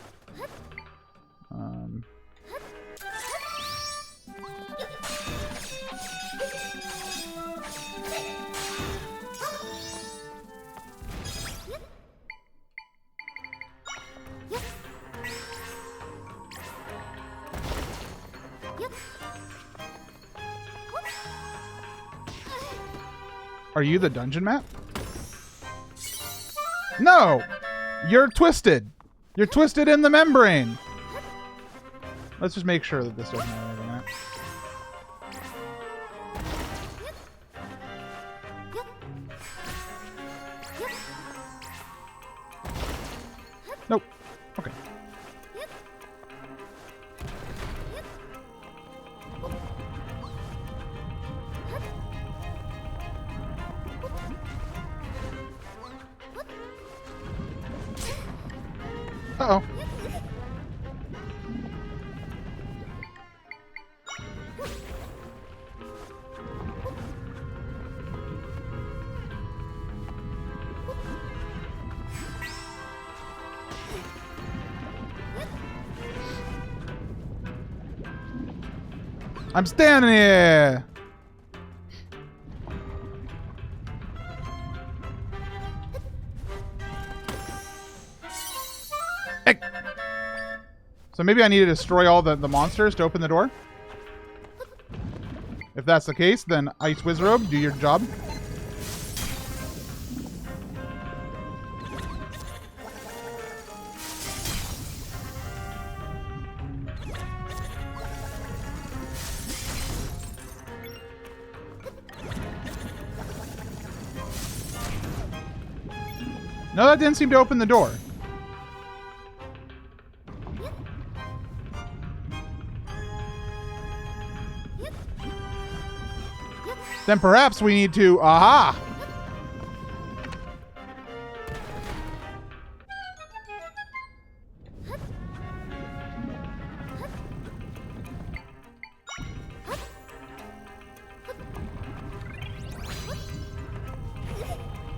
[SPEAKER 1] Are you the dungeon map? No! You're twisted! You're twisted in the membrane! Let's just make sure that this doesn't have anything in it. Nope. Okay. Uh-oh. I'm standing here! Hey. So maybe I need to destroy all the monsters to open the door? If that's the case, then Ice Wizrobe, do your job. No, that didn't seem to open the door. then perhaps we need to... Aha!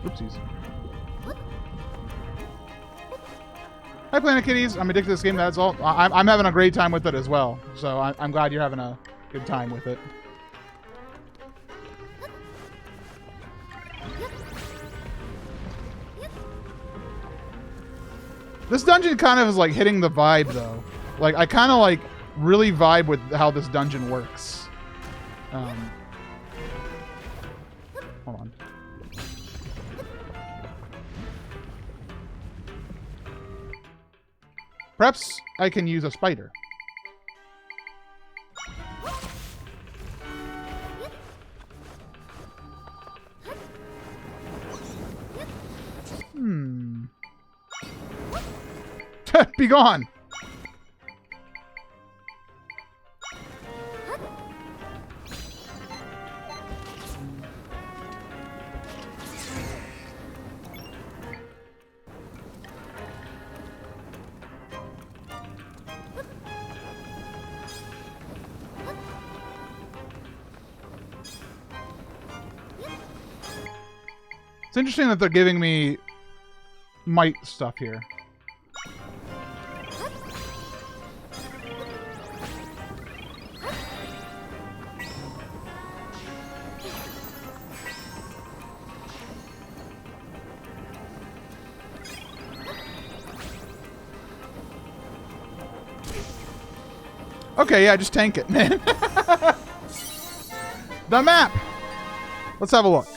[SPEAKER 1] Oopsies. Hi, Planet Kitties. I'm addicted to this game. That's all. I'm having a great time with it as well. So I'm glad you're having a good time with it. This dungeon kind of is like hitting the vibe, though. Like, I kind of like really vibe with how this dungeon works. Hold on. Perhaps I can use a spider. Be gone! It's interesting that they're giving me might stuff here. Okay, yeah, just tank it, man. The map! Let's have a look.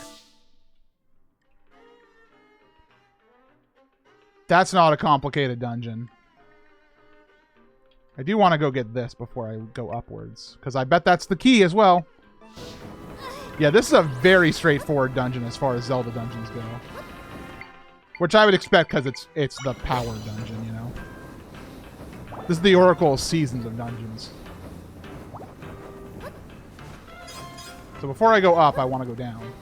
[SPEAKER 1] That's not a complicated dungeon. I do want to go get this before I go upwards, because I bet that's the key as well. Yeah, this is a very straightforward dungeon as far as Zelda dungeons go. Which I would expect because it's the power dungeon, you know? This is the Oracle of Seasons of dungeons. So before I go up, I want to go down.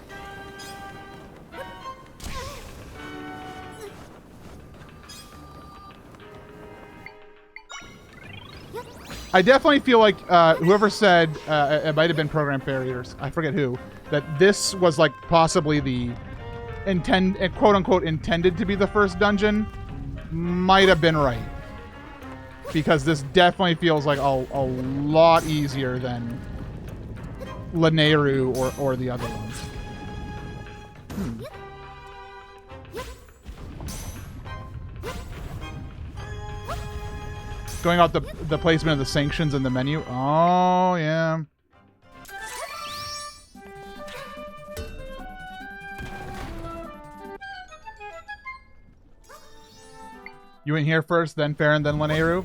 [SPEAKER 1] I definitely feel like whoever said, it might have been Program Fairy or I forget who, that this was like possibly the quote-unquote intended to be the first dungeon, might have been right. Because this definitely feels like a lot easier than Lanayru or the other ones. Going out the placement of the sanctions in the menu. Oh, yeah. You went here first, then Farron, then Lanayru?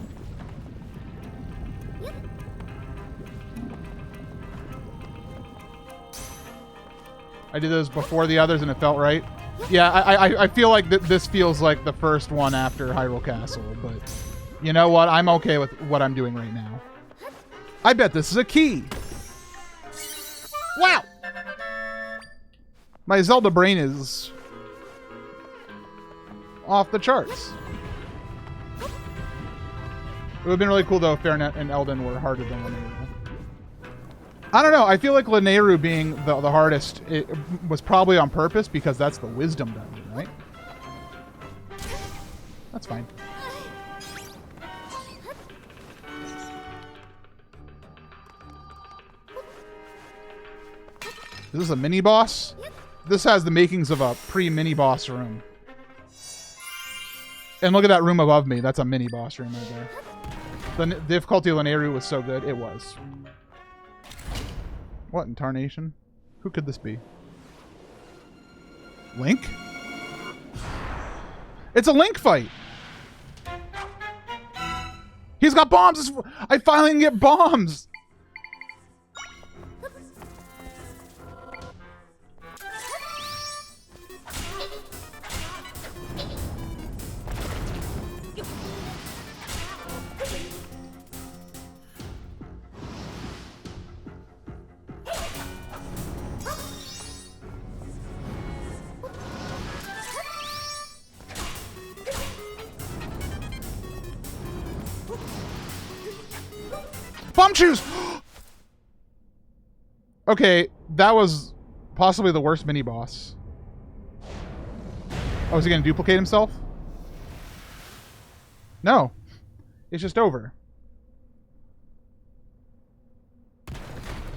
[SPEAKER 1] I did those before the others and it felt right. Yeah, I feel like this feels like the first one after Hyrule Castle, but you know what? I'm okay with what I'm doing right now. I bet this is a key. Wow! My Zelda brain is off the charts. It would have been really cool, though, if Farron and Eldin were harder than Lanayru. I don't know. I feel like Lanayru being the hardest it was probably on purpose because that's the wisdom dungeon, right? That's fine. Is this a mini-boss? This has the makings of a pre-mini-boss room. And look at that room above me. That's a mini-boss room right there. The difficulty of Lanayru was so good. It was. What in tarnation? Who could this be? Link? It's a Link fight! He's got bombs! I finally can get bombs! Bomb shoes! Okay, that was possibly the worst mini-boss. Oh, is he going to duplicate himself? No. It's just over.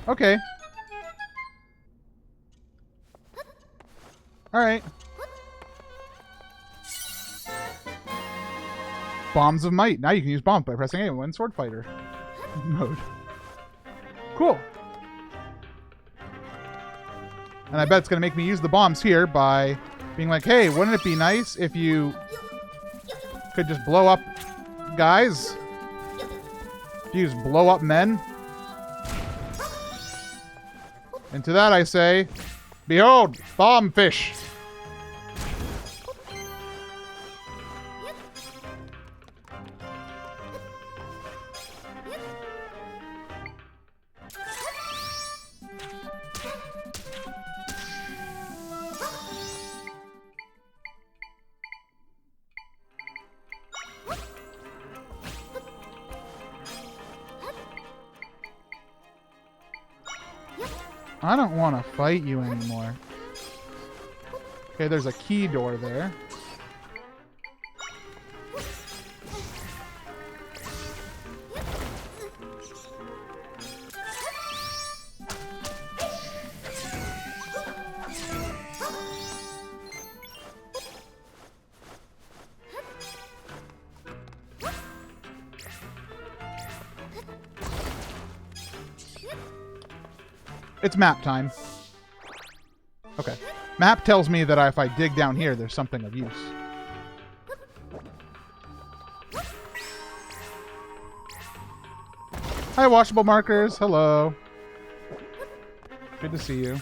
[SPEAKER 1] Okay. Alright. Bombs of Might. Now you can use bombs by pressing A when sword fighter mode. Cool. And I bet it's going to make me use the bombs here by being like, hey, wouldn't it be nice if you could just blow up guys? If you just blow up men? And to that I say, behold, bomb fish. I don't want to fight you anymore. Okay, there's a key door there. It's map time. Okay. Map tells me that if I dig down here, there's something of use. Hi, watchable markers. Hello. Good to see you.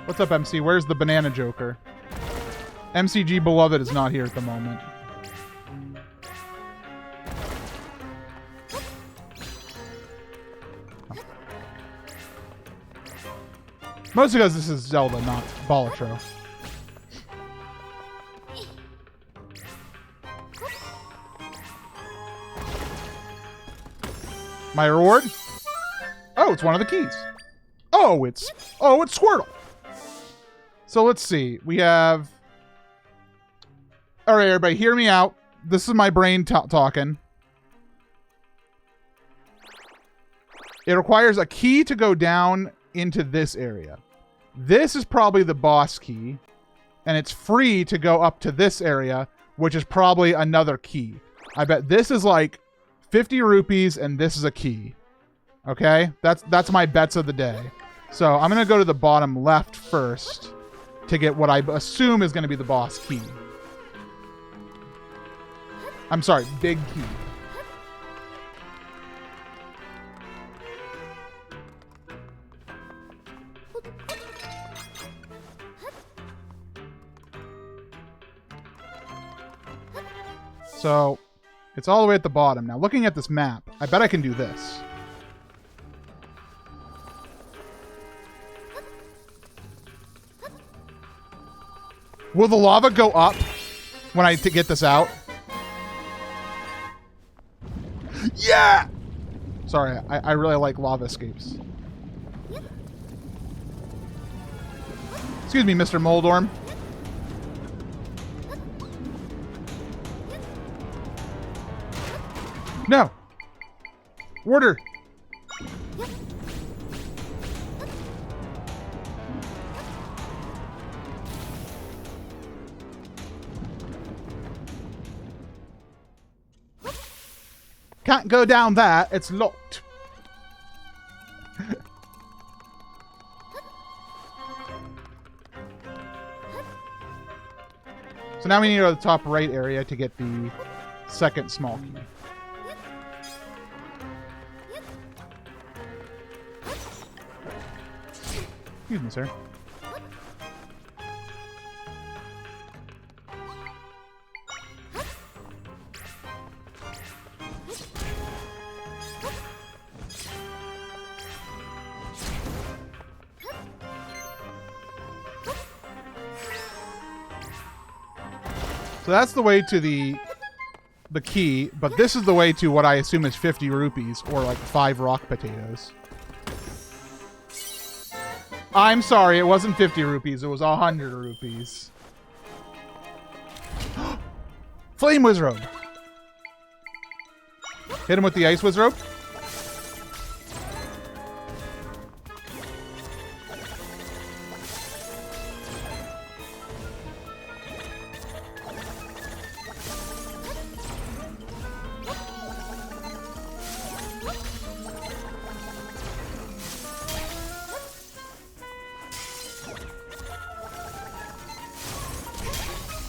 [SPEAKER 1] What's up, MC? Where's the banana joker? MCG Beloved is not here at the moment. Mostly because this is Zelda, not Balatro. My reward? Oh, it's one of the keys. Oh, it's Squirtle. So let's see. We have... All right, everybody, hear me out. This is my brain talking. It requires a key to go down into this area. This is probably the boss key, and it's free to go up to this area, which is probably another key. I bet this is like 50 rupees and this is a key. Okay? That's my bets of the day. So I'm gonna go to the bottom left first to get what I assume is gonna be the boss key. I'm sorry, big key. So, it's all the way at the bottom. Now, looking at this map, I bet I can do this. Will the lava go up when I get this out? Yeah! Sorry, I really like lava escapes. Excuse me, Mr. Moldorm. No! Order! Can't go down that, it's locked. So now we need to go to the top right area to get the second small key. Excuse me, sir. So that's the way to the the key, but this is the way to what I assume is 50 rupees, or like 5 rock potatoes. I'm sorry, it wasn't 50 rupees, it was 100 rupees. Flame Wizrobe! Hit him with the Ice Wizrobe.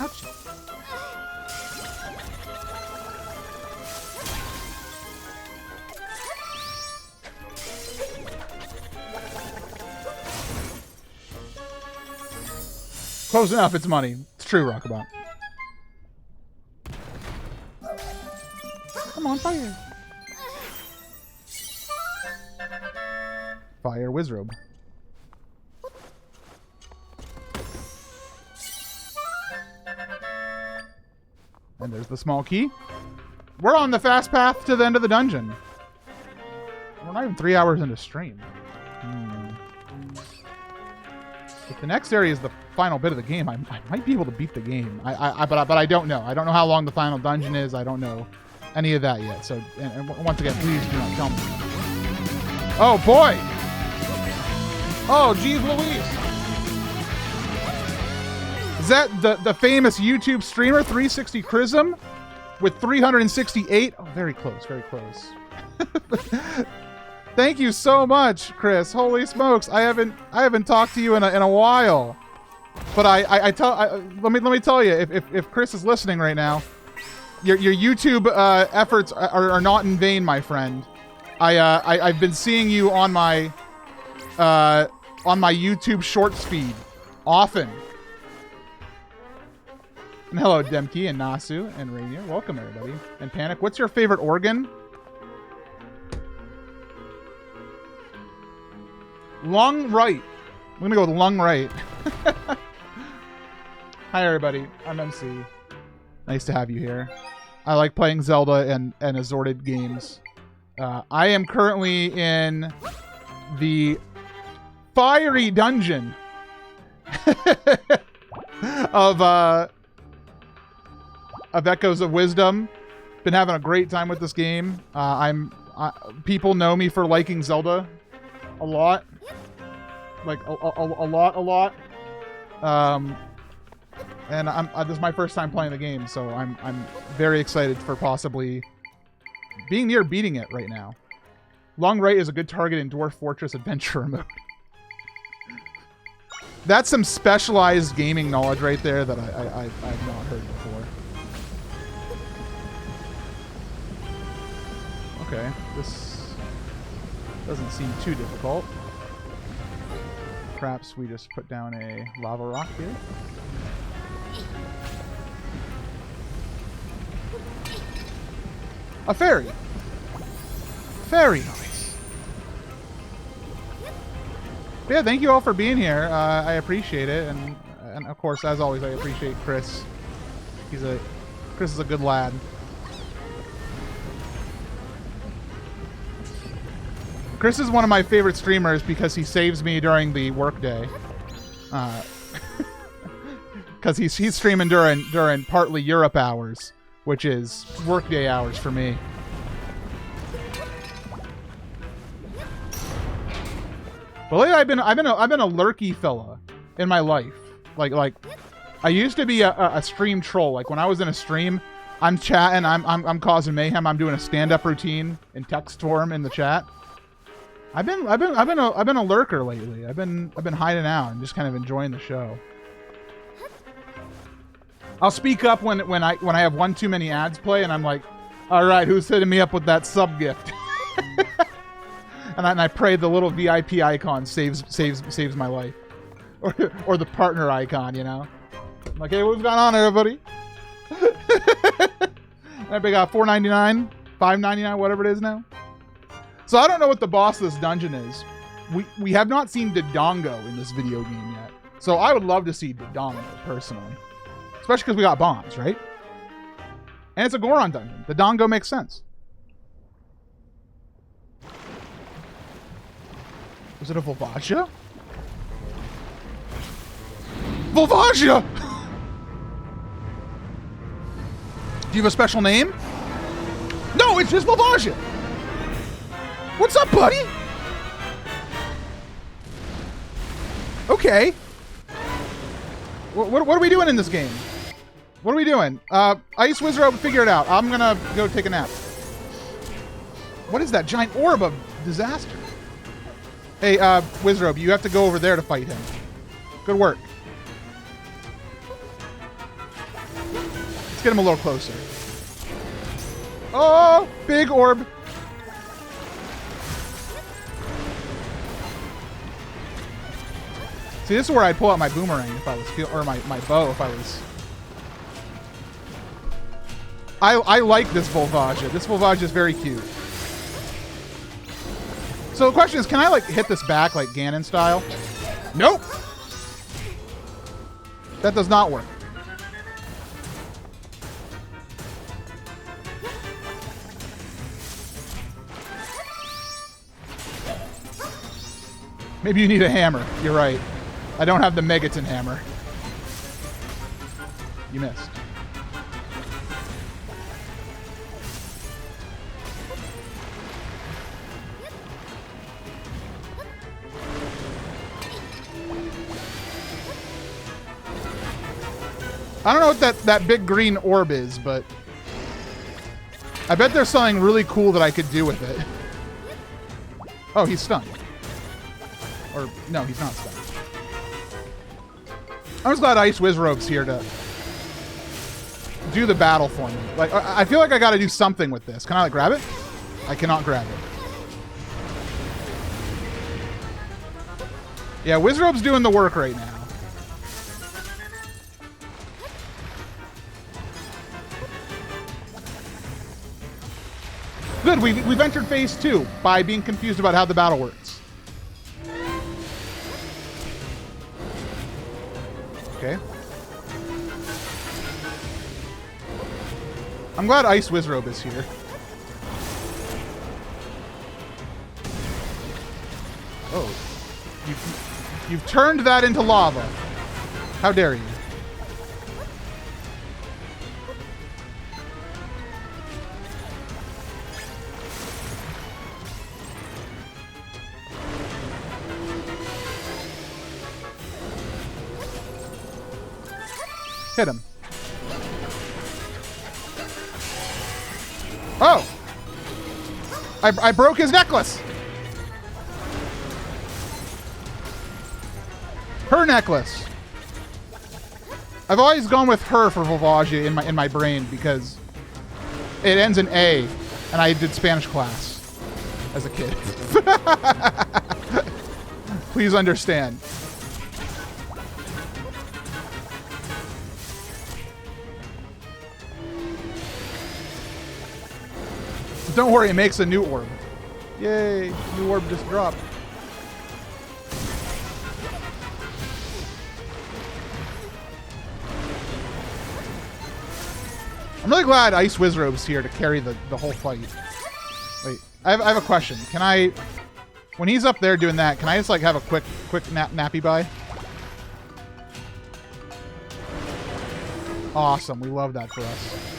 [SPEAKER 1] Ouch. Close enough, it's money. It's true, Rockabot. Come on, fire. Fire Wizrobe. And there's the small key. We're on the fast path to the end of the dungeon. We're not even 3 hours into stream. If the next area is the final bit of the game, I might be able to beat the game. But I don't know. I don't know how long the final dungeon is. I don't know any of that yet. So, and once again, please do not tell me. Oh boy! Oh, geez Louise! Is that the famous YouTube streamer 360 Chrism with 368? Oh, very close, very close. Thank you so much, Chris. Holy smokes, I haven't talked to you in a while. But let me tell you, if Chris is listening right now, your YouTube efforts are not in vain, my friend. I've been seeing you on my YouTube Shorts feed often. And hello, Demke and Nasu and Rainier. Welcome, everybody. And Panic, what's your favorite organ? Lung right. I'm gonna go with lung right. Hi, everybody. I'm MC. Nice to have you here. I like playing Zelda and assorted games. I am currently in the fiery dungeon of Echoes of Wisdom. Been having a great time with this game. People know me for liking Zelda a lot. Like a lot. And this is my first time playing the game, so I'm very excited for possibly being near beating it right now. Long right is a good target in Dwarf Fortress Adventure mode. That's some specialized gaming knowledge right there that I've not heard before. Okay, this doesn't seem too difficult. Perhaps we just put down a lava rock here. A fairy! Very nice. But yeah, thank you all for being here. I appreciate it, and of course, as always, I appreciate Chris. Chris is a good lad. Chris is one of my favorite streamers because he saves me during the workday. Because he's streaming during partly Europe hours, which is workday hours for me. But lately I've been a lurky fella in my life. Like I used to be a stream troll. Like when I was in a stream, I'm chatting, I'm causing mayhem. I'm doing a stand-up routine in text form in the chat. I've been a lurker lately. I've been hiding out and just kind of enjoying the show. I'll speak up when I have one too many ads play, and I'm like, all right, who's hitting me up with that sub gift? and I pray the little VIP icon saves my life, or the partner icon, you know. I'm like, hey, what's going on, everybody? Everybody got $4.99, $5.99, whatever it is now. So I don't know what the boss of this dungeon is. We have not seen Dodongo in this video game yet. So I would love to see Dodongo, personally. Especially because we got bombs, right? And it's a Goron dungeon. The Dongo makes sense. Was it a Volvagia? Volvagia! Do you have a special name? No, it's just Volvagia! What's up, buddy? Okay. What are we doing in this game? What are we doing? Ice Wizard, figure it out. I'm gonna go take a nap. What is that giant orb of disaster? Hey, Wizrobe, you have to go over there to fight him. Good work. Let's get him a little closer. Oh, big orb. See, this is where I'd pull out my boomerang if I was or my bow if I was. I like this Volvagia. This Volvagia is very cute. So the question is, can I like hit this back like Ganon style? Nope. That does not work. Maybe you need a hammer. You're right. I don't have the Megaton hammer. You missed. I don't know what that big green orb is, but I bet there's something really cool that I could do with it. Oh, he's stunned. Or, no, he's not stunned. I'm just glad Ice Wizrobe's here to do the battle for me. Like, I feel like I gotta do something with this. Can I, like, grab it? I cannot grab it. Yeah, Wizrobe's doing the work right now. Good, we've entered phase 2 by being confused about how the battle works. Okay. I'm glad Ice Wizrobe is here. Oh. You've turned that into lava. How dare you? Hit him. Oh! I broke his necklace! Her necklace! I've always gone with her for Volvagia in my brain because it ends in A, and I did Spanish class as a kid. Please understand. Don't worry, it makes a new orb. Yay, new orb just dropped. I'm really glad Ice Wizrobe's here to carry the whole fight. Wait, I have a question. Can I, when he's up there doing that, can I just like have a quick nappy buy? Awesome, we love that for us.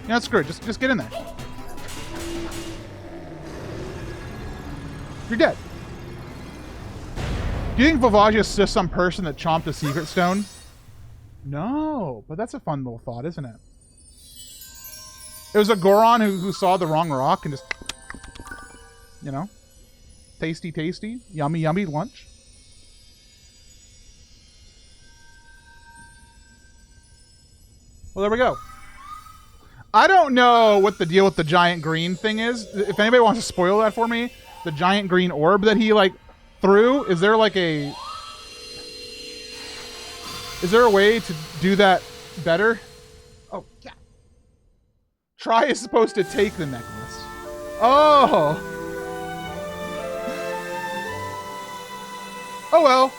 [SPEAKER 1] Yeah, screw it. Just get in there. You're dead. Do you think Volvagia is just some person that chomped a secret stone? No, but that's a fun little thought, isn't it? It was a Goron who saw the wrong rock and just, you know, tasty, tasty, yummy, yummy lunch. Well, there we go. I don't know what the deal with the giant green thing is. If anybody wants to spoil that for me, the giant green orb that he, like, threw, is there, like, a... Is there a way to do that better? Oh, yeah. Try is supposed to take the necklace. Oh! Oh well.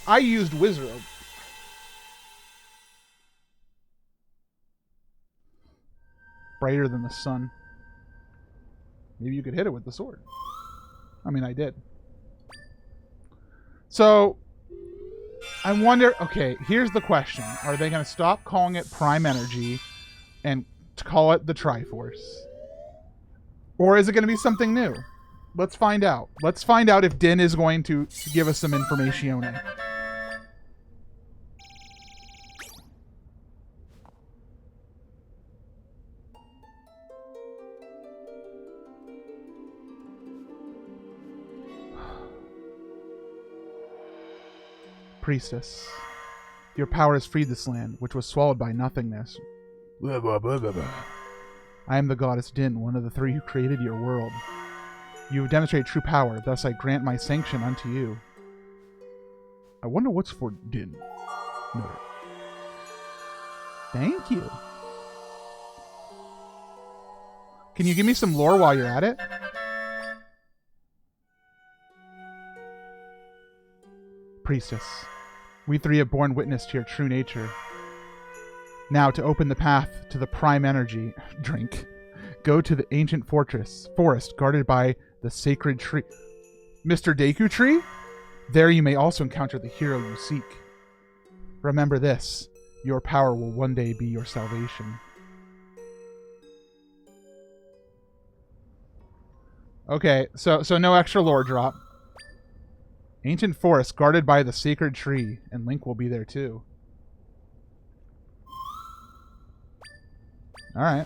[SPEAKER 1] I used Wizard. Brighter than the sun. Maybe you could hit it with the sword. I mean, I did. So, I wonder... Okay, here's the question. Are they going to stop calling it Prime Energy and call it the Triforce? Or is it going to be something new? Let's find out. Let's find out if Din is going to give us some information. Priestess, your power has freed this land, which was swallowed by nothingness. Blah, blah, blah, blah, blah. I am the goddess Din, one of the three who created your world. You have demonstrated true power, thus I grant my sanction unto you. I wonder what's for Din. No. Thank you. Can you give me some lore while you're at it? Priestess, we three have borne witness to your true nature. Now, to open the path to the prime energy, drink, go to the ancient forest guarded by the sacred tree. Mr. Deku Tree? There you may also encounter the hero you seek. Remember this, your power will one day be your salvation. Okay, so no extra lore drop. Ancient forest guarded by the sacred tree, and Link will be there too. Alright.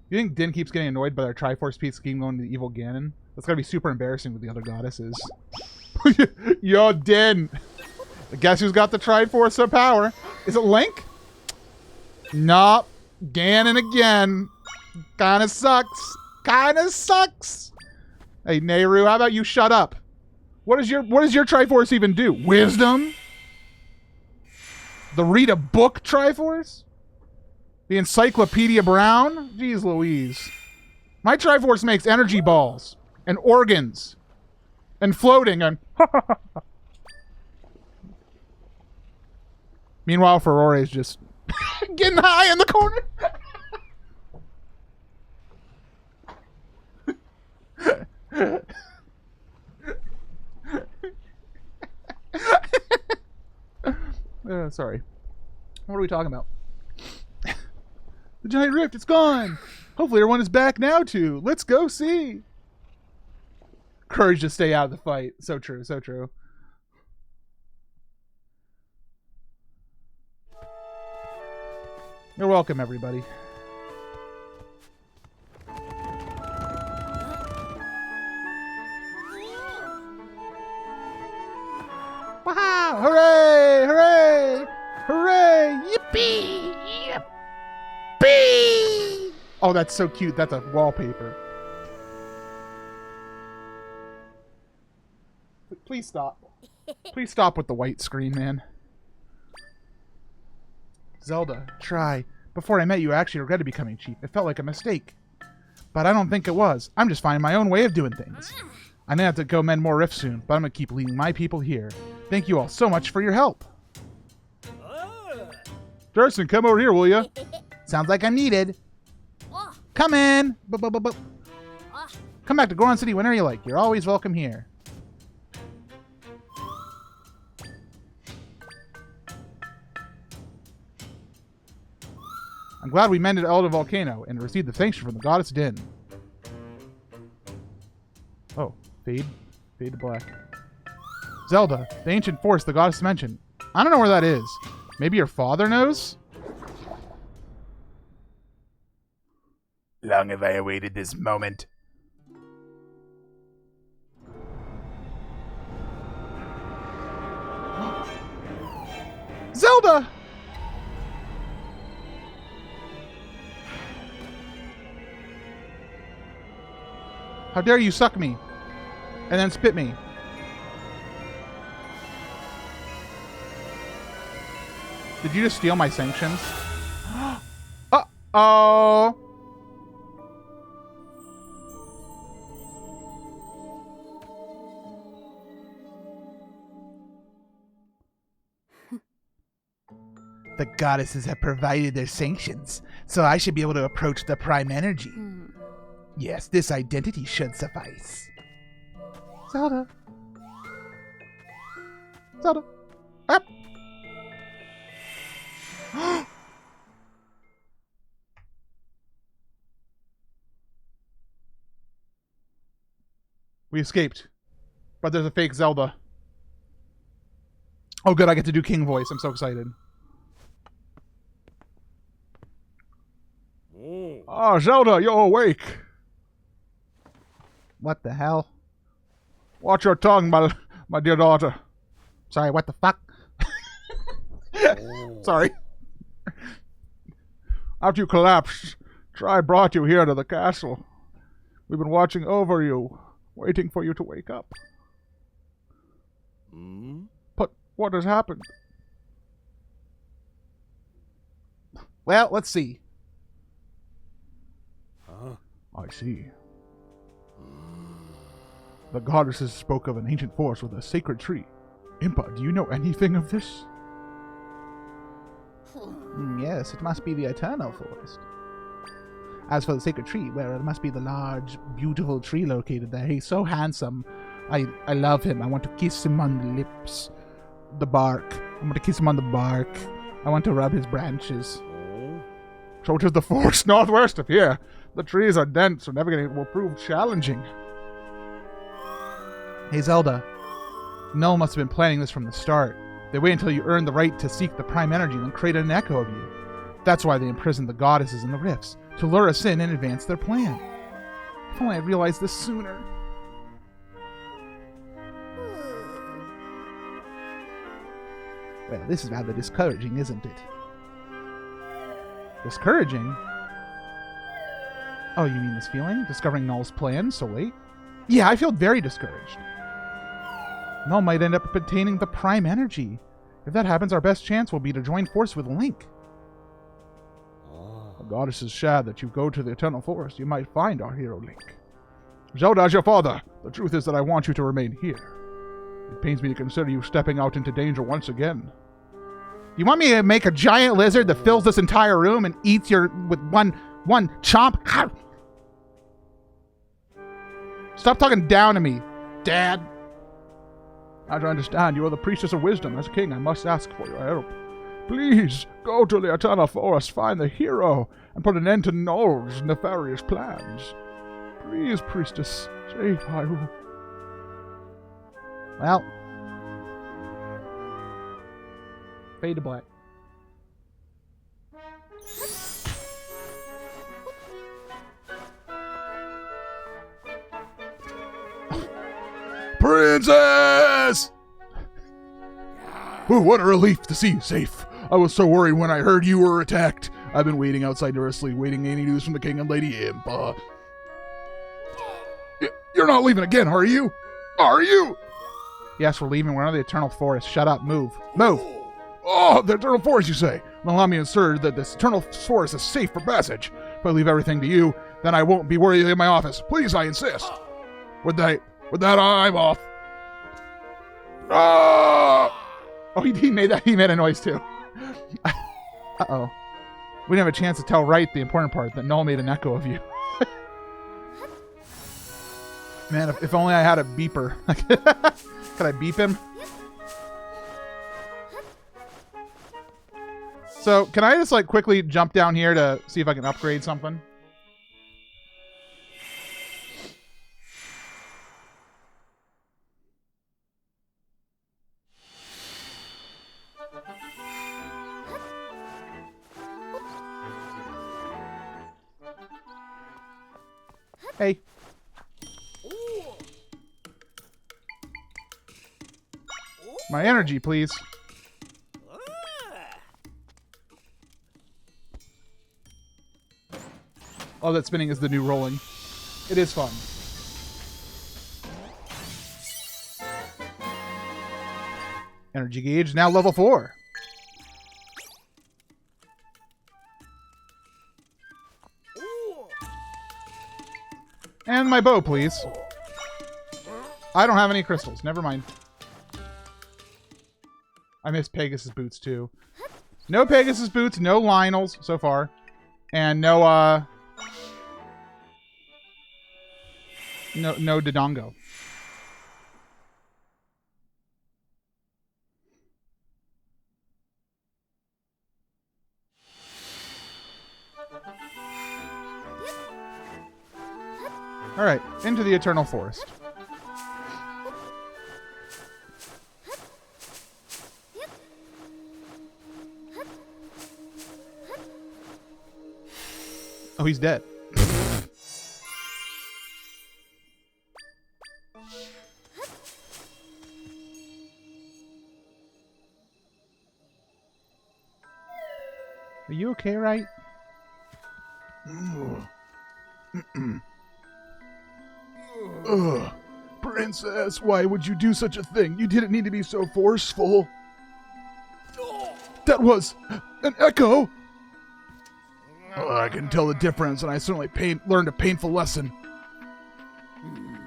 [SPEAKER 1] You think Din keeps getting annoyed by their Triforce piece scheme going to the evil Ganon? That's gotta be super embarrassing with the other goddesses. Yo, Din! Guess who's got the Triforce of power? Is it Link? Nope. Ganon again. Kinda sucks. Kinda sucks. Hey, Nehru, how about you shut up? What does your Triforce even do? Wisdom? The read a book Triforce? The Encyclopedia Brown? Jeez Louise. My Triforce makes energy balls and organs and floating and meanwhile, Ferore's just getting high in the corner. Sorry. What are we talking about? The giant rift, it's gone! Hopefully everyone is back now too. Let's go see! Courage to stay out of the fight. So true, so true. You're welcome, everybody. Wow! Hooray! Hooray! Hooray! Yippee! Yippee! Oh, that's so cute. That's a wallpaper. Please stop. Please stop with the white screen, man. Zelda, try. Before I met you, I actually regretted becoming chief. It felt like a mistake. But I don't think it was. I'm just finding my own way of doing things. I'm gonna have to go mend more rifts soon, but I'm gonna keep leading my people here. Thank you all so much for your help. Durson, come over here, will ya? Sounds like I'm needed. Come in. Come back to Goron City whenever you like. You're always welcome here. I'm glad we mended Elder Volcano and received the sanction from the goddess Din. Oh, fade to black. Zelda, the ancient forest the goddess mentioned. I don't know where that is. Maybe your father knows? Long have I awaited this moment. Zelda! How dare you suck me and then spit me? Did you just steal my sanctions? Uh-oh. The goddesses have provided their sanctions, so I should be able to approach the prime energy. Yes, this identity should suffice. Zelda. Zelda. Up. We escaped. But there's a fake Zelda. Oh good, I get to do King voice. I'm so excited. Oh, Zelda, you're awake. What the hell? Watch your tongue, my dear daughter. Sorry, what the fuck? Sorry. After you collapsed, Try brought you here to the castle. We've been watching over you, waiting for you to wake up. But what has happened? Well, let's see. I see. The goddesses spoke of an ancient forest with a sacred tree. Impa, do you know anything of this? Yes, it must be the eternal forest. As for the sacred tree, well, it must be the large, beautiful tree located there. He's so handsome. I love him. I want to kiss him on the lips. The bark. I want to kiss him on the bark. I want to rub his branches. So it is the forest northwest of here. The trees are dense, so navigating it will prove challenging. Hey, Zelda. Null must have been planning this from the start. They wait until you earn the right to seek the prime energy, then create an echo of you. That's why they imprisoned the goddesses in the rifts, to lure us in and advance their plan. If only I realized this sooner. Well, this is rather discouraging, isn't it? Discouraging? Oh, you mean this feeling? Discovering Null's plan so late? Yeah, I feel very discouraged. Null might end up obtaining the prime energy. If that happens, our best chance will be to join force with Link. The goddess is sad that you go to the Eternal Forest. You might find our hero Link. Zelda, as your father, the truth is that I want you to remain here. It pains me to consider you stepping out into danger once again. You want me to make a giant lizard that fills this entire room and eats your with one chomp? Stop talking down to me, Dad. As I understand, you are the priestess of wisdom. As king, I must ask for your help. Please, go to the Eternal Forest, find the hero, and put an end to Null's nefarious plans. Please, priestess, save Hyrule. Well. Fade to black. Princess! Oh, what a relief to see you safe. I was so worried when I heard you were attacked. I've been waiting outside nervously, waiting any news from the king and Lady Impa. You're not leaving again, are you? Are you? Yes, we're leaving. We're out of the Eternal Forest. Shut up. Move. Move. Oh, the Eternal Forest, you say? Well, allow me to assert that this Eternal Forest is safe for passage. If I leave everything to you, then I won't be worthy in my office. Please, I insist. With that, I'm off. Ah! Oh, he made a noise too. Uh-oh. We didn't have a chance to tell Wright the important part, that Null made an echo of you. Man, if only I had a beeper. Could I beep him? So, can I just like quickly jump down here to see if I can upgrade something? Hey. My energy, please. Oh, that spinning is the new rolling. It is fun. Energy gauge, now level 4. And my bow, please. I don't have any crystals. Never mind. I miss Pegasus boots, too. No Pegasus boots, no Lionels so far. And no Dodongo. Alright, into the Eternal Forest. Oh, he's dead. Are you okay, right?
[SPEAKER 3] Ugh. Princess, why would you do such a thing? You didn't need to be so forceful. That was an echo. I can tell the difference, and I certainly learned a painful lesson.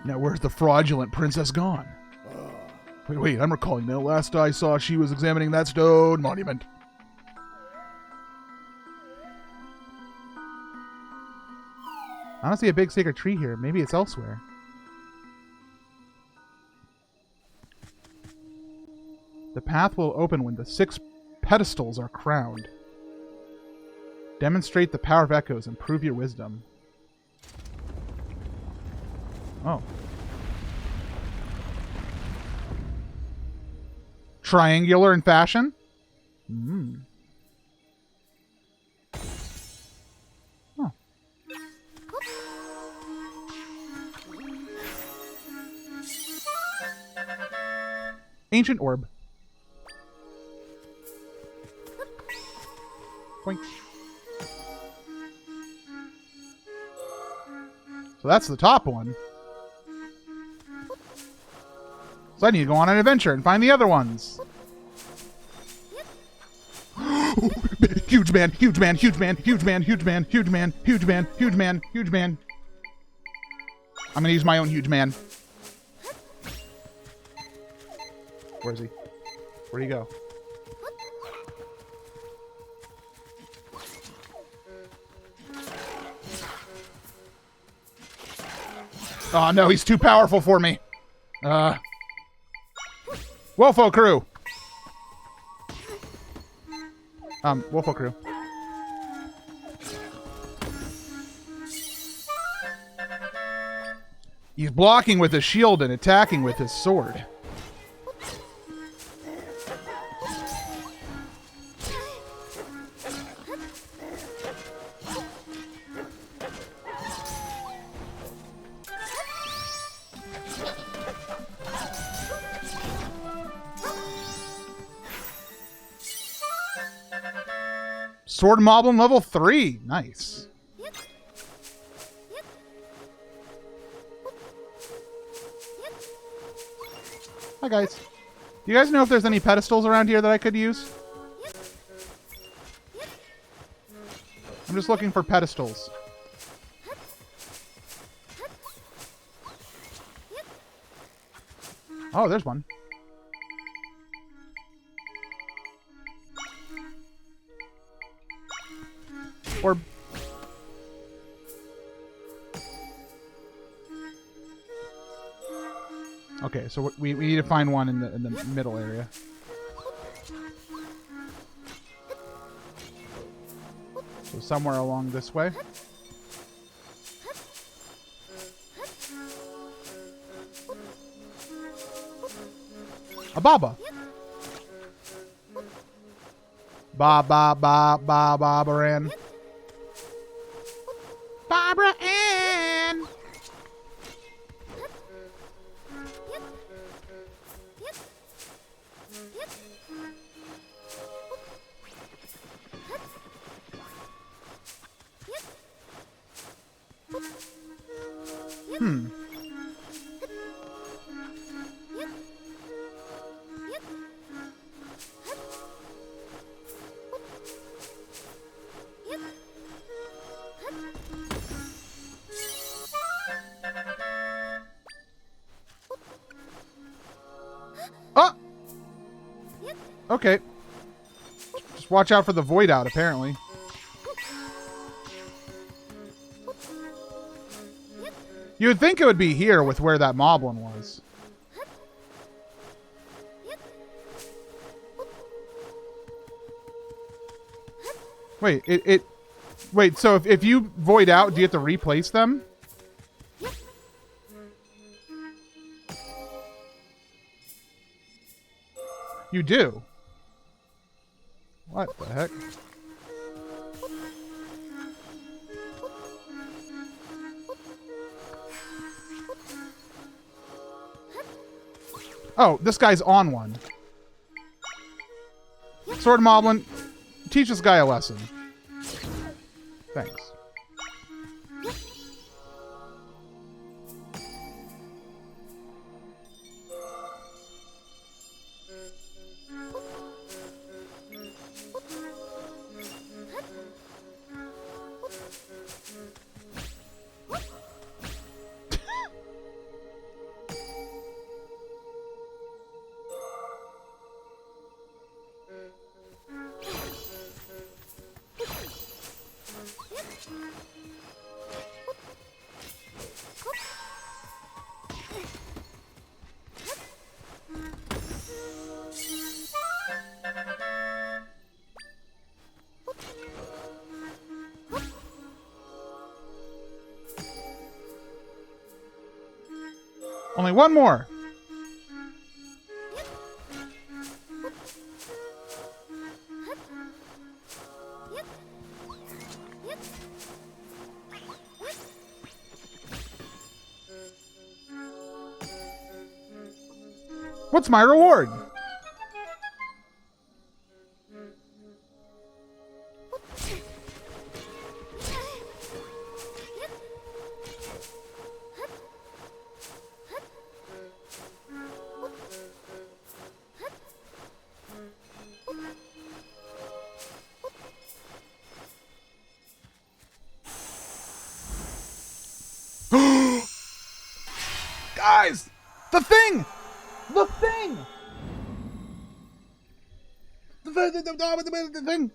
[SPEAKER 3] Now, where's the fraudulent princess gone? Wait, I'm recalling now. Last I saw, she was examining that stone monument.
[SPEAKER 1] I don't see a big sacred tree here. Maybe it's elsewhere. The path will open when the 6 pedestals are crowned. Demonstrate the power of echoes and prove your wisdom. Oh. Triangular in fashion? Hmm. Oh. Ancient orb. Boink. So that's the top one. So I need to go on an adventure and find the other ones. Huge man, huge man, huge man, huge man, huge man, huge man, huge man, huge man, huge man. I'm gonna use my own huge man. Where is he? Where'd he go? Oh no, he's too powerful for me. Wolfo crew. Wolfo crew. He's blocking with his shield and attacking with his sword. Sword Moblin level 3. Nice. Hi, guys. Do you guys know if there's any pedestals around here that I could use? I'm just looking for pedestals. Oh, there's one. Orb. Okay, so we need to find one in the middle area. So somewhere along this way. A Baba. Babaran. Barbara Ann. Okay. Just watch out for the void out, apparently. You would think it would be here with where that moblin was. Wait, wait, so if you void out, do you have to replace them? You do. What the heck? Oh, this guy's on one. Sword Moblin, teach this guy a lesson. Thanks. Only one more. What's my reward? Guys! The thing! The thing! The thing!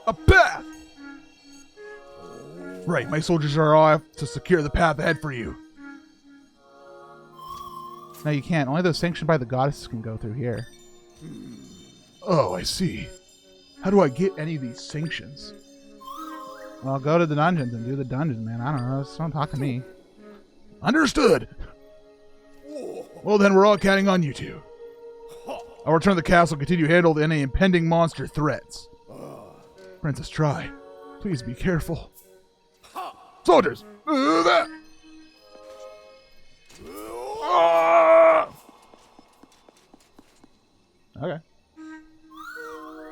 [SPEAKER 3] A path! Right, my soldiers are off to secure the path ahead for you.
[SPEAKER 1] No, you can't. Only those sanctioned by the goddesses can go through here.
[SPEAKER 3] Oh, I see. How do I get any of these sanctions?
[SPEAKER 1] Well, go to the dungeons and do the dungeon, man. I don't know. Just don't talk to me.
[SPEAKER 3] Understood. Well, then we're all counting on you two. I'll return to the castle and continue to handle any impending monster threats. Princess Try, please be careful. Soldiers! That!
[SPEAKER 1] Okay.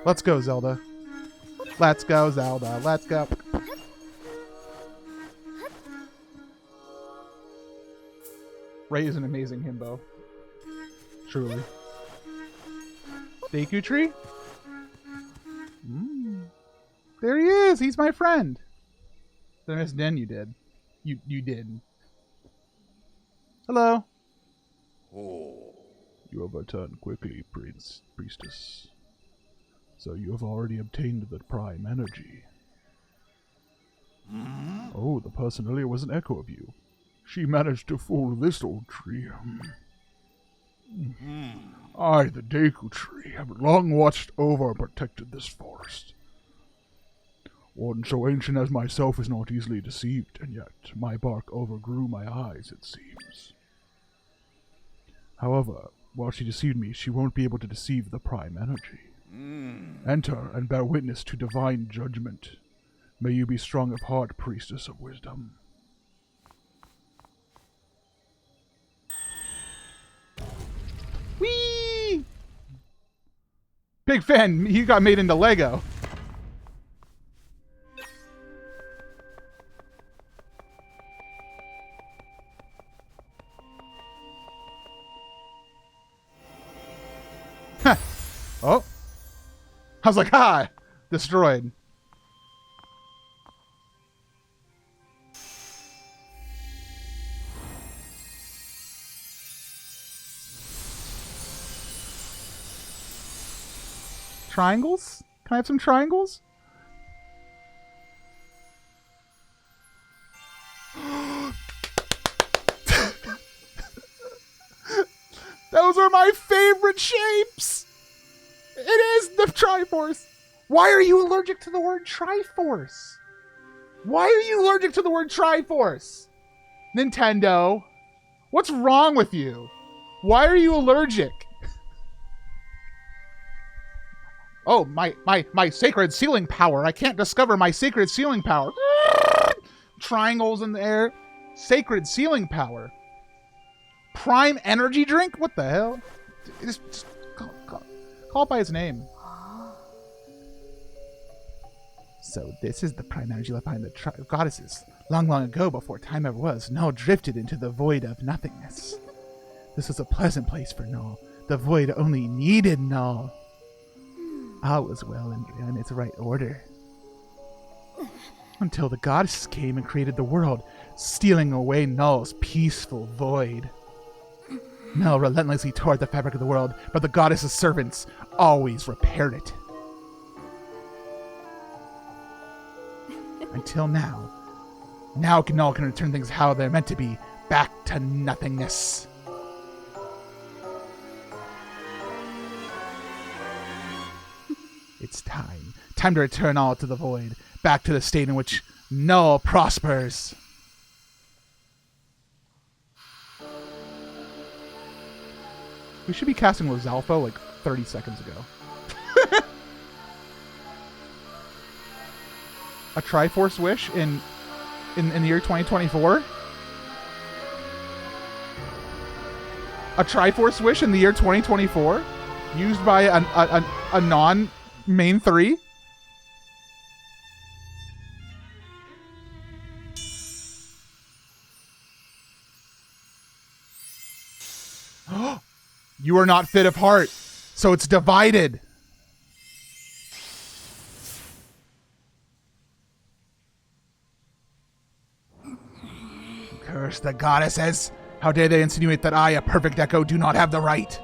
[SPEAKER 1] Let's go, Zelda. Let's go, Zelda. Let's go. Ray is an amazing himbo. Truly. Deku Tree? There he is. He's my friend. Then Miss Den, you did. You did. Hello.
[SPEAKER 3] You have returned quickly, priestess. So you have already obtained the prime energy. Oh, the person earlier was an echo of you. She managed to fool this old tree. I, the Deku Tree, have long watched over and protected this forest. One so ancient as myself is not easily deceived, and yet my bark overgrew my eyes, it seems. However, while she deceived me, she won't be able to deceive the prime energy. Enter and bear witness to divine judgment. May you be strong of heart, priestess of wisdom.
[SPEAKER 1] Whee! Big fan. He got made into Lego. Oh. I was like, ha! Destroyed. Triangles? Can I have some triangles? Those are my favorite shapes! It is the Triforce! Why are you allergic to the word Triforce? Why are you allergic to the word Triforce? Nintendo, what's wrong with you? Why are you allergic? Oh, my sacred sealing power. I can't discover my sacred sealing power. Triangles in the air. Sacred sealing power. Prime energy drink? What the hell? Just call it by his name. So this is the prime energy left behind the goddesses. Long, long ago, before time ever was, Null drifted into the void of nothingness. This was a pleasant place for Null. The void only needed Null. All was well in its right order. Until the goddesses came and created the world, stealing away Null's peaceful void. Null relentlessly tore at the fabric of the world, but the goddess's servants always repaired it. Until now. Now Null can return things how they're meant to be, back to nothingness. It's time. Time to return all to the void, back to the state in which Null prospers. We should be casting Lizalfo like 30 seconds ago. A Triforce Wish in the year 2024? A Triforce Wish in the year 2024? Used by a non-main 3? You are not fit of heart, so it's divided. Curse the goddesses. How dare they insinuate that I, a perfect echo, do not have the right?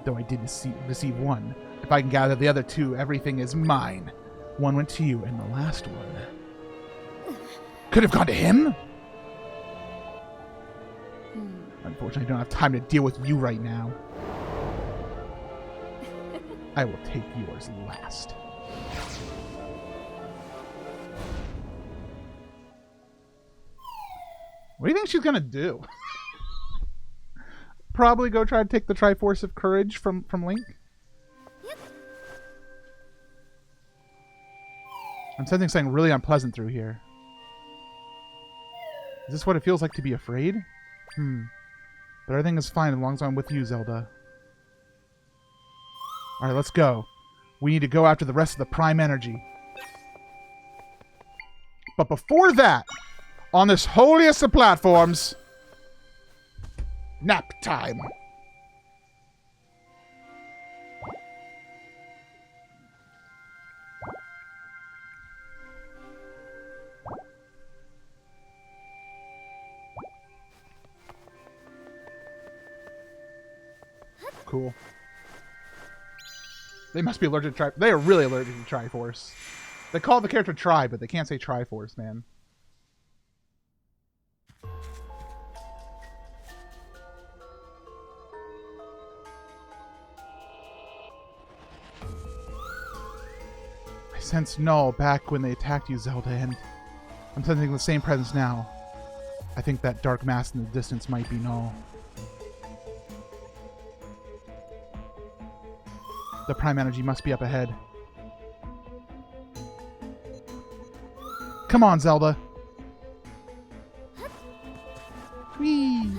[SPEAKER 1] Though I did receive one. If I can gather the other two, everything is mine. One went to you, and the last one could have gone to him? Unfortunately, I don't have time to deal with you right now. I will take yours last. What do you think she's gonna do? Probably go try to take the Triforce of Courage from Link? I'm sensing something really unpleasant through here. Is this what it feels like to be afraid? But everything is fine as long as I'm with you, Zelda. Alright, let's go. We need to go after the rest of the Prime Energy. But before that, on this holiest of platforms, nap time. Cool. They must be allergic to they are really allergic to Triforce. They call the character Tri, but they can't say Triforce, man. I sensed Null back when they attacked you, Zelda, and I'm sensing the same presence now. I think that dark mass in the distance might be Null. The Prime Energy must be up ahead. Come on, Zelda. Whee!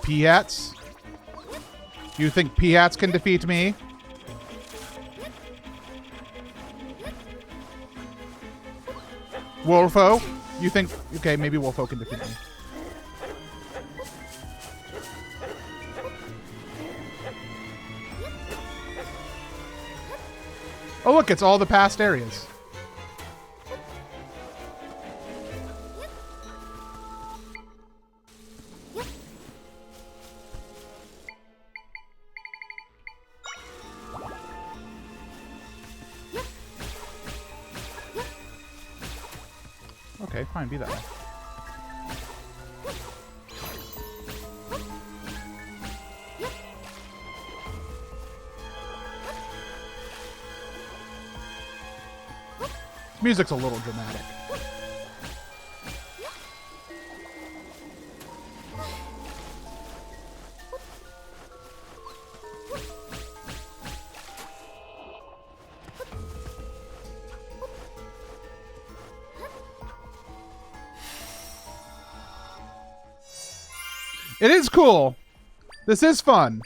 [SPEAKER 1] Piats? You think Piats can defeat me? Wolfo? You think... Okay, maybe Wolfo can defeat me. Oh, look, it's all the past areas. Okay, fine, be that way. Music's a little dramatic. It is cool. This is fun.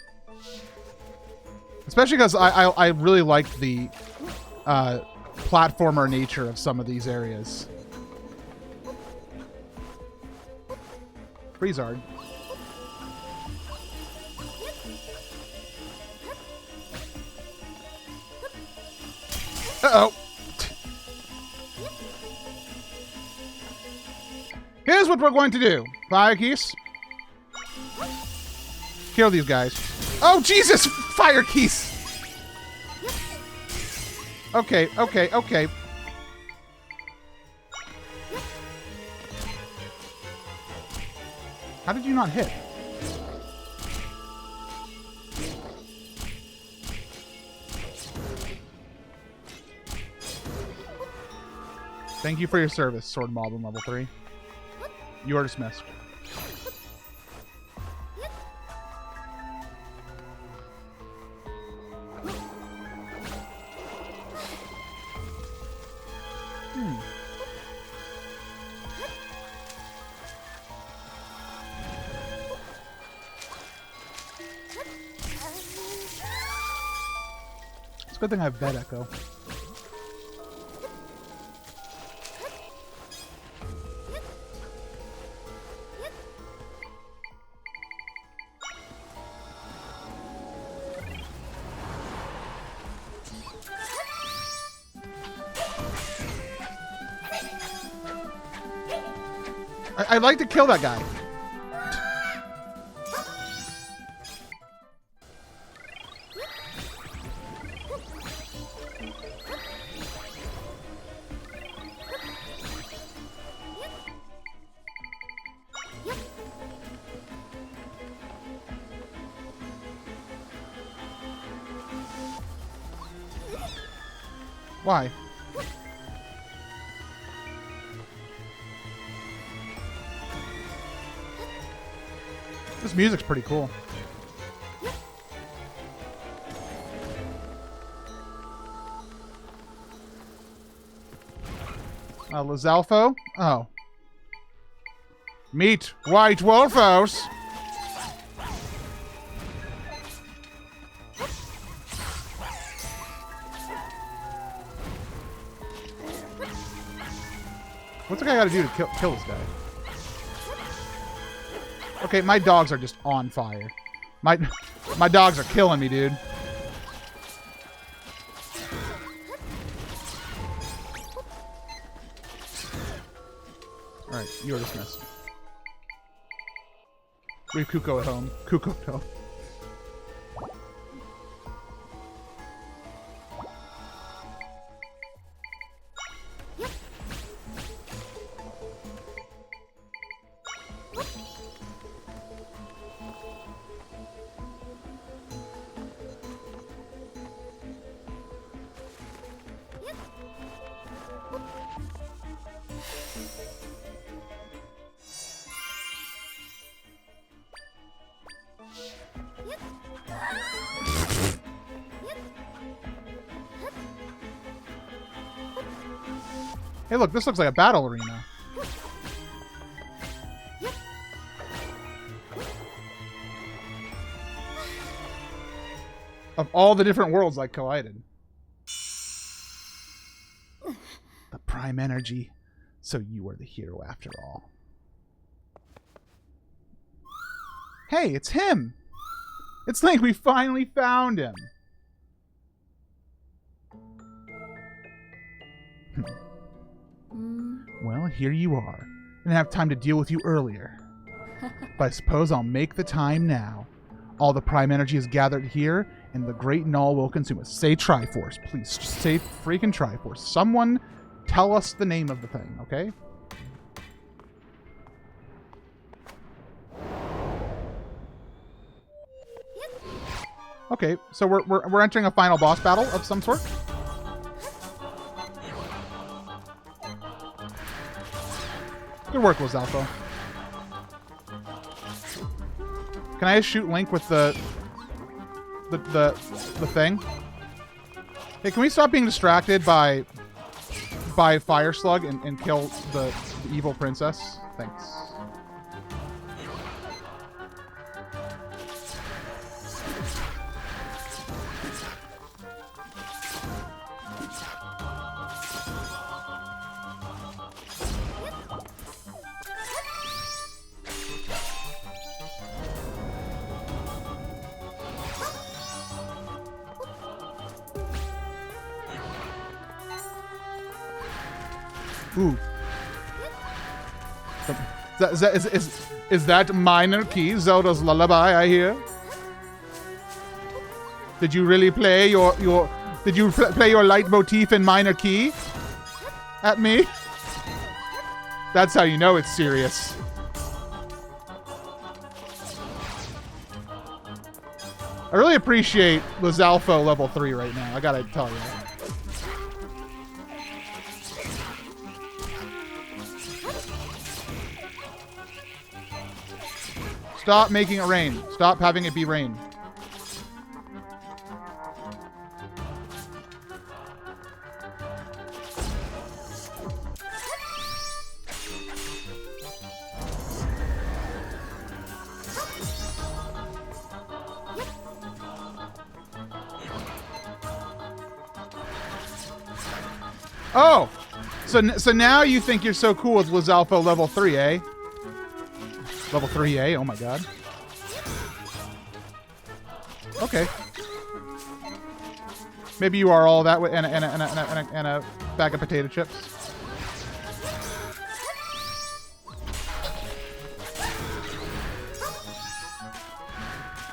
[SPEAKER 1] Especially because I really like the platformer nature of some of these areas. Freezard. Uh-oh. Here's what we're going to do. Fire Keys. Kill these guys. Oh, Jesus! Fire Keys! Okay, okay, okay. How did you not hit? Thank you for your service, Sword Mob on level 3. You are dismissed. It's a good thing I have Bed Echo. I'd like to kill that guy. Why? This music's pretty cool. Lizalfo? Oh. Meet White Wolfos! What's the guy gotta do to kill this guy? Okay, my dogs are just on fire. My dogs are killing me, dude. Alright, you are dismissed. Leave Kuko at home. Kuko at home. Hey, look, this looks like a battle arena. Of all the different worlds I collided. The Prime Energy. So you are the hero after all. Hey, it's him! It's like we finally found him. Well, here you are. Didn't have time to deal with you earlier. But I suppose I'll make the time now. All the Prime Energy is gathered here, and the Great Null will consume us. Say Triforce, please. Just say freaking Triforce. Someone tell us the name of the thing, okay? Okay, so we're entering a final boss battle of some sort. Good work, Lizalfo. Can I just shoot Link with the thing? Hey, can we stop being distracted by Fire Slug and kill the evil princess? Thanks. Ooh. Is that minor key Zelda's lullaby I hear? Did you really play your play your leitmotif in minor key at me? That's how you know it's serious. I really appreciate Lizalfo level 3 right now, I gotta tell you. Stop making it rain. Stop having it be rain. Oh! So now you think you're so cool with Lizalfo level 3, eh? Level 3A, oh my god. Okay. Maybe you are all that way, and a bag of potato chips.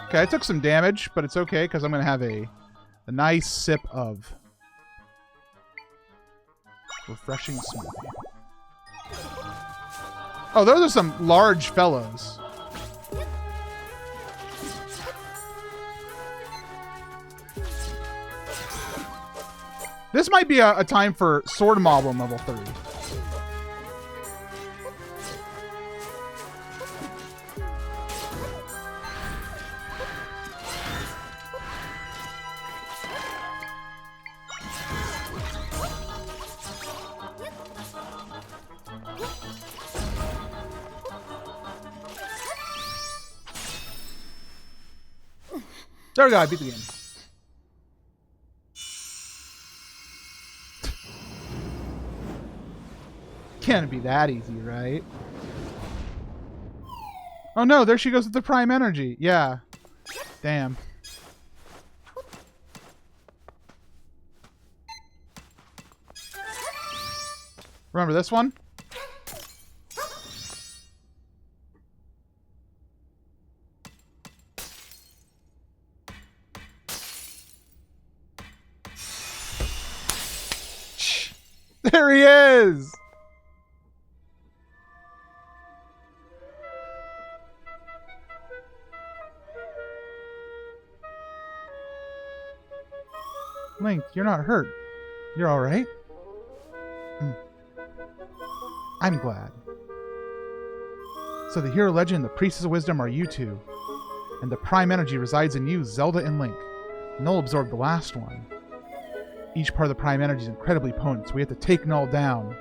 [SPEAKER 1] Okay, I took some damage, but it's okay, because I'm going to have a nice sip of refreshing smoothie. Oh, those are some large fellows. This might be a time for Sword Mob on level 3. There we go, I beat the game. Can't be that easy, right? Oh no, there she goes with the Prime Energy. Yeah. Damn. Remember this one? There he is! Link, you're not hurt. You're alright? I'm glad. So the hero legend and the priestess of wisdom are you two. And the prime energy resides in you, Zelda and Link. Null absorbed the last one. Each part of the prime energy is incredibly potent, so we have to take Null down.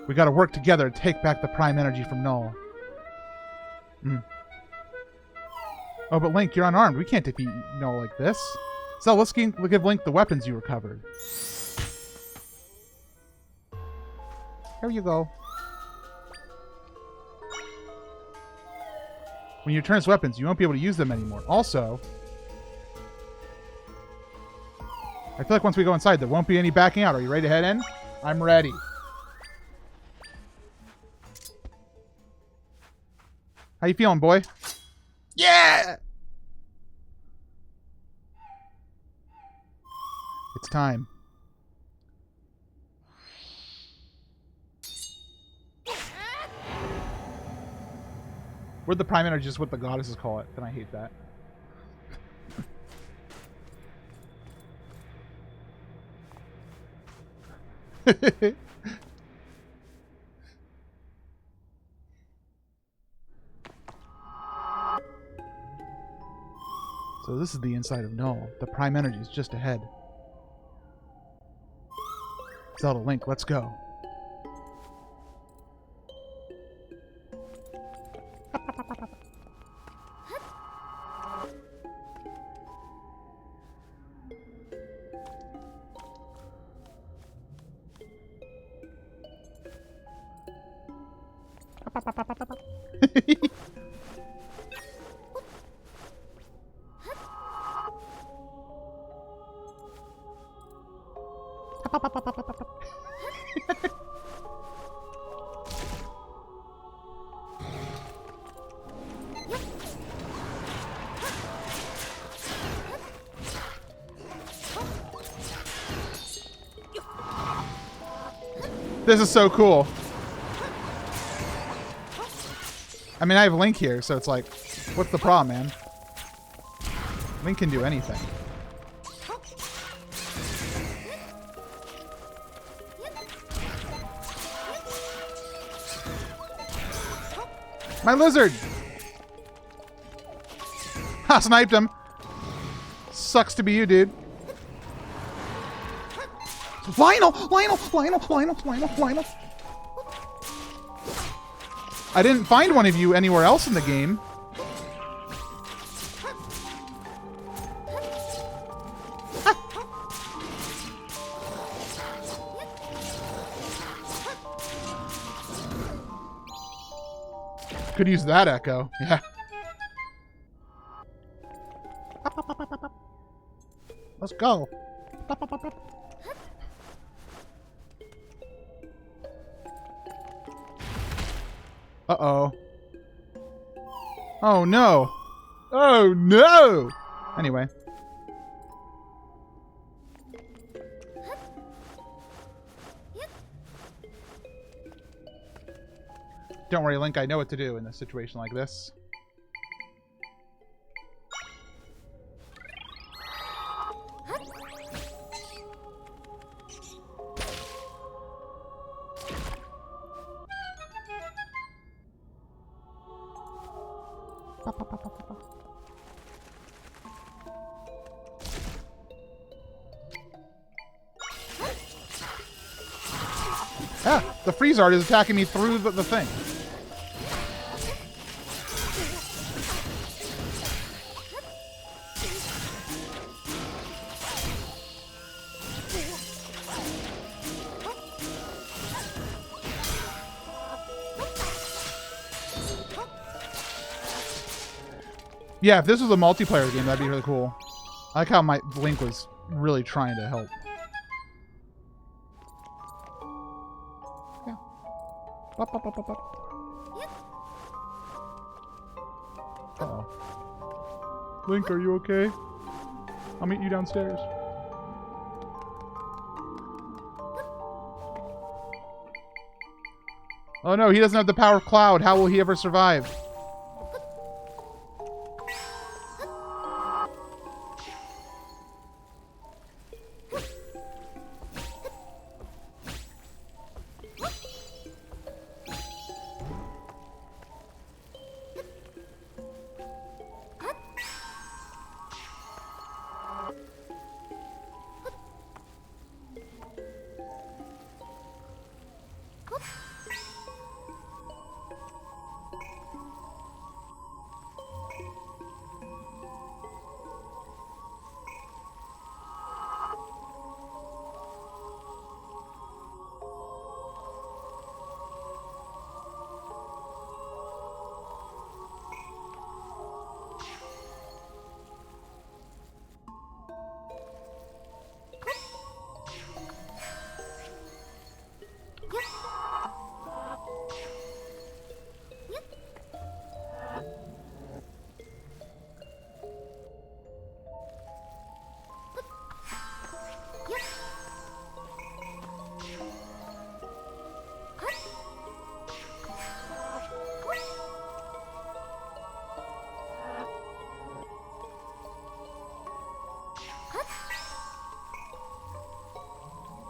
[SPEAKER 1] We gotta work together to take back the prime energy from Null. Oh, but Link, you're unarmed. We can't defeat Null like this. So let's give Link the weapons you recovered. Here you go. When you return his weapons, you won't be able to use them anymore. Also, I feel like once we go inside, there won't be any backing out. Are you ready to head in? I'm ready. How you feeling, boy? Yeah! It's time. Where'd the prime energy, just what the goddesses call it, and I hate that. So this is the inside of Null. The prime energy is just ahead. Zelda, Link, let's go. This is so cool. I mean, I have Link here, so it's like, what's the problem, man? Link can do anything. My lizard! Ha! Sniped him! Sucks to be you, dude. Lionel! Lionel! Lionel! Lionel! Lionel! Lionel! I didn't find one of you anywhere else in the game. Could use that echo. Yeah. Let's go. Uh-oh. Oh, no. Oh, no! Anyway. Don't worry, Link. I know what to do in a situation like this. Ah, the freeze art is attacking me through the thing. Yeah, if this was a multiplayer game, that'd be really cool. I like how my Link was really trying to help. Yeah. Uh-oh. Link, are you okay? I'll meet you downstairs. Oh no, he doesn't have the power of Cloud. How will he ever survive?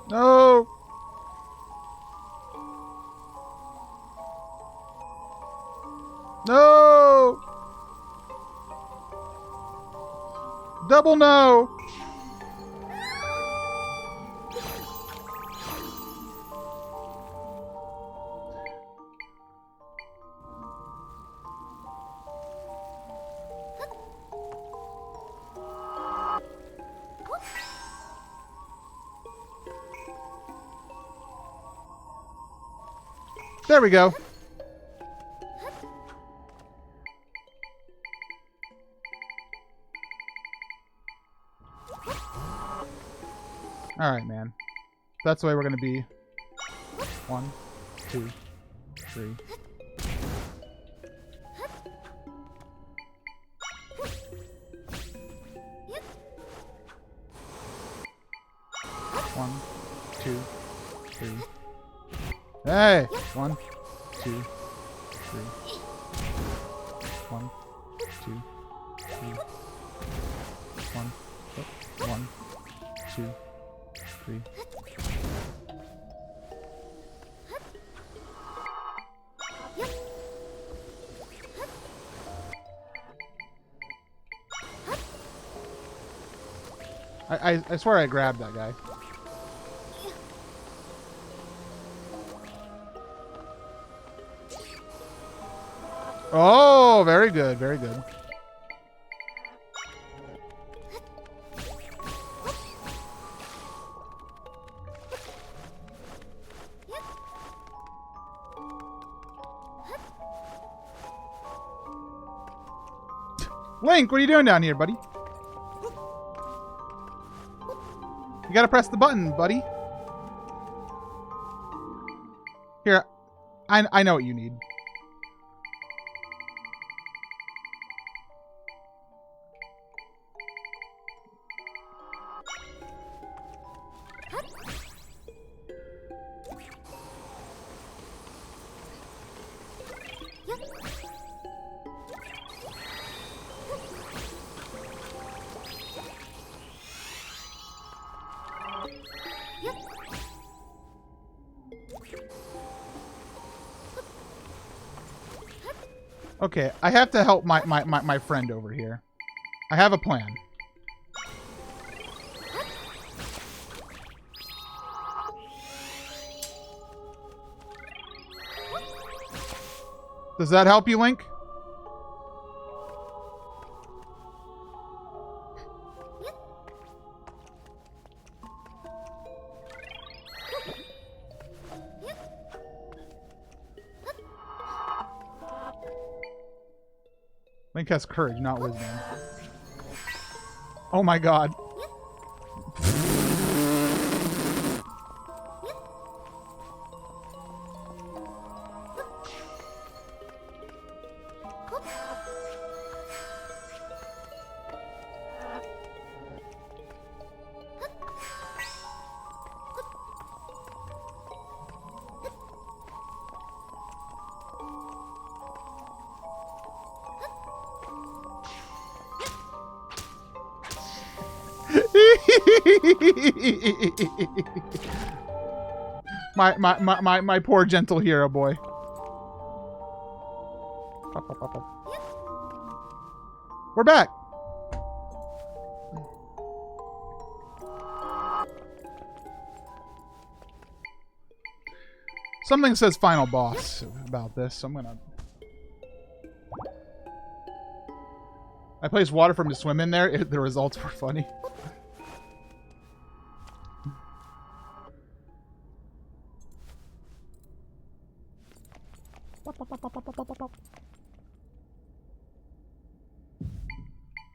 [SPEAKER 1] No! No! Double no! There we go. Alright, man. That's the way we're gonna be. 1, 2, 3. 1, 2, 3. Hey! 1, 2, 3. 1, 2, 3. 1, 1, 2, 3. I swear I grabbed that guy. Oh, very good, very good. Link, what are you doing down here, buddy? You gotta press the button, buddy. Here, I know what you need. Okay, I have to help my friend over here. I have a plan. Does that help you, Link? Link has courage, not wisdom. Oh my god. my poor gentle hero boy. We're back. Something says final boss about this, so I'm gonna... I placed water for him to swim in there. The results were funny.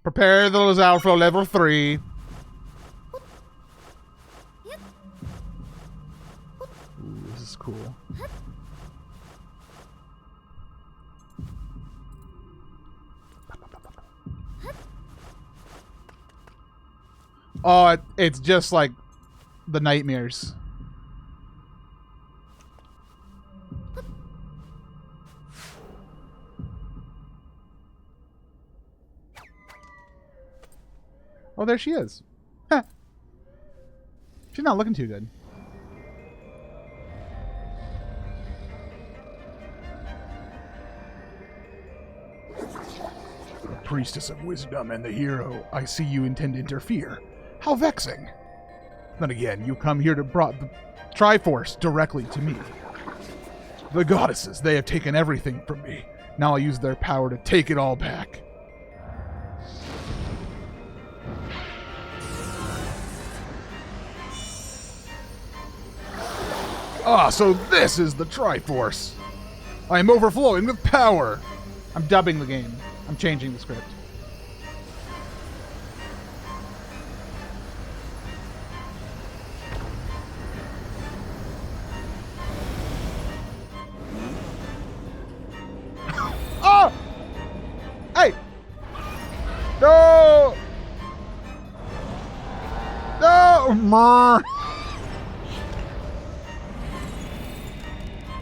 [SPEAKER 1] Prepare the Lizal for level 3. Ooh, this is cool. Oh, it's just like the nightmares. Oh, there she is. Huh. She's not looking too good.
[SPEAKER 3] priestess of wisdom and the hero, I see you intend to interfere. How vexing. Then again, you come here to brought the Triforce directly to me. The goddesses, they have taken everything from me. Now I'll use their power to take it all back. Ah, so this is the Triforce. I am overflowing with power.
[SPEAKER 1] I'm dubbing the game. I'm changing the script. Oh! Hey! No! No!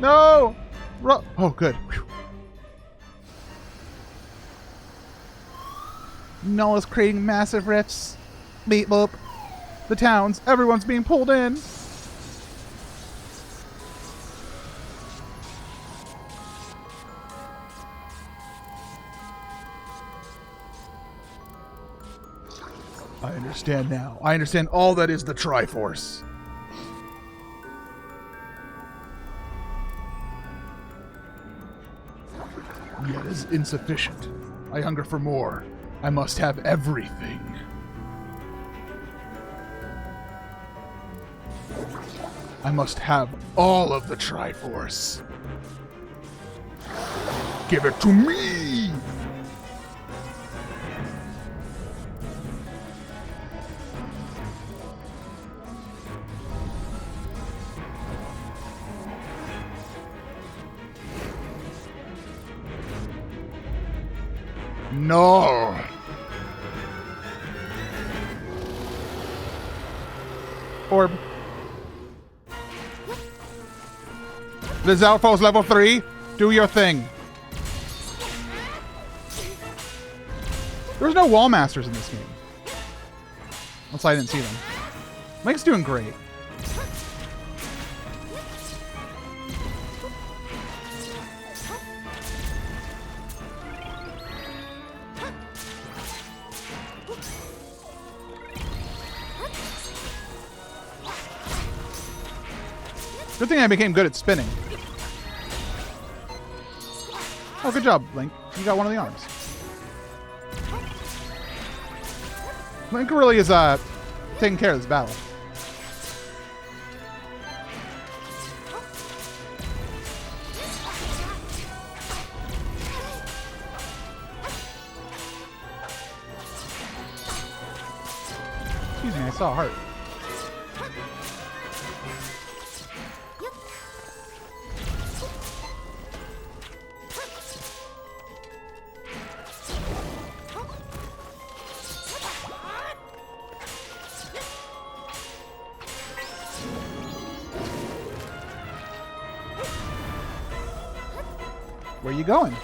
[SPEAKER 1] No! Oh, good. Whew. Null is creating massive rifts. Beep boop. The towns. Everyone's being pulled in.
[SPEAKER 3] I understand now. I understand all that is the Triforce. Yet is insufficient. I hunger for more. I must have everything. I must have all of the Triforce. Give it to me! No!
[SPEAKER 1] Orb. The Zalfos level 3. Do your thing. There's no wall masters in this game. Unless I didn't see them. Link's doing great. Good thing I became good at spinning. Oh, good job, Link. You got one of the arms. Link really is taking care of this battle. Excuse me, I saw a heart. Where you going?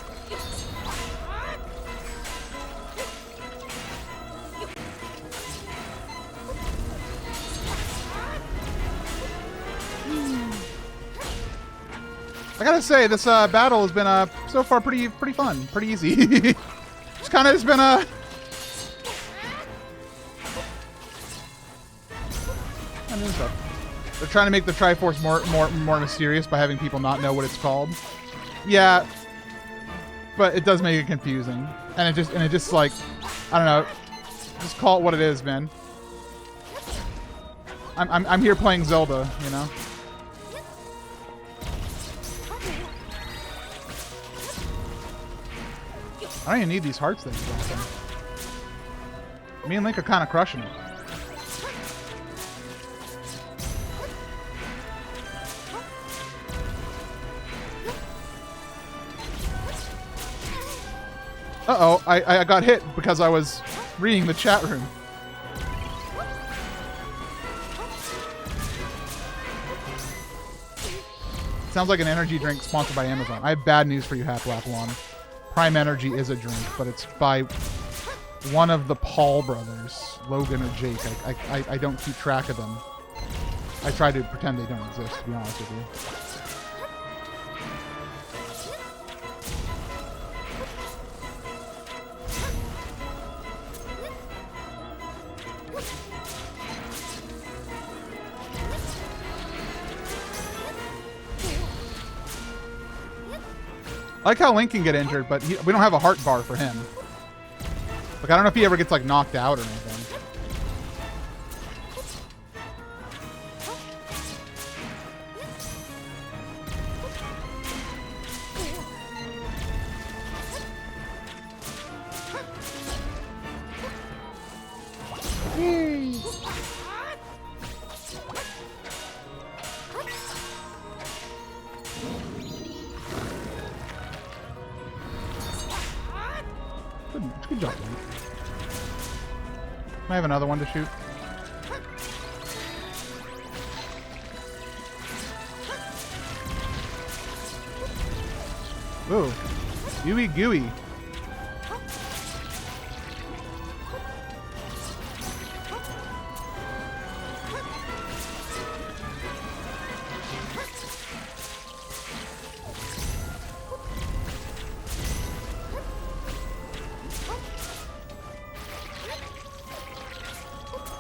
[SPEAKER 1] I gotta say, this battle has been so far pretty fun, pretty easy. It's kind of just been a. They're trying to make the Triforce more mysterious by having people not know what it's called. Yeah, but it does make it confusing, and it just like, I don't know, just call it what it is, man. I'm here playing Zelda, you know. I don't even need these hearts things. Me and Link are kind of crushing it. Uh-oh, I got hit because I was reading the chat room. Sounds like an energy drink sponsored by Amazon. I have bad news for you, Half Black One. Prime Energy is a drink, but it's by one of the Paul brothers, Logan or Jake. I don't keep track of them. I try to pretend they don't exist, to be honest with you. I like how Link can get injured, but we don't have a heart bar for him. Like, I don't know if he ever gets, like, knocked out or anything. Good job, Link. I have another one to shoot. Ooh. Gooey gooey.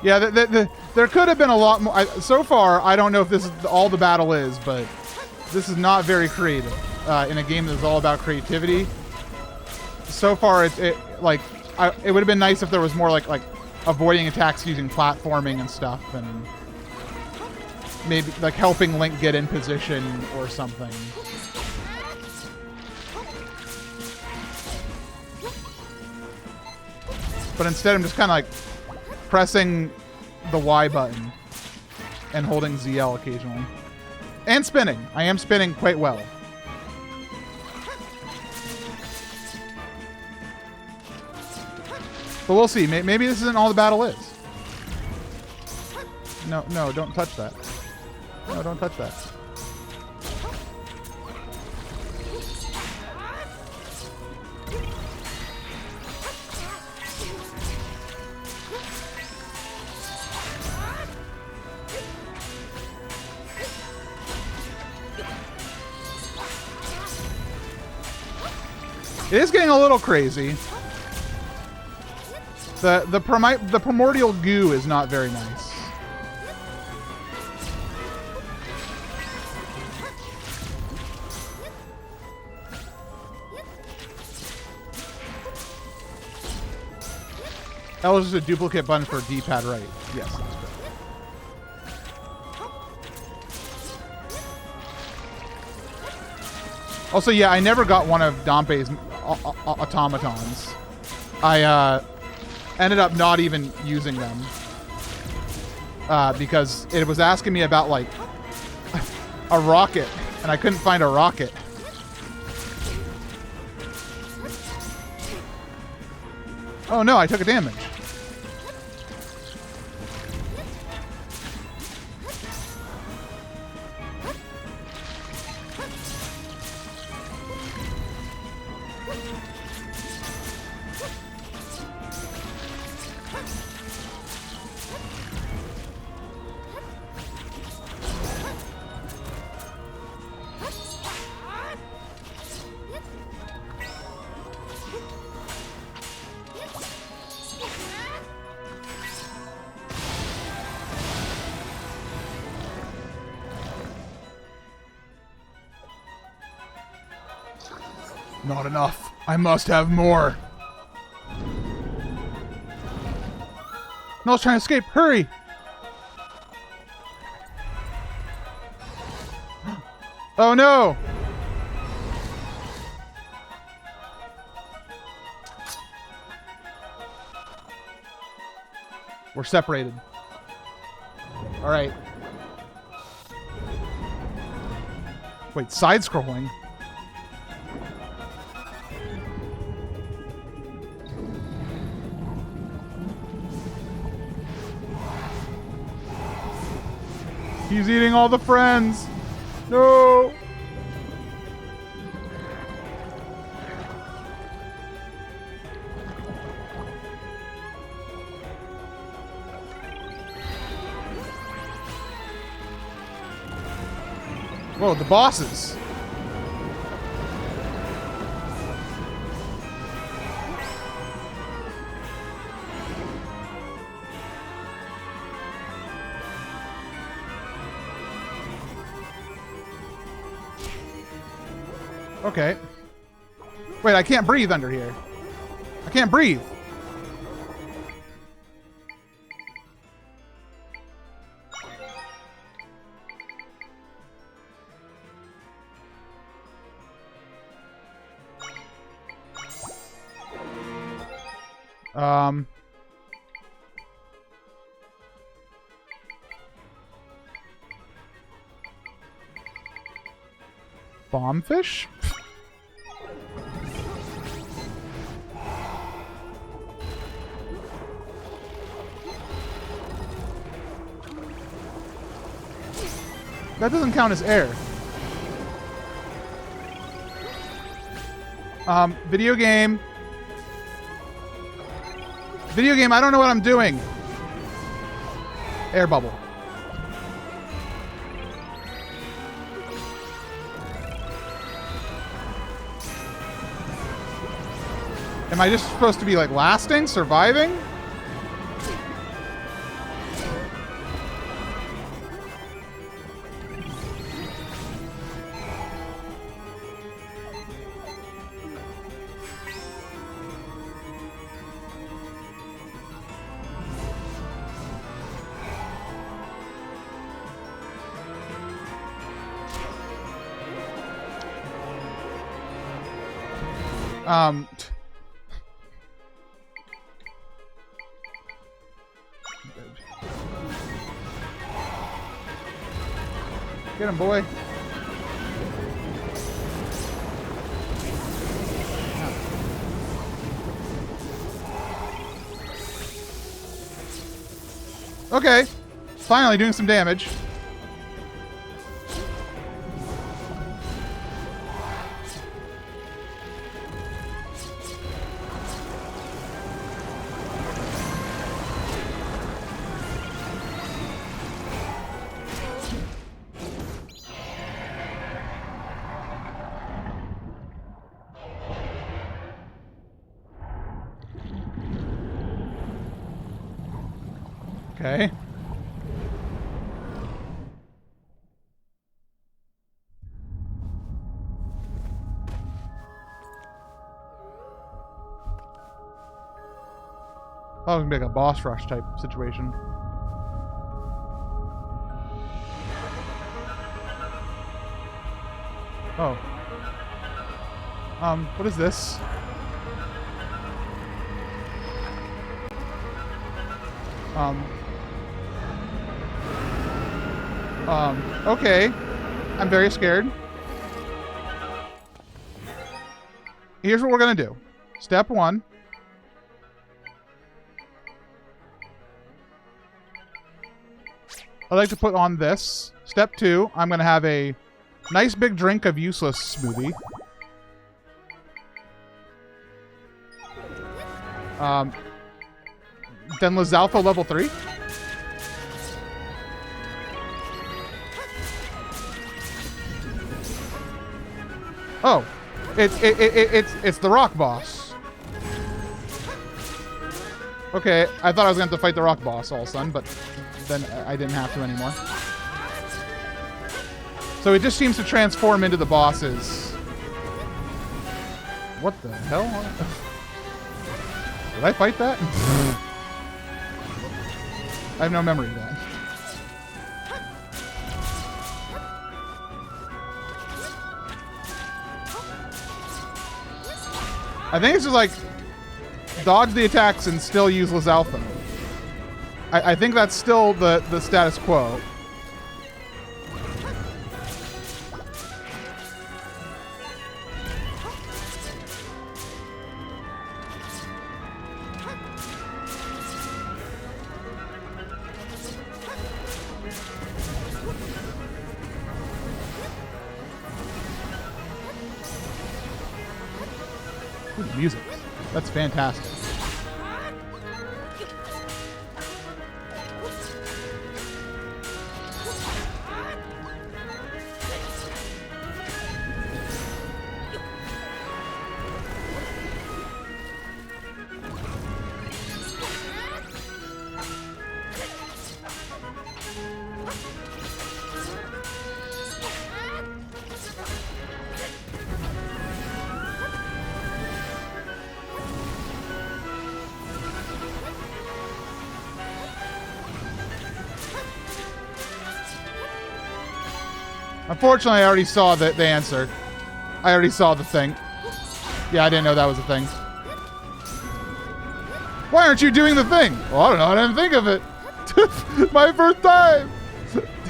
[SPEAKER 1] Yeah, there could have been a lot more. So far, I don't know if this is all the battle is, but this is not very creative in a game that's all about creativity. So far, it would have been nice if there was more like avoiding attacks using platforming and stuff, and maybe like helping Link get in position or something. But instead, I'm just kind of like pressing the Y button and holding ZL occasionally. And spinning. I am spinning quite well. But we'll see. Maybe this isn't all the battle is. No, don't touch that. No, don't touch that. It is getting a little crazy. The primordial goo is not very nice. That was just a duplicate button for D-pad right. Yes, that's correct. Also, yeah, I never got one of Dompe's automatons. I ended up not even using them because it was asking me about like a rocket, and I couldn't find a rocket. Oh no, I took a damage. Not enough. I must have more. No, I was trying to escape. Hurry! Oh no! We're separated. All right. Wait, side-scrolling? He's eating all the friends. No. Whoa, the bosses. Okay. Wait, I can't breathe under here. I can't breathe. Bombfish? That doesn't count as air. Video game. Video game, I don't know what I'm doing. Air bubble. Am I just supposed to be, like, lasting? Surviving? Get him, boy. Okay. Finally doing some damage. Okay. Oh, it's gonna be like a boss rush type situation. Oh. What is this? Okay. I'm very scared. Here's what we're gonna do. Step 1. I'd like to put on this. Step 2, I'm gonna have a nice big drink of useless smoothie. Then Lizalfa level 3. Oh, it's the rock boss. Okay, I thought I was going to have to fight the rock boss all of a sudden, but then I didn't have to anymore. So it just seems to transform into the bosses. What the hell? Did I fight that? I have no memory of that. I think it's just like dodge the attacks and still use Lizalfa. I think that's still the status quo. Ooh, music. That's fantastic. Unfortunately, I already saw the answer. I already saw the thing. Yeah, I didn't know that was a thing. Why aren't you doing the thing? Well, I don't know. I didn't think of it. My first time.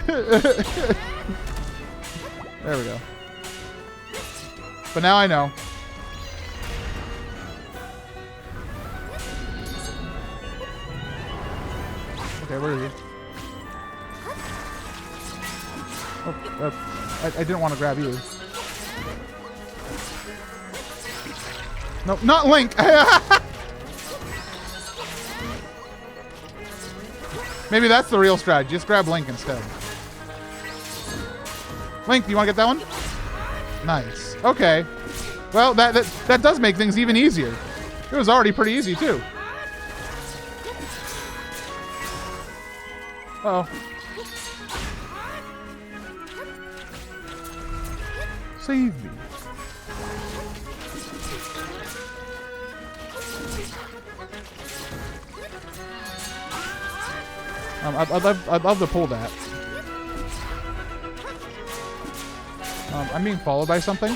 [SPEAKER 1] There we go. But now I know. Okay, where are you? Oh, I didn't want to grab you. No, not Link! Maybe that's the real strategy. Just grab Link instead. Link, do you want to get that one? Nice. Okay. Well, that does make things even easier. It was already pretty easy, too. Uh-oh. Save me. I'd love to pull that. I'm being followed by something.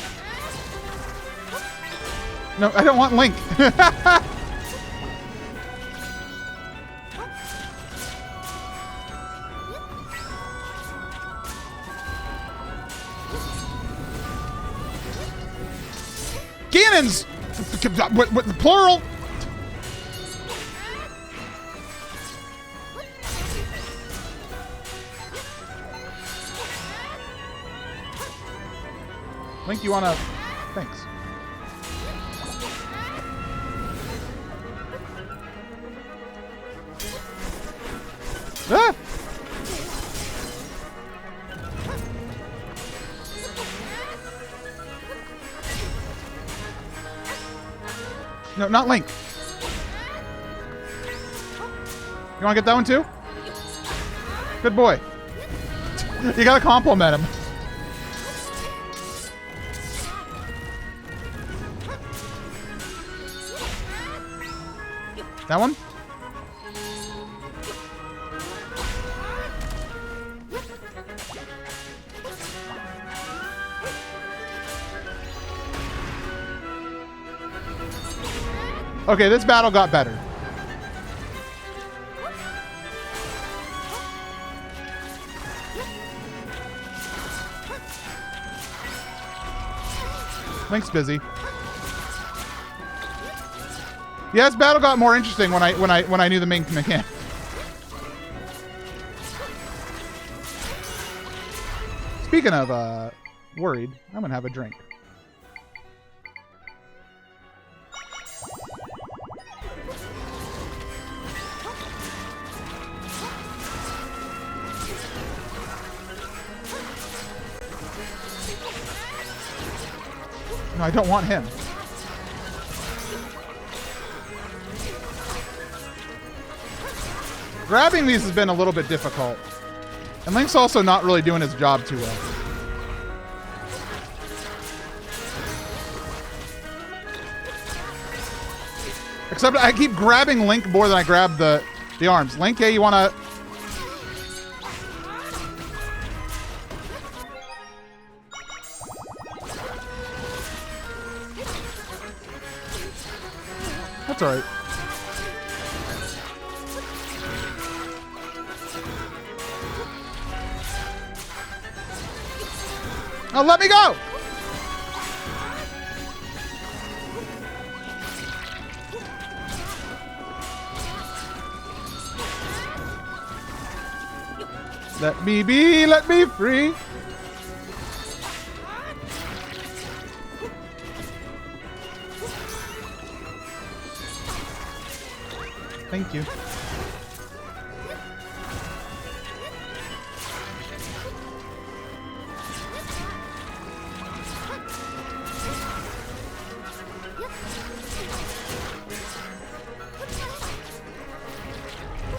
[SPEAKER 1] No, I don't want Link. Cannons! What the plural? Link, you wanna... Thanks. Ah! No, not Link. You wanna get that one too? Good boy. You gotta compliment him. That one? Okay, this battle got better. Link's busy. Yeah, this battle got more interesting when I knew the main mechanic. Speaking of worried, I'm gonna have a drink. No, I don't want him. Grabbing these has been a little bit difficult. And Link's also not really doing his job too well. Except I keep grabbing Link more than I grab the arms. Link, hey, you wanna... That's alright. Oh, let me go! Let me be, let me free. Thank you.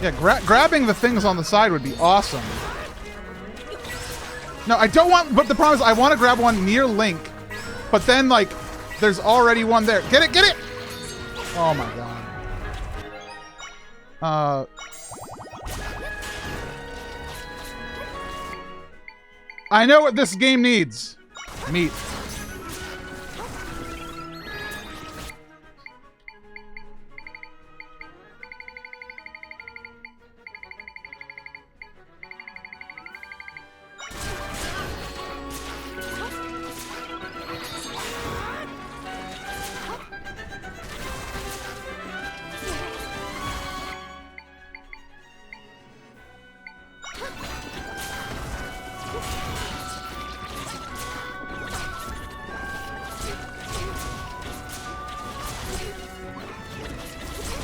[SPEAKER 1] Yeah, grabbing the things on the side would be awesome. No, I don't want... But the problem is I want to grab one near Link, but then, like, there's already one there. Get it! Get it! Oh, my God. I know what this game needs. Meat.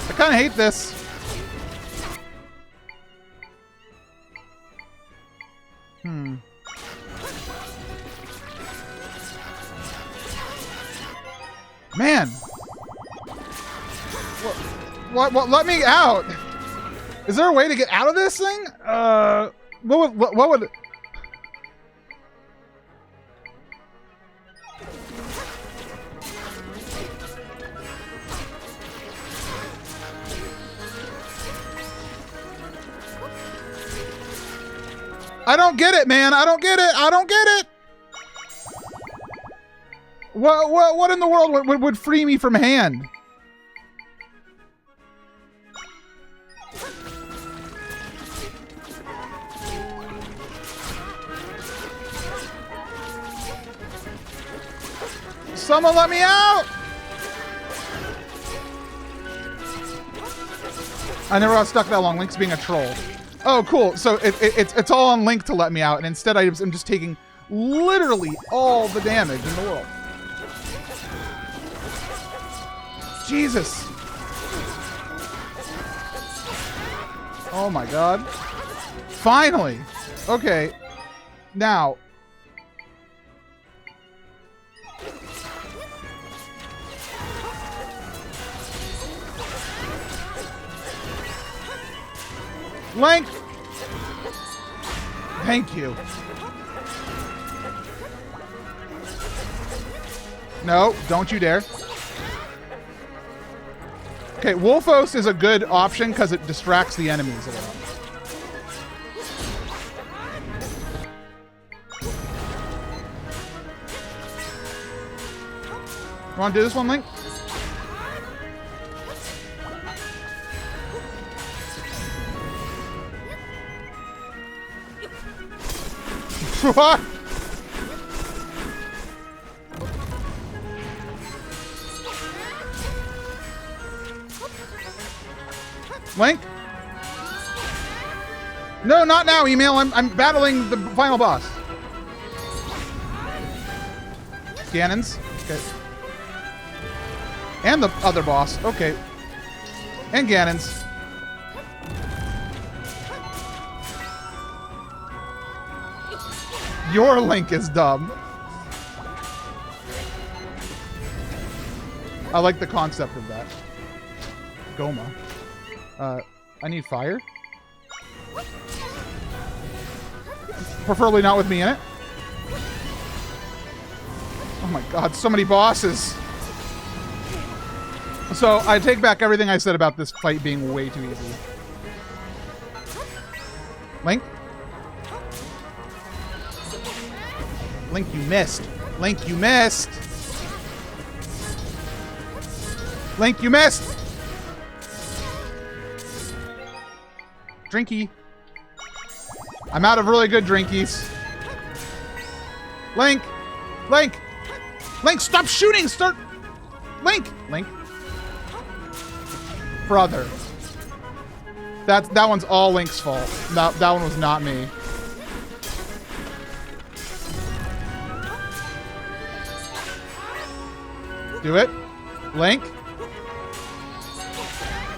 [SPEAKER 1] I kind of hate this. Man. What? Let me out. Is there a way to get out of this thing? What would... I don't get it, man. I don't get it. I don't get it. What in the world would free me from hand? Someone let me out! I never got stuck that long. Link's being a troll. Oh, cool. So it's all on Link to let me out, and instead I'm just taking literally all the damage in the world. Jesus. Oh my god. Finally. Okay. Now. Link! Thank you. No, don't you dare. Okay, Wolfos is a good option because it distracts the enemies a lot. You want to do this one, Link? Link? No, not now, email. I'm battling the final boss. Ganon's. Okay. And the other boss. Okay. And Ganon's. Your Link is dumb. I like the concept of that. Goma. I need fire. Preferably not with me in it. Oh my god, so many bosses. So, I take back everything I said about this fight being way too easy. Link? Link, you missed. Link, you missed. Link, you missed. Drinky. I'm out of really good drinkies. Link. Link. Link, stop shooting. Start. Link. Link. Brother. That one's all Link's fault. That one was not me. Do it. Link.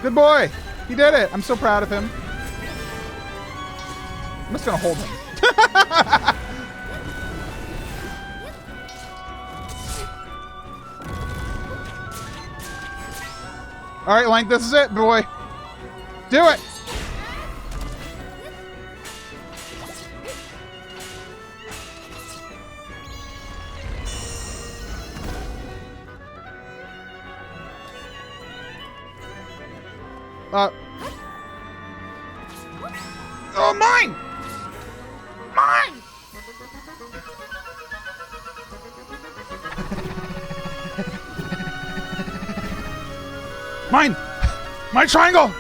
[SPEAKER 1] Good boy. He did it. I'm so proud of him. I'm just gonna hold him. All right, Link, this is it, boy. Do it. Oh, mine! Mine!
[SPEAKER 3] My triangle!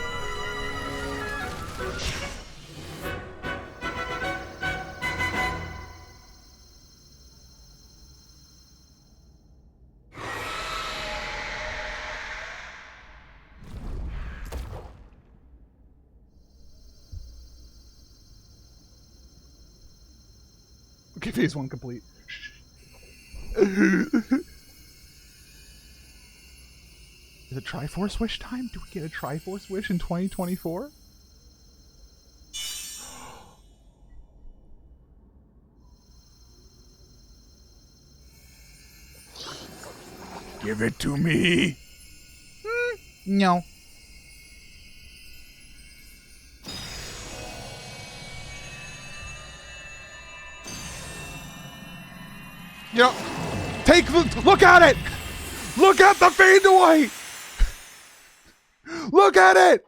[SPEAKER 1] Okay, phase 1 complete. Is it Triforce Wish time? Do we get a Triforce Wish in 2024?
[SPEAKER 3] Give it to me.
[SPEAKER 1] No.
[SPEAKER 3] You know, look at it. Look at the fade to white. Look at it.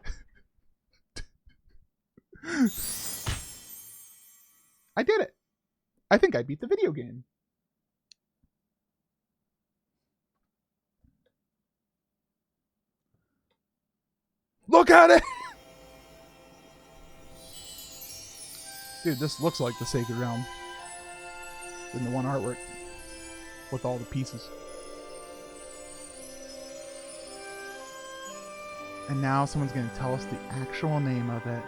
[SPEAKER 1] I did it. I think I beat the video game.
[SPEAKER 3] Look at it.
[SPEAKER 1] Dude, this looks like the Sacred Realm. In the one artwork. With all the pieces. And now someone's going to tell us the actual name of it.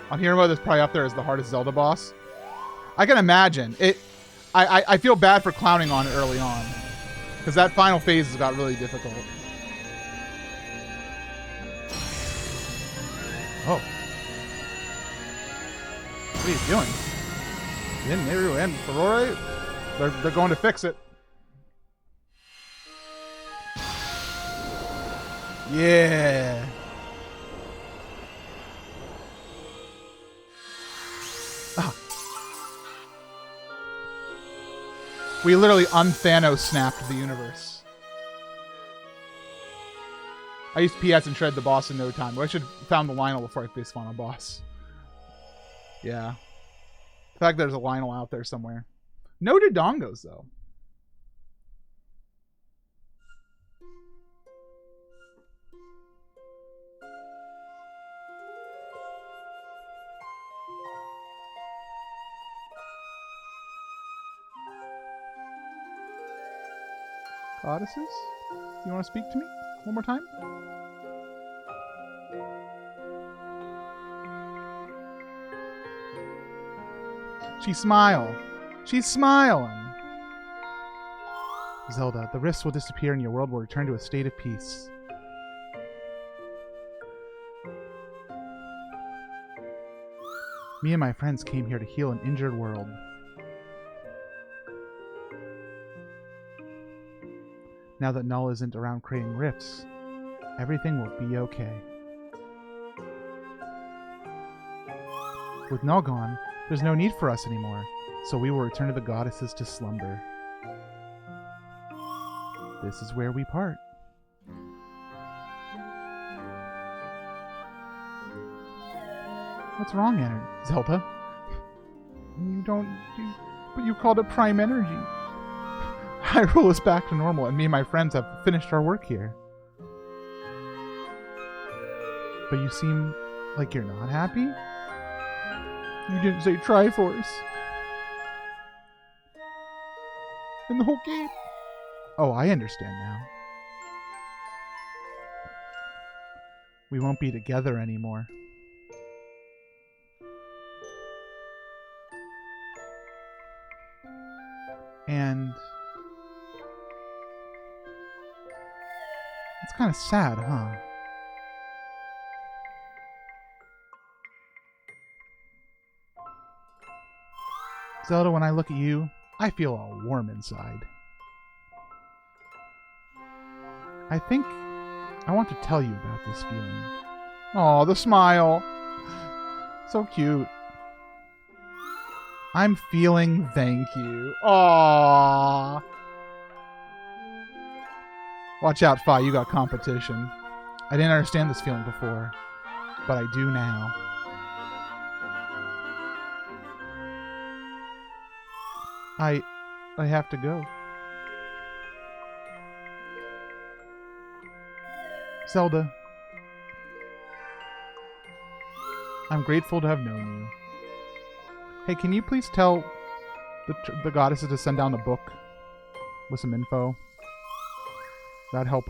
[SPEAKER 1] On Hero that's probably up there as the hardest Zelda boss. I can imagine. I feel bad for clowning on it early on. Because that final phase has got really difficult. Oh. What are you doing? In Hyrule and Ferrore? They're going to fix it. Yeah. Ah. We literally un-Thanos snapped the universe. I used PS and shred the boss in no time. But I should have found the Lionel before I face final boss. Yeah. The fact there's a Lionel out there somewhere. No Dodongos, though. Goddesses? You want to speak to me one more time? She smiled. She's smiling. Zelda, the rifts will disappear and your world will return to a state of peace. Me and my friends came here to heal an injured world. Now that Null isn't around creating rifts, everything will be okay. With Null gone, there's no need for us anymore, so we will return to the goddesses to slumber. This is where we part. What's wrong, Zelda? But you called it prime energy. Hyrule is back to normal, and me and my friends have finished our work here. But you seem like you're not happy? You didn't say Triforce. In the whole game. Oh, I understand now. We won't be together anymore. And it's kind of sad, huh? Zelda, when I look at you, I feel all warm inside. I think I want to tell you about this feeling. Aw, the smile. So cute. I'm feeling thank you. Aww. Watch out, Fi, you got competition. I didn't understand this feeling before. but I do now. I have to go. Zelda, I'm grateful to have known you. Hey, can you please tell the goddesses to send down a book with some info? That'd help.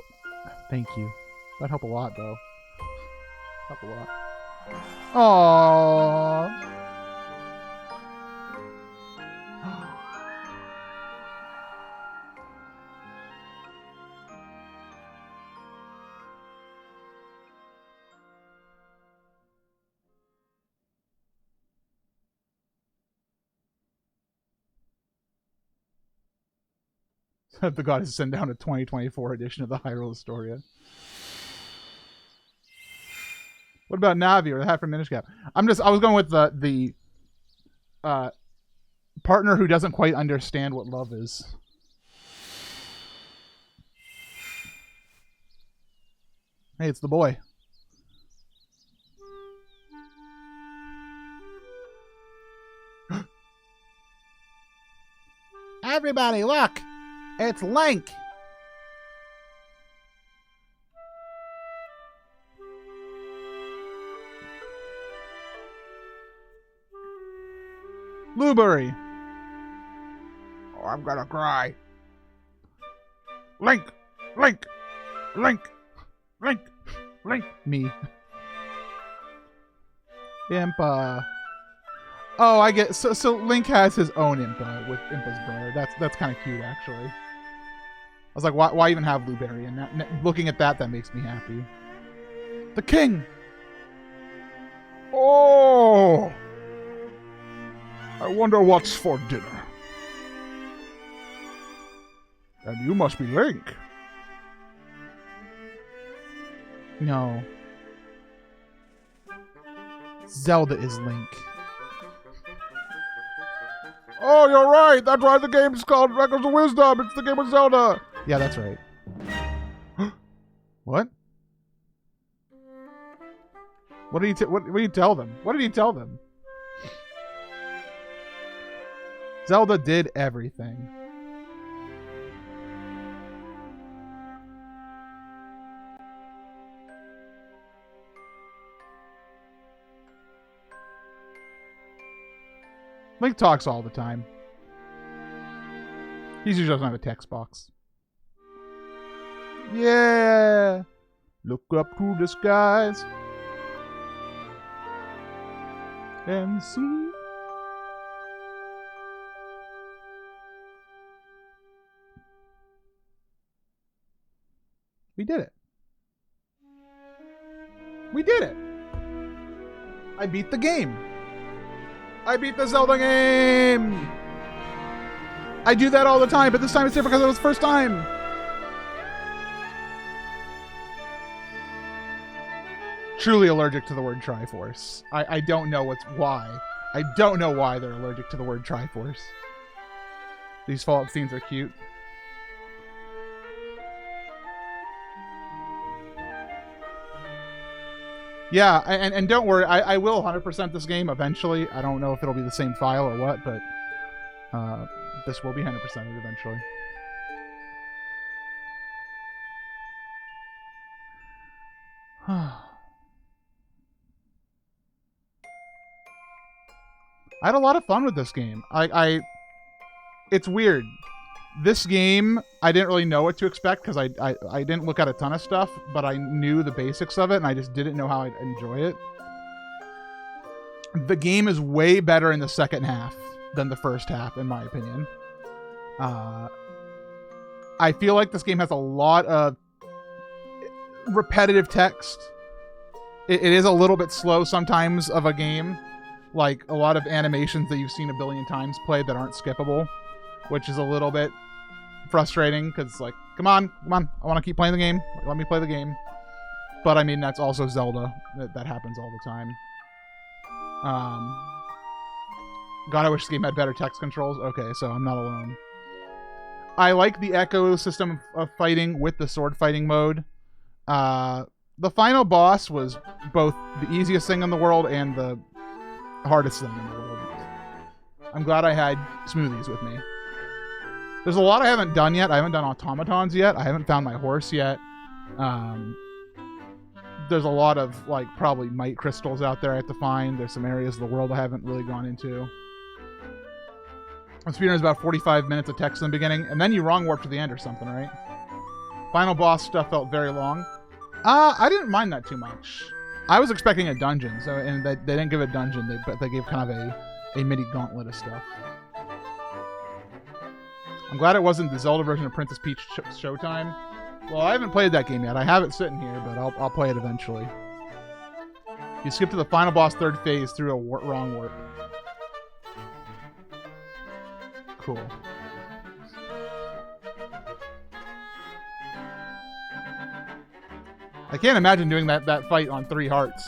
[SPEAKER 1] Thank you. That'd help a lot, though. Help a lot. Aww. The goddess send down a 2024 edition of the Hyrule Historia. What about Navi or the Hat from Minish Cap? I was going with the partner who doesn't quite understand what love is. Hey, it's the boy. Everybody, look! It's Link! Blueberry! Oh, I'm gonna cry. Link! Link! Link! Link! Link! Me. Impa. Oh, I get so Link has his own Impa with Impa's brother. That's kind of cute, actually. I was like, why even have Blueberry? And looking at that makes me happy. The king.
[SPEAKER 3] Oh! I wonder what's for dinner. And you must be Link.
[SPEAKER 1] No. Zelda is Link.
[SPEAKER 3] Oh, you're right. That's why the game's called Records of Wisdom. It's the game with Zelda.
[SPEAKER 1] Yeah, that's right. What? What did you tell them? What did he tell them? Zelda did everything. Link talks all the time. He usually doesn't have a text box. Yeah! Look up to the skies and see. We did it. We did it. I beat the game. I beat the Zelda game! I do that all the time, but this time it's different because it was the first time. Truly allergic to the word Triforce. I don't know why. I don't know why they're allergic to the word Triforce. These follow-up scenes are cute. Yeah, and don't worry, I will 100% this game eventually. I don't know if it'll be the same file or what, but this will be 100% eventually. I had a lot of fun with this game. It's weird. This game, I didn't really know what to expect because I didn't look at a ton of stuff, but I knew the basics of it, and I just didn't know how I'd enjoy it. The game is way better in the second half than the first half, in my opinion. I feel like this game has a lot of repetitive text. It is a little bit slow sometimes of a game. Like, a lot of animations that you've seen a billion times played that aren't skippable, which is a little bit frustrating because it's like, come on, I want to keep playing the game. Let me play the game. But I mean, that's also Zelda. That happens all the time. God, I wish this game had better text controls. Okay, so I'm not alone. I like the echo system of fighting with the sword fighting mode. The final boss was both the easiest thing in the world and the hardest thing in the world. I'm glad I had smoothies with me. There's a lot I haven't done yet. I haven't done automatons yet. I haven't found my horse yet. There's a lot of, like, probably might crystals out there I have to find. There's some areas of the world I haven't really gone into. I'm speedrunning is about 45 minutes of text in the beginning, and then you wrong warp to the end or something, right? Final boss stuff felt very long. I didn't mind that too much. I was expecting a dungeon, so and they didn't give a dungeon, but they gave kind of a mini gauntlet of stuff. I'm glad it wasn't the Zelda version of Princess Peach Showtime. Well, I haven't played that game yet. I have it sitting here, but I'll play it eventually. You skip to the final boss third phase through a wrong warp. Cool. I can't imagine doing that fight on 3 hearts.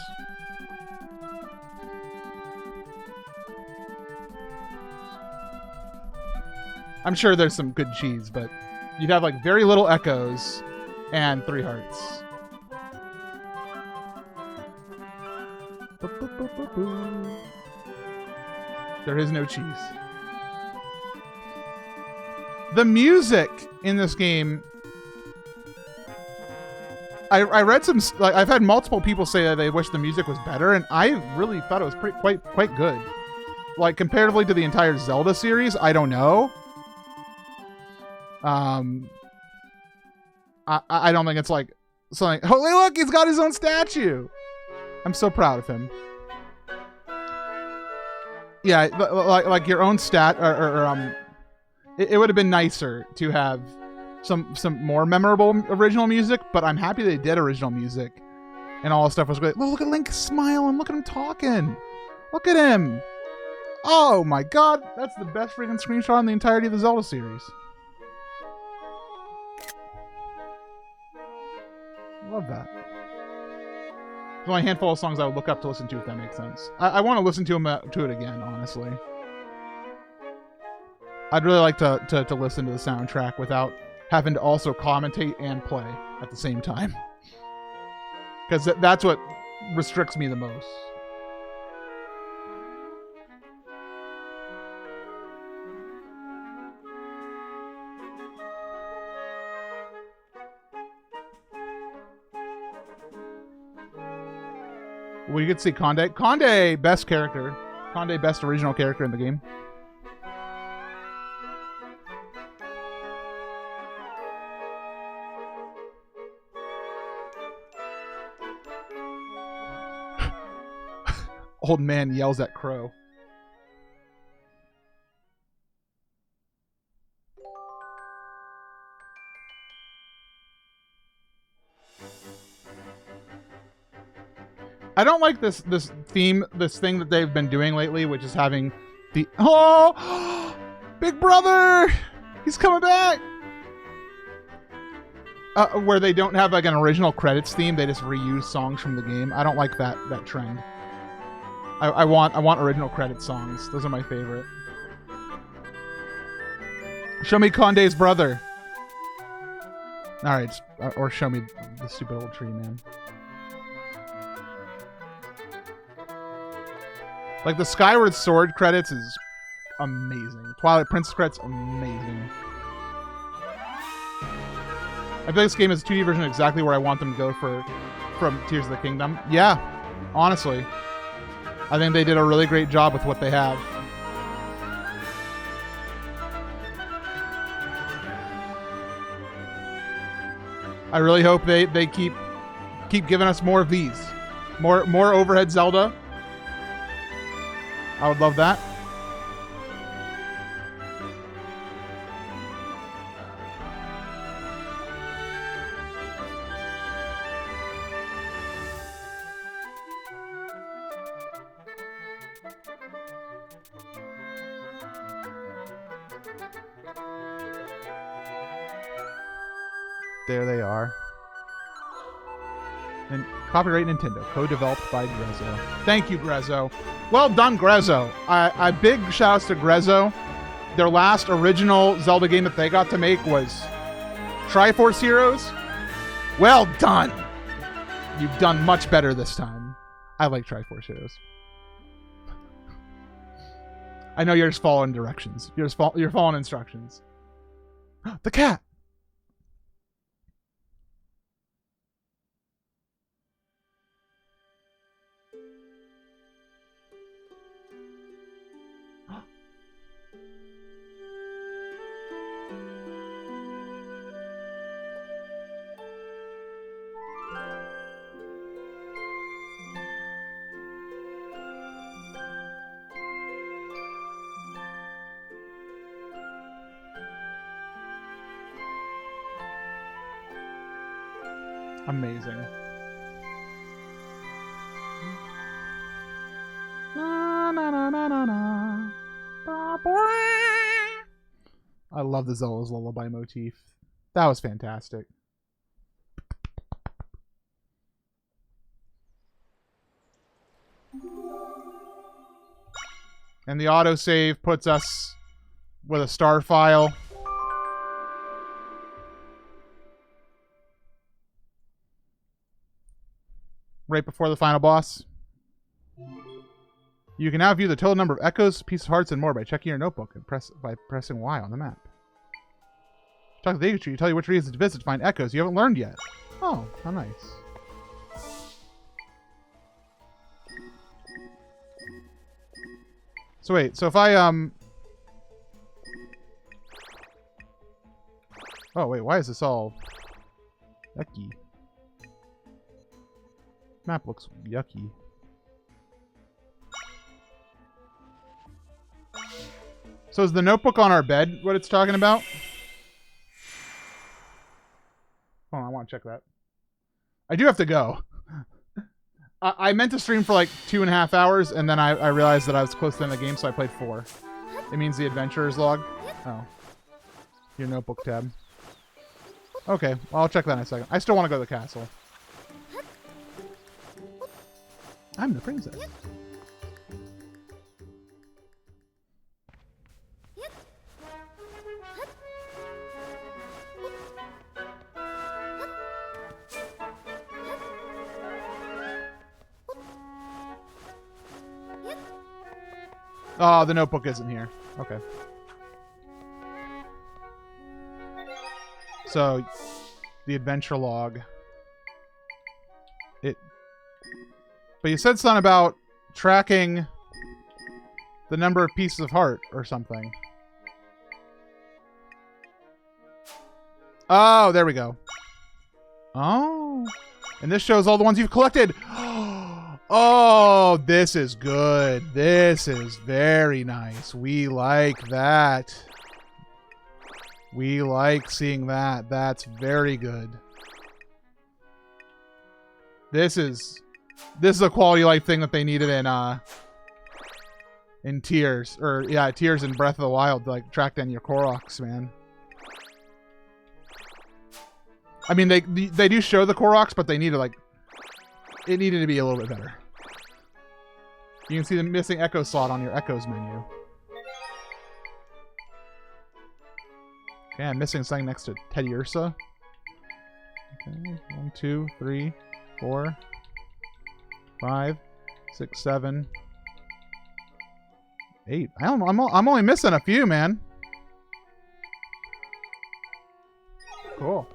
[SPEAKER 1] I'm sure there's some good cheese, but you'd have like very little echoes and 3 hearts. There is no cheese. The music in this game, I read some, like, I've had multiple people say that they wish the music was better, and I really thought it was quite good. Like, comparatively to the entire Zelda series, I don't know. I don't think it's like something. Holy look, he's got his own statue. I'm so proud of him. Yeah, like your own stat, it would have been nicer to have some more memorable original music, but I'm happy they did original music, and all the stuff was great. Look at Link smiling. Look at him talking. Look at him. Oh my God, that's the best freaking screenshot in the entirety of the Zelda series. Love that. There's only a handful of songs I would look up to listen to, if that makes sense. I want to listen to it again, honestly. I'd really like to listen to the soundtrack without having to also commentate and play at the same time. Because that's what restricts me the most. We could see Conde. Conde, best character. Conde, best original character in the game. Old man yells at Crow. I don't like this theme, this thing that they've been doing lately, which is having the Big Brother, he's coming back. Where they don't have like an original credits theme, they just reuse songs from the game. I don't like that trend. I want original credit songs. Those are my favorite. Show me Conde's brother. All right, or show me the stupid old tree man. Like, the Skyward Sword credits is amazing. Twilight Princess credits, amazing. I feel like this game is a 2D version exactly where I want them to go from Tears of the Kingdom. Yeah, honestly. I think they did a really great job with what they have. I really hope they keep giving us more of these. More overhead Zelda. I would love that. There they are. And copyright Nintendo, co-developed by Grezzo. Thank you, Grezzo. Well done, Grezzo. I big shouts to Grezzo. Their last original Zelda game that they got to make was Triforce Heroes. Well done. You've done much better this time. I like Triforce Heroes. I know you're just following directions. You're following instructions. The cat! Amazing. Na, na, na, na, na, na. Ba, boy. I love the Zelda's Lullaby motif. That was fantastic. And the autosave puts us with a star file. Right before the final boss. You can now view the total number of echoes, piece of hearts, and more by checking your notebook and by pressing Y on the map. Talk to the Deku Tree, tell you which regions to visit to find echoes you haven't learned yet. Oh, how nice. So wait, so if I oh wait, why is this all yucky? Map looks yucky. So is the notebook on our bed what it's talking about? Hold on, I want to check that. I do have to go. I meant to stream for like 2.5 hours, and then I realized that I was close to the end of the game, so I played 4. It means the adventurer's log. Oh. Your notebook tab. Okay, well, I'll check that in a second. I still want to go to the castle. I'm the princess. Oh, the notebook isn't here. Okay. So, the adventure log. But you said something about tracking the number of pieces of heart or something. Oh, there we go. Oh. And this shows all the ones you've collected. Oh, this is good. This is very nice. We like that. We like seeing that. That's very good. This is a quality of life thing that they needed in Tears, or yeah, Tears in Breath of the Wild, to, like, track down your Koroks, man. I mean, they do show the Koroks, but they need to, like, it needed to be a little bit better. You can see the missing echo slot on your echoes menu. Okay, I'm missing something next to Teddy Ursa. Okay, 1, 2, 3, 4, 5, 6, 7, 8. I'm only missing a few, man. Cool.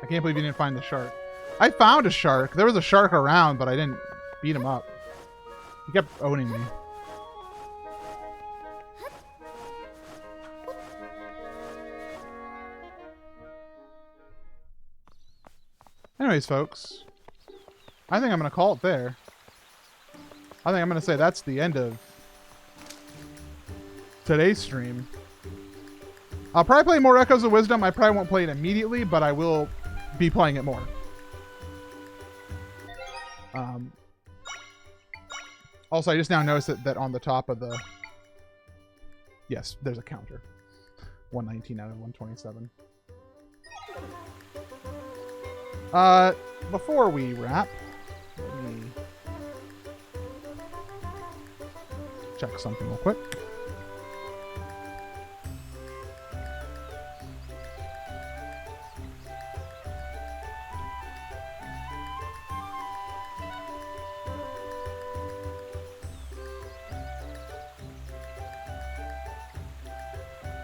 [SPEAKER 1] I can't believe you didn't find the shark. I found a shark. There was a shark around, but I didn't beat him up. He kept owning me. Anyways, folks, I think I'm going to call it there. I think I'm going to say that's the end of today's stream. I'll probably play more Echoes of Wisdom. I probably won't play it immediately, but I will be playing it more. Also, I just now noticed that on the top of the... Yes, there's a counter. 119 out of 127. Before we wrap, let me check something real quick.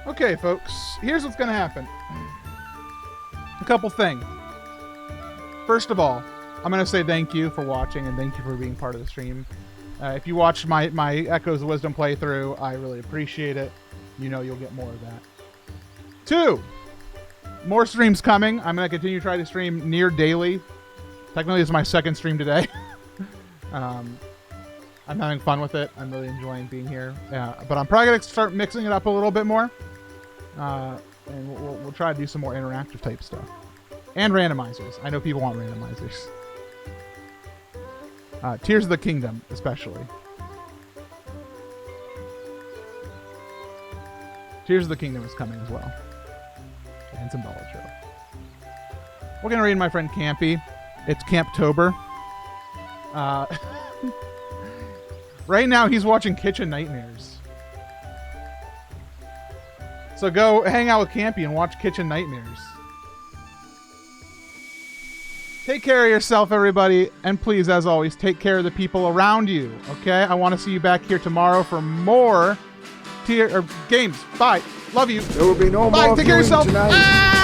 [SPEAKER 1] Okay, folks, here's what's going to happen. A couple things. First of all, I'm going to say thank you for watching and thank you for being part of the stream. If you watched my Echoes of Wisdom playthrough, I really appreciate it. You know you'll get more of that. 2, more streams coming. I'm going to continue to try to stream near daily. Technically, it's my second stream today. I'm having fun with it. I'm really enjoying being here. But I'm probably going to start mixing it up a little bit more. And we'll try to do some more interactive type stuff. And randomizers. I know people want randomizers. Tears of the Kingdom, especially. Tears of the Kingdom is coming as well. And some Bellatrix. We're going to raid my friend Campy. It's Camptober. Right now, he's watching Kitchen Nightmares. So go hang out with Campy and watch Kitchen Nightmares. Take care of yourself, everybody. And please, as always, take care of the people around you. Okay? I want to see you back here tomorrow for more games. Bye. Love you.
[SPEAKER 4] There will be no
[SPEAKER 1] Bye.
[SPEAKER 4] more
[SPEAKER 1] Take care of
[SPEAKER 4] viewing
[SPEAKER 1] yourself.
[SPEAKER 4] tonight.
[SPEAKER 1] Ah!